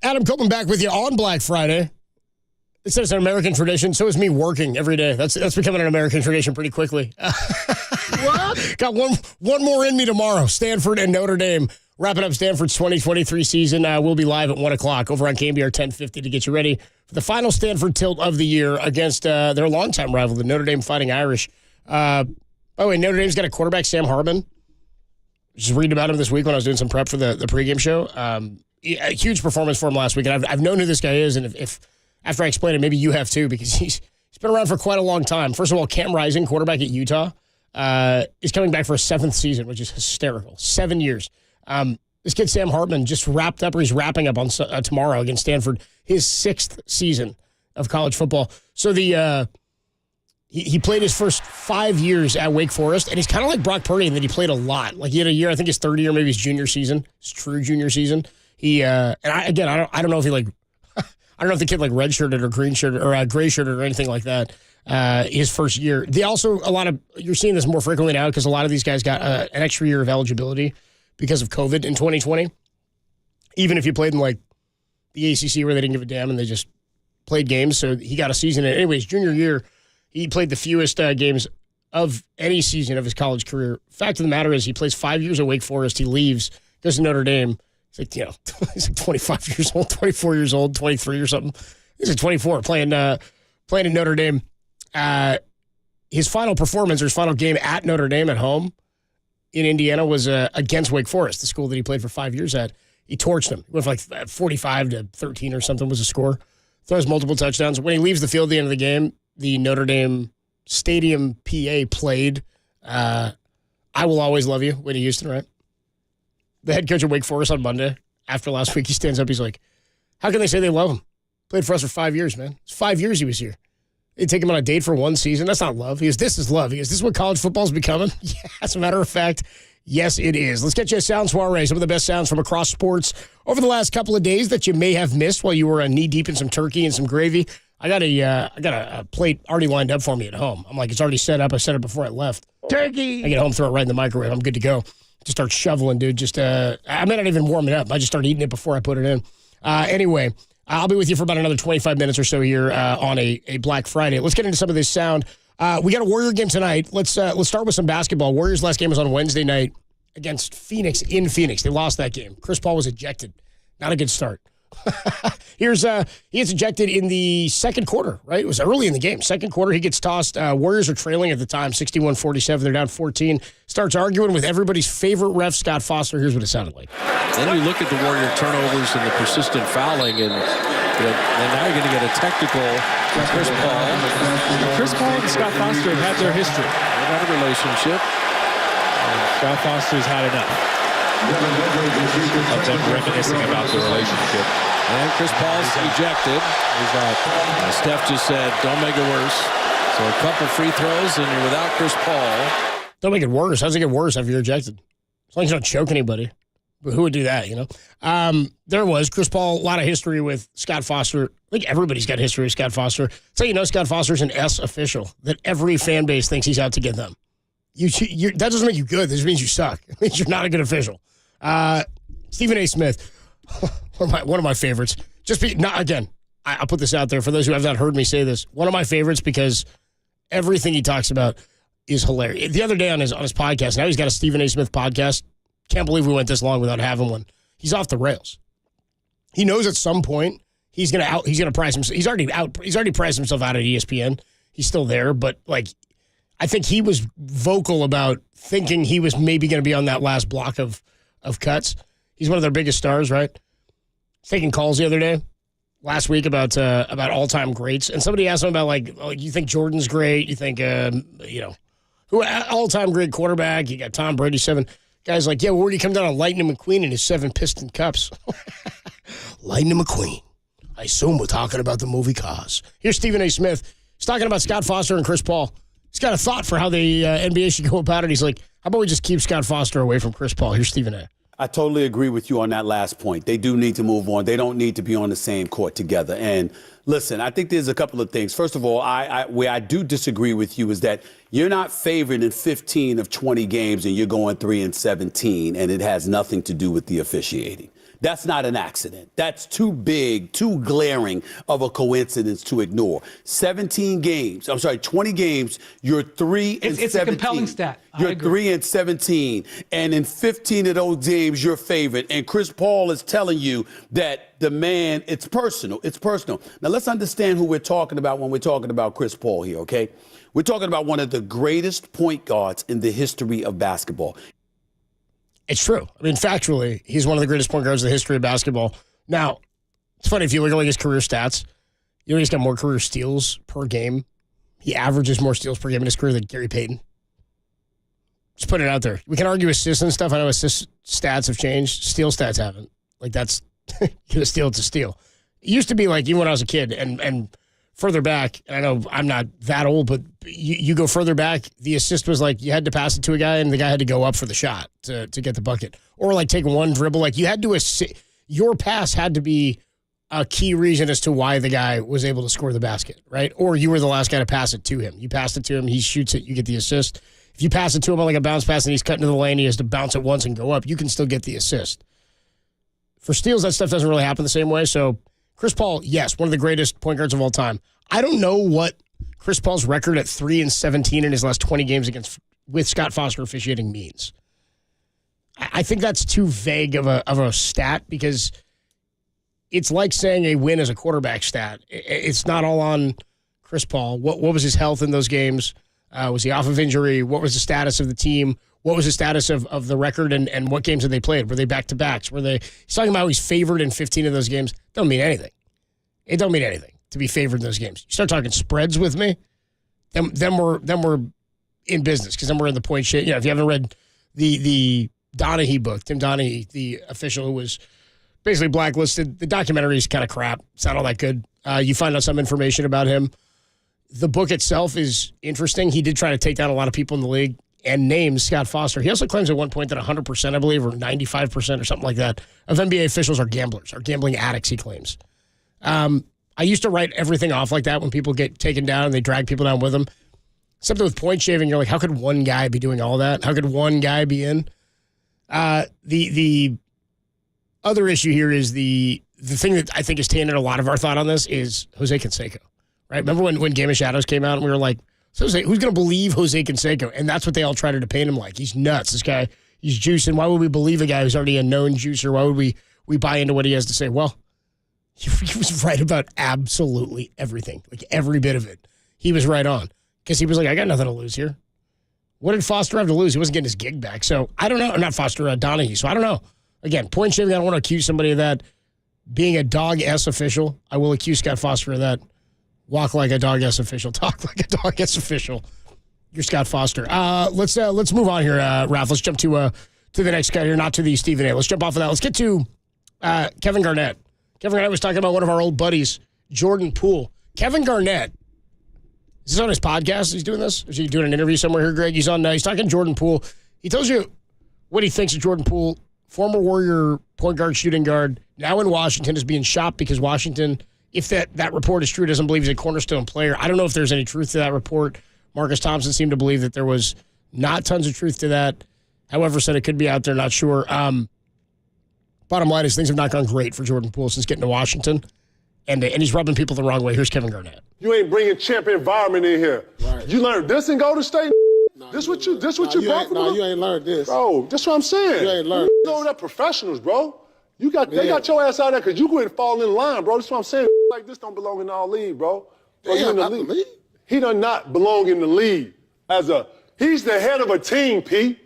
Adam Copeland back with you on Black Friday. It says an American tradition. So is me working every day. That's becoming an American tradition pretty quickly. What? Got one more in me tomorrow. Stanford and Notre Dame. Wrapping up Stanford's 2023 season. We'll be live at 1 o'clock over on KNBR 1050 to get you ready for the final Stanford tilt of the year against their longtime rival, the Notre Dame Fighting Irish. By the way, Notre Dame's got a quarterback, Sam Hartman. Just reading about him this week when I was doing some prep for the pregame show. A huge performance for him last week, and I've known who this guy is, and if after I explain it, maybe you have too, because he's been around for quite a long time. First of all, Cam Rising, quarterback at Utah, is coming back for a 7th season, which is hysterical. 7 years. This kid, Sam Hartman, just wrapped up, or he's wrapping up on tomorrow against Stanford, his 6th season of college football. So he played his first 5 years at Wake Forest, and he's kind of like Brock Purdy in that he played a lot. Like he had a year, I think his 3rd year, maybe his junior season, his true junior season. He I don't know if he like, I don't know if the kid like redshirted or green shirted or gray shirted or anything like that. His first year. They also, you're seeing this more frequently now because a lot of these guys got an extra year of eligibility because of COVID in 2020. Even if you played in like the ACC where they didn't give a damn and they just played games. So he got a season. Anyways, junior year, he played the fewest games of any season of his college career. Fact of the matter is he plays 5 years at Wake Forest. He leaves, goes to Notre Dame. He's like, he's like 25 years old, 24 years old, 23 or something. He's like 24 playing in Notre Dame. His final performance or his final game at Notre Dame at home in Indiana was against Wake Forest, the school that he played for 5 years at. He torched them. He went from like 45-13 or something was the score. Throws multiple touchdowns. When he leaves the field at the end of the game, the Notre Dame Stadium PA played I Will Always Love You, Whitney Houston, right? The head coach of Wake Forest on Monday, after last week, he stands up. He's like, how can they say they love him? Played for us for 5 years, man. It's 5 years he was here. They take him on a date for 1 season. That's not love. He goes, this is love. He goes, this is what college football's becoming? Yeah, as a matter of fact, yes, it is. Let's get you a sound soiree. Some of the best sounds from across sports over the last couple of days that you may have missed while you were knee-deep in some turkey and some gravy. I got a plate already lined up for me at home. I'm like, it's already set up. I set it before I left. Turkey! I get home, throw it right in the microwave. I'm good to go. Just start shoveling, dude. I may not even warm it up. I just start eating it before I put it in. Anyway, I'll be with you for about another 25 minutes or so here on a Black Friday. Let's get into some of this sound. We got a Warrior game tonight. Let's start with some basketball. Warriors' last game was on Wednesday night against Phoenix in Phoenix. They lost that game. Chris Paul was ejected. Not a good start. He gets ejected in the second quarter, right? It was early in the game. Second quarter, he gets tossed. Warriors are trailing at the time, 61-47. They're down 14. Starts arguing with everybody's favorite ref, Scott Foster. Here's what it sounded like. Then you look at the Warrior turnovers and the persistent fouling, and now you're going to get a technical from Chris Paul. Chris Paul and Scott Foster have had their history. They've had a relationship. Scott Foster's had enough of them reminiscing about the relationship. And Chris Paul's ejected. Steph just said, don't make it worse. So a couple free throws, and you're without Chris Paul. Don't make it worse. How does it get worse after you're ejected? As long as you don't choke anybody. But who would do that, you know? There was Chris Paul, a lot of history with Scott Foster. I think everybody's got history with Scott Foster. So you know Scott Foster's an S official, that every fan base thinks he's out to get them. That doesn't make you good. This means you suck. It means you're not a good official. Stephen A. Smith, one of my favorites. I'll put this out there for those who have not heard me say this. One of my favorites because everything he talks about is hilarious. The other day on his podcast, now he's got a Stephen A. Smith podcast. Can't believe we went this long without having one. He's off the rails. He knows at some point he's gonna price himself. He's already priced himself out at ESPN. He's still there, but I think he was vocal about thinking he was maybe going to be on that last block of cuts. He's one of their biggest stars, right? Taking calls the other day, last week about all-time greats, and somebody asked him about you think Jordan's great? You think who all-time great quarterback? You got Tom Brady 7. Guys where do you come down on Lightning McQueen and his 7 Piston cups? Lightning McQueen. I assume we're talking about the movie Cars. Here's Stephen A. Smith. He's talking about Scott Foster and Chris Paul. He's got a thought for how the NBA should go about it. He's like, how about we just keep Scott Foster away from Chris Paul? Here's Stephen A. I totally agree with you on that last point. They do need to move on. They don't need to be on the same court together. And listen, I think there's a couple of things. First of all, where I do disagree with you is that you're not favored in 15 of 20 games and you're going 3-17, and it has nothing to do with the officiating. That's not an accident. That's too big, too glaring of a coincidence to ignore. 20 games, you're 3-17. It's a compelling stat. You're 3-17, and in 15 of those games, you're favored. And Chris Paul is telling you that the man, it's personal. It's personal. Now, let's understand who we're talking about when we're talking about Chris Paul here, okay? We're talking about one of the greatest point guards in the history of basketball. It's true. I mean, factually, he's one of the greatest point guards in the history of basketball. Now, it's funny, if you look at his career stats, he's got more career steals per game. He averages more steals per game in his career than Gary Payton. Just put it out there. We can argue assists and stuff. I know assist stats have changed. Steal stats haven't. That's, a steal, it's a steal. It used to be even when I was a kid and further back, and I know I'm not that old, but you go further back, the assist was you had to pass it to a guy and the guy had to go up for the shot to get the bucket. Or take one dribble. You had to your pass had to be a key reason as to why the guy was able to score the basket, right? Or you were the last guy to pass it to him. You passed it to him, he shoots it, you get the assist. If you pass it to him on a bounce pass and he's cutting to the lane, he has to bounce it once and go up, you can still get the assist. For steals, that stuff doesn't really happen the same way, so Chris Paul, yes, one of the greatest point guards of all time. I don't know what Chris Paul's record at 3-17 in his last 20 games with Scott Foster officiating means. I think that's too vague of a stat because it's like saying a win is a quarterback stat. It's not all on Chris Paul. What was his health in those games? Was he off of injury? What was the status of the team? What was the status of the record and what games had they played? Were they back-to-backs? He's talking about how he's favored in 15 of those games. Don't mean anything. It don't mean anything to be favored in those games. You start talking spreads with me, then we're in business because then we're in the point shit. If you haven't read the Donaghy book, Tim Donaghy, the official who was basically blacklisted, the documentary is kind of crap. It's not all that good. You find out some information about him. The book itself is interesting. He did try to take down a lot of people in the league and names Scott Foster. He also claims at one point that 100%, I believe, or 95% or something like that, of NBA officials are gamblers, are gambling addicts, he claims. I used to write everything off like that when people get taken down and they drag people down with them. Something with point shaving, you're like, how could one guy be doing all that? How could one guy be in? The other issue here is the thing that I think has tainted a lot of our thought on this is Jose Canseco, right? Remember when Game of Shadows came out and we were like, who's going to believe Jose Canseco? And that's what they all try to paint him like. He's nuts. This guy, he's juicing. Why would we believe a guy who's already a known juicer? Why would we buy into what he has to say? Well, He was right about absolutely everything, like every bit of it. He was right on because he was like, I got nothing to lose here. What did Foster have to lose? He wasn't getting his gig back. So I don't know. Not Foster, Donahue. So I don't know. Again, point shaving, I don't want to accuse somebody of that. Being a dog-S official, I will accuse Scott Foster of that. Walk like a dog-S official. Talk like a dog-S official. You're Scott Foster. Let's move on here, Ralph. Let's jump to the next guy here, not to the Stephen A. Let's jump off of that. Let's get to Kevin Garnett. Kevin Garnett was talking about one of our old buddies, Jordan Poole. Kevin Garnett, is this on his podcast? He's doing this? Is he doing an interview somewhere here, Greg? He's talking to Jordan Poole. He tells you what he thinks of Jordan Poole, former Warrior point guard, shooting guard, now in Washington, is being shopped because Washington, if that report is true, doesn't believe he's a cornerstone player. I don't know if there's any truth to that report. Marcus Thompson seemed to believe that there was not tons of truth to that. However, said it could be out there, not sure. Bottom line is things have not gone great for Jordan Poole since getting to Washington, and he's rubbing people the wrong way. Here's Kevin Garnett. You ain't bringing champion environment in here. Right. You learned this in Golden State? This what you brought from you ain't learned this. Bro, that's what I'm saying. You ain't learned You know that professionals, bro. They got your ass out there because you couldn't fall in line, bro. That's what I'm saying. Like this don't belong in our league, bro. You in the league. He does not belong in the league he's the head of a team, Pete.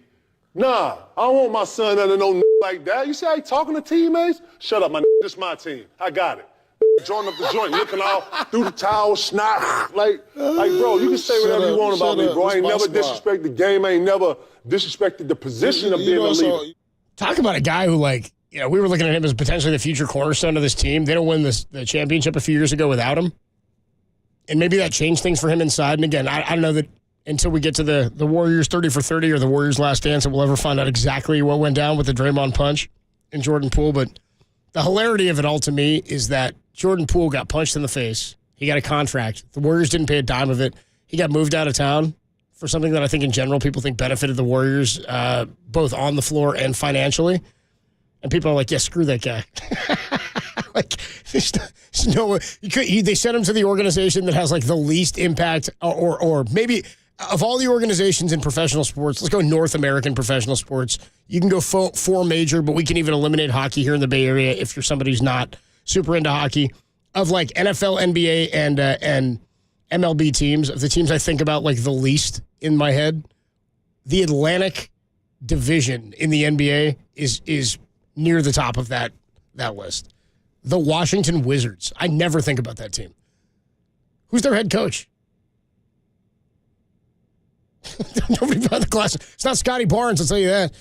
Nah, I don't want my son under no like that. You see how he talking to teammates? Shut up, my this my team. I got it. Join up the joint, looking all through the towel, snot. Like, bro, you can say whatever you want about me, bro. I ain't never disrespected the game. I ain't never disrespected the position of being a leader. Talk about a guy who, we were looking at him as potentially the future cornerstone of this team. They don't win the championship a few years ago without him. And maybe that changed things for him inside. And again, I don't know that until we get to the Warriors 30 for 30 or the Warriors Last Dance that we'll ever find out exactly what went down with the Draymond punch and Jordan Poole. But the hilarity of it all to me is that Jordan Poole got punched in the face. He got a contract. The Warriors didn't pay a dime of it. He got moved out of town for something that I think in general people think benefited the Warriors, both on the floor and financially. And people are like, yeah, screw that guy. There's no way. They sent him to the organization that has the least impact or maybe of all the organizations in professional sports, let's go North American professional sports. You can go four major, but we can even eliminate hockey here in the Bay Area if you're somebody who's not super into hockey. Of NFL, NBA, and MLB teams, of the teams I think about the least in my head, the Atlantic Division in the NBA is near the top of that list. The Washington Wizards. I never think about that team. Who's their head coach? Nobody brought the class. It's not Scotty Barnes, I'll tell you that.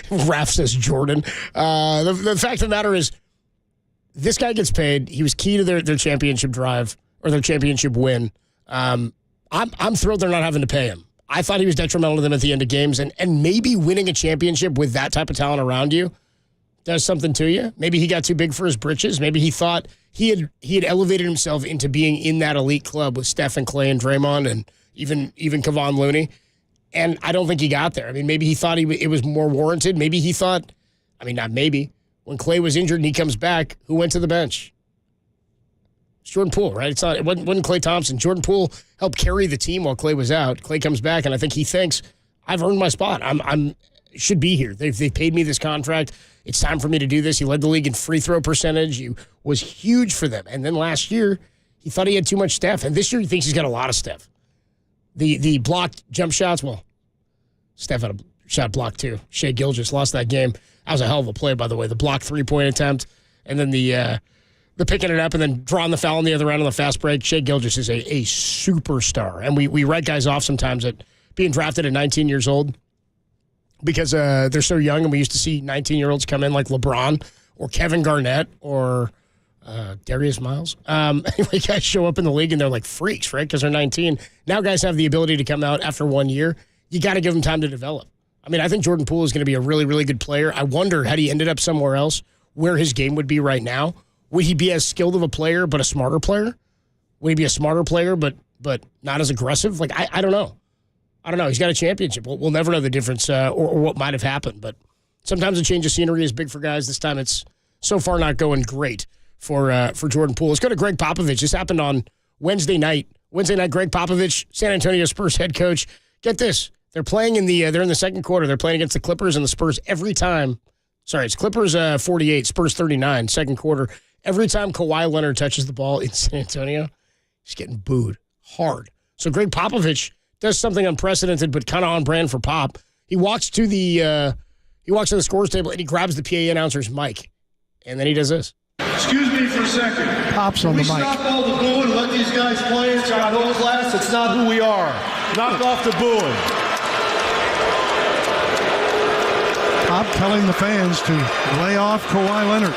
Raph says Jordan. The fact of the matter is, this guy gets paid. He was key to their championship drive or their championship win. I'm thrilled they're not having to pay him. I thought he was detrimental to them at the end of games, and maybe winning a championship with that type of talent around you does something to you. Maybe he got too big for his britches. Maybe he thought he had elevated himself into being in that elite club with Steph and Clay and Draymond and even Kevon Looney. And I don't think he got there. I mean, maybe he thought it was more warranted. Maybe he thought, not maybe, when Clay was injured and he comes back, who went to the bench? It's Jordan Poole, right? It wasn't Klay Thompson. Jordan Poole helped carry the team while Clay was out. Clay comes back, and I think he thinks, I've earned my spot. I'm should be here. They've paid me this contract. It's time for me to do this. He led the league in free throw percentage. He was huge for them. And then last year, he thought he had too much Steph. And this year, he thinks he's got a lot of Steph. The blocked jump shots, well, Steph had a shot blocked too. Shai Gilgeous lost that game. That was a hell of a play, by the way. The blocked three-point attempt, and then the picking it up and then drawing the foul on the other end on the fast break. Shai Gilgeous is a superstar. And we write guys off sometimes at being drafted at 19 years old because they're so young, and we used to see 19-year-olds come in like LeBron or Kevin Garnett or Darius Miles. Anyway, guys show up in the league, and they're like freaks, right, because they're 19. Now guys have the ability to come out after 1 year. You got to give them time to develop. I think Jordan Poole is going to be a really, really good player. I wonder, had he ended up somewhere else, where his game would be right now. Would he be as skilled of a player but a smarter player? Would he be a smarter player but not as aggressive? I don't know. I don't know. He's got a championship. We'll never know the difference or what might have happened. But sometimes a change of scenery is big for guys. This time it's so far not going great for Jordan Poole. Let's go to Greg Popovich. This happened on Wednesday night. Greg Popovich, San Antonio Spurs head coach. Get this. They're playing they're in the second quarter. They're playing against the Clippers, and the Spurs every time. Sorry, it's Clippers 48, Spurs 39, second quarter. Every time Kawhi Leonard touches the ball in San Antonio, he's getting booed hard. So Greg Popovich does something unprecedented, but kind of on brand for Pop. He walks to the scorer's table and he grabs the PA announcer's mic, and then he does this. Excuse me for a second. Pops on the mic. Stop all the booing and let these guys play. It's our whole class. It's not who we are. Knock off the booing. Pop telling the fans to lay off Kawhi Leonard,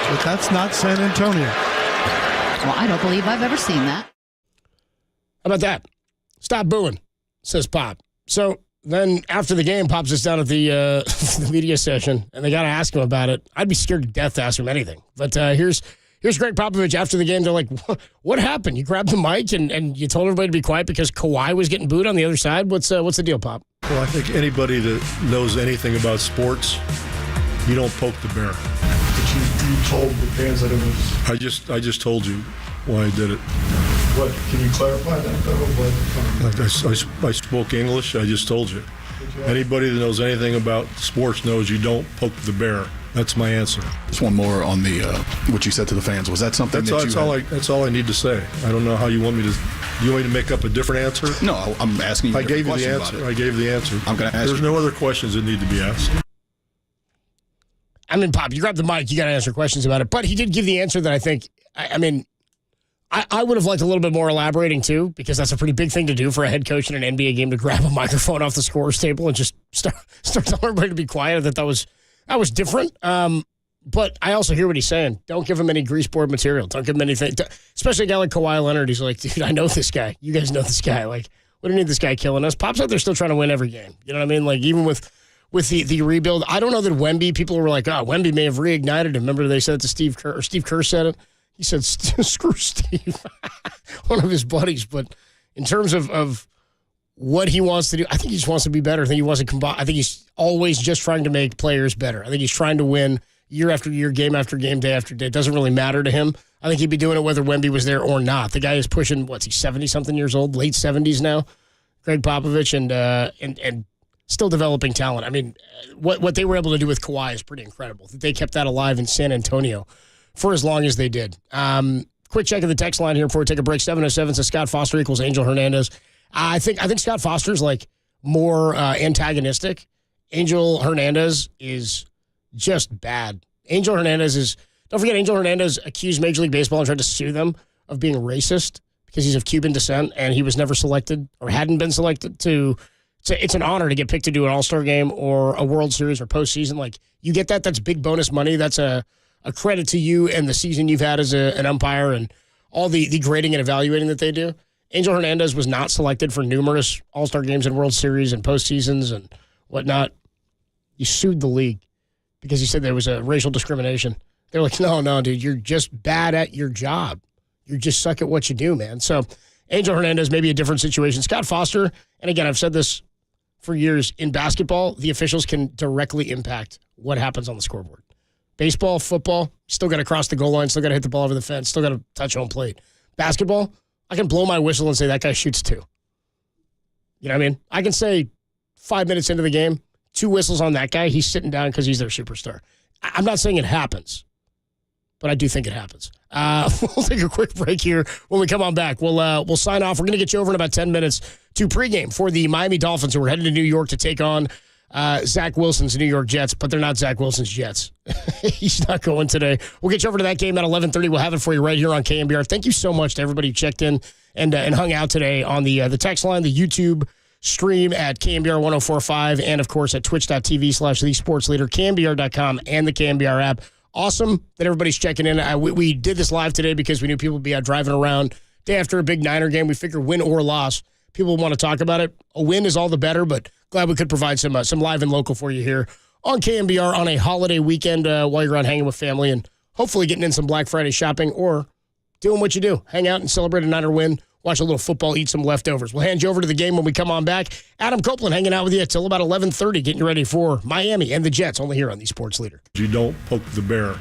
but that's not San Antonio. Well, I don't believe I've ever seen that. How about that? Stop booing, says Pop. So then after the game, Pop sits down at the the media session, and they got to ask him about it. I'd be scared to death to ask him anything. But here's Greg Popovich after the game. They're like, what happened? You grabbed the mic and you told everybody to be quiet because Kawhi was getting booed on the other side? What's the deal, Pop? Well, I think anybody that knows anything about sports, you don't poke the bear. But you told the fans that it was... I just told you why I did it. What? Can you clarify that, though? I spoke English. I just told you. Anybody that knows anything about sports knows you don't poke the bear. That's my answer. Just one more on the what you said to the fans. Was that something That's all I need to say. I don't know how you want me to. You want me to make up a different answer? No, I'm asking you. I gave you the answer. I gave the answer. I'm going to ask There's no other questions that need to be asked. I mean, Pop, you grab the mic, you got to answer questions about it. But he did give the answer that I think, I would have liked a little bit more elaborating too, because that's a pretty big thing to do for a head coach in an NBA game, to grab a microphone off the scorer's table and just start telling everybody to be quiet. That was different. But I also hear what he's saying. Don't give him any greaseboard material. Don't give him anything. Especially a guy like Kawhi Leonard. He's like, dude, I know this guy. You guys know this guy. Like, we don't need this guy killing us. Pop's out there still trying to win every game. You know what I mean? Like, even with the rebuild, I don't know that Wemby, people were like, oh, Wemby may have reignited him. Remember they said it to Steve Kerr, or Steve Kerr said it. He said, screw Steve, one of his buddies. But in terms of what he wants to do, I think he just wants to be better. I think he wants to combine. I think he's always just trying to make players better. I think he's trying to win year after year, game after game, day after day. It doesn't really matter to him. I think he'd be doing it whether Wemby was there or not. The guy is pushing, what's he, 70-something years old, late 70s now, Greg Popovich, and still developing talent. I mean, what they were able to do with Kawhi is pretty incredible. That they kept that alive in San Antonio for as long as they did. Quick check of the text line here before we take a break. 707 says Scott Foster equals Angel Hernandez. I think Scott Foster's like more antagonistic. Angel Hernandez is just bad. Angel Hernandez accused Major League Baseball and tried to sue them of being racist because he's of Cuban descent and he was never selected or hadn't been selected to. It's an honor to get picked to do an All-Star game or a World Series or postseason. Like, you get that, that's big bonus money. That's a credit to you and the season you've had as an umpire and all the grading and evaluating that they do. Angel Hernandez was not selected for numerous All-Star games and World Series and postseasons and whatnot. You sued the league because you said there was a racial discrimination. They're like, no, dude, you're just bad at your job. You just suck at what you do, man. So Angel Hernandez may be a different situation. Scott Foster, and again, I've said this for years, in basketball, the officials can directly impact what happens on the scoreboard. Baseball, football, still got to cross the goal line, still got to hit the ball over the fence, still got to touch home plate. Basketball, I can blow my whistle and say that guy shoots two. You know what I mean? I can say 5 minutes into the game, 2 whistles on that guy, he's sitting down because he's their superstar. I'm not saying it happens, but I do think it happens. We'll take a quick break here. When we come on back, we'll sign off. We're going to get you over in about 10 minutes to pregame for the Miami Dolphins, who are headed to New York to take on Zach Wilson's New York Jets, but they're not Zach Wilson's Jets. He's not going today. We'll get you over to that game at 11:30. We'll have it for you right here on KNBR. Thank you so much to everybody who checked in and hung out today on the text line, the YouTube stream at KNBR 1045, and of course at twitch.tv/thesportsleader, KNBR.com, and the KNBR app. Awesome that everybody's checking in. We did this live today because we knew people would be out driving around day after a big Niner game. We figure win or loss, people want to talk about it. A win is all the better, but glad we could provide some live and local for you here on KNBR on a holiday weekend while you're out hanging with family and hopefully getting in some Black Friday shopping or doing what you do. Hang out and celebrate a Niner win. Watch a little football, eat some leftovers. We'll hand you over to the game when we come on back. Adam Copeland hanging out with you until about 11:30, getting you ready for Miami and the Jets, only here on the Sports Leader. You don't poke the bear.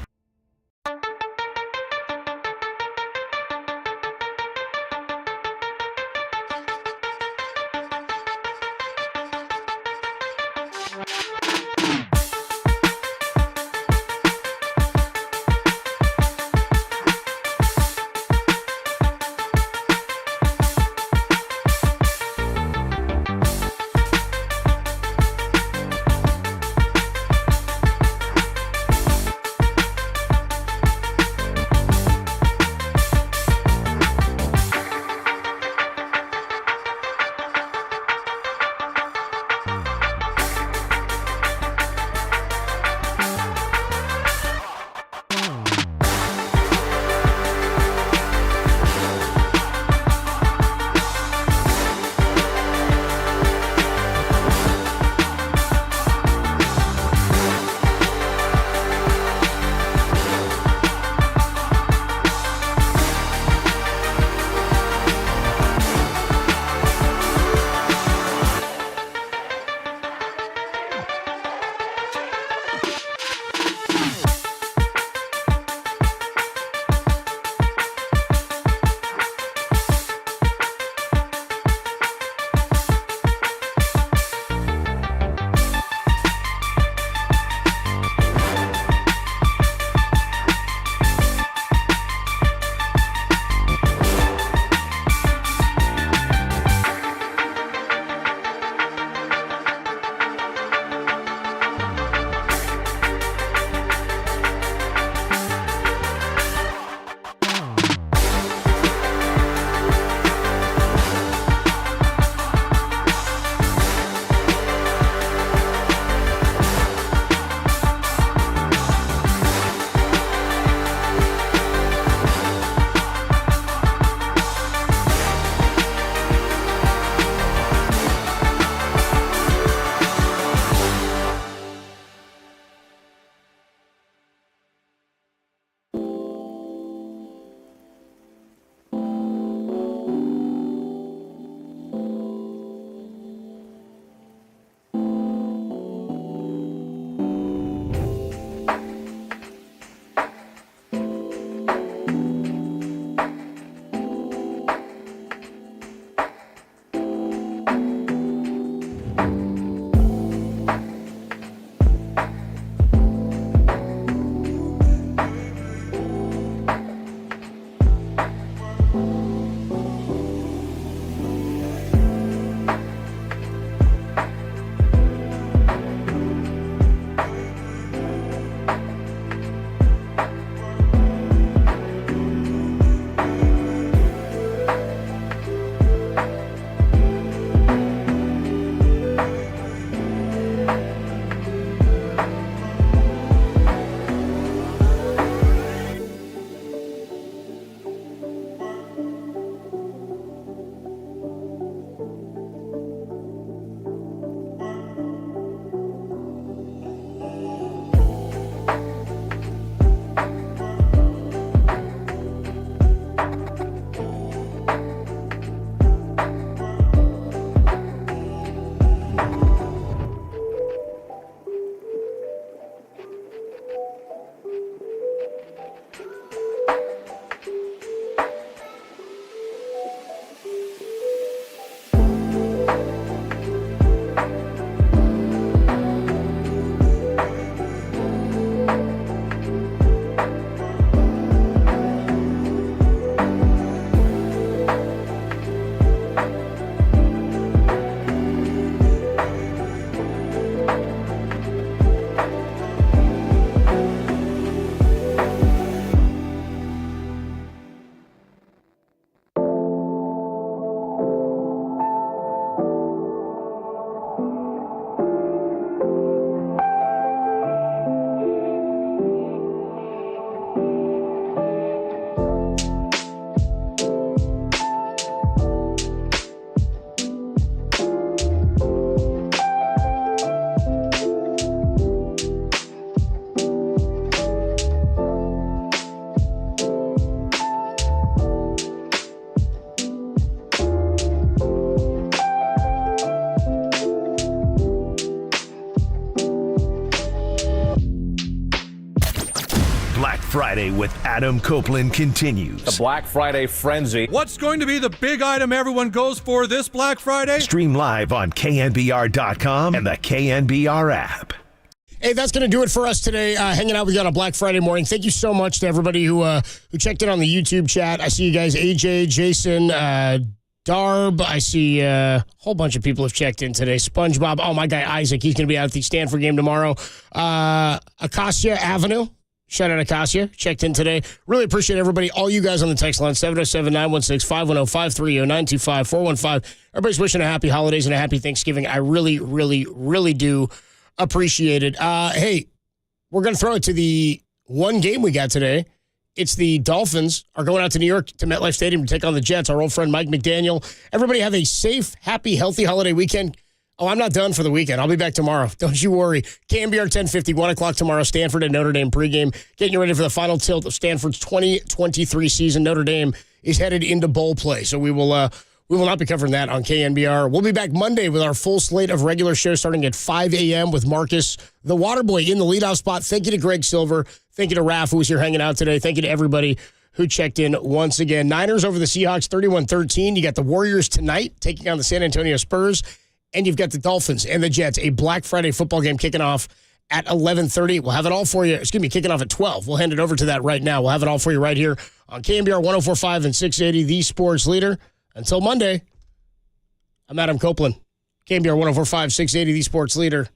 Friday with Adam Copeland continues. The Black Friday frenzy. What's going to be the big item everyone goes for this Black Friday? Stream live on KNBR.com and the KNBR app. Hey, that's going to do it for us today. Hanging out with you on a Black Friday morning. Thank you so much to everybody who checked in on the YouTube chat. I see you guys, AJ, Jason, Darb. I see a whole bunch of people have checked in today. SpongeBob. Oh, my guy Isaac. He's going to be out at the Stanford game tomorrow. Acacia Avenue. Shout out Acacia. Checked in today. Really appreciate everybody. All you guys on the text line. 707-916-510-530-925-415. Everybody's wishing a happy holidays and a happy Thanksgiving. I really, really, really do appreciate it. Hey, we're going to throw it to the one game we got today. It's the Dolphins are going out to New York to MetLife Stadium to take on the Jets. Our old friend Mike McDaniel. Everybody have a safe, happy, healthy holiday weekend. Oh, I'm not done for the weekend. I'll be back tomorrow. Don't you worry. KNBR 1050, 1 o'clock tomorrow. Stanford and Notre Dame pregame. Getting you ready for the final tilt of Stanford's 2023 season. Notre Dame is headed into bowl play. So we will not be covering that on KNBR. We'll be back Monday with our full slate of regular shows starting at 5 a.m. with Marcus, the Waterboy, in the leadoff spot. Thank you to Greg Silver. Thank you to Raph, who was here hanging out today. Thank you to everybody who checked in once again. Niners over the Seahawks, 31-13. You got the Warriors tonight taking on the San Antonio Spurs. And you've got the Dolphins and the Jets, a Black Friday football game kicking off at 11:30. We'll have it all for you. Kicking off at 12. We'll hand it over to that right now. We'll have it all for you right here on KNBR 104.5 and 680, the sports leader. Until Monday, I'm Adam Copeland. KNBR 104.5, 680, the sports leader.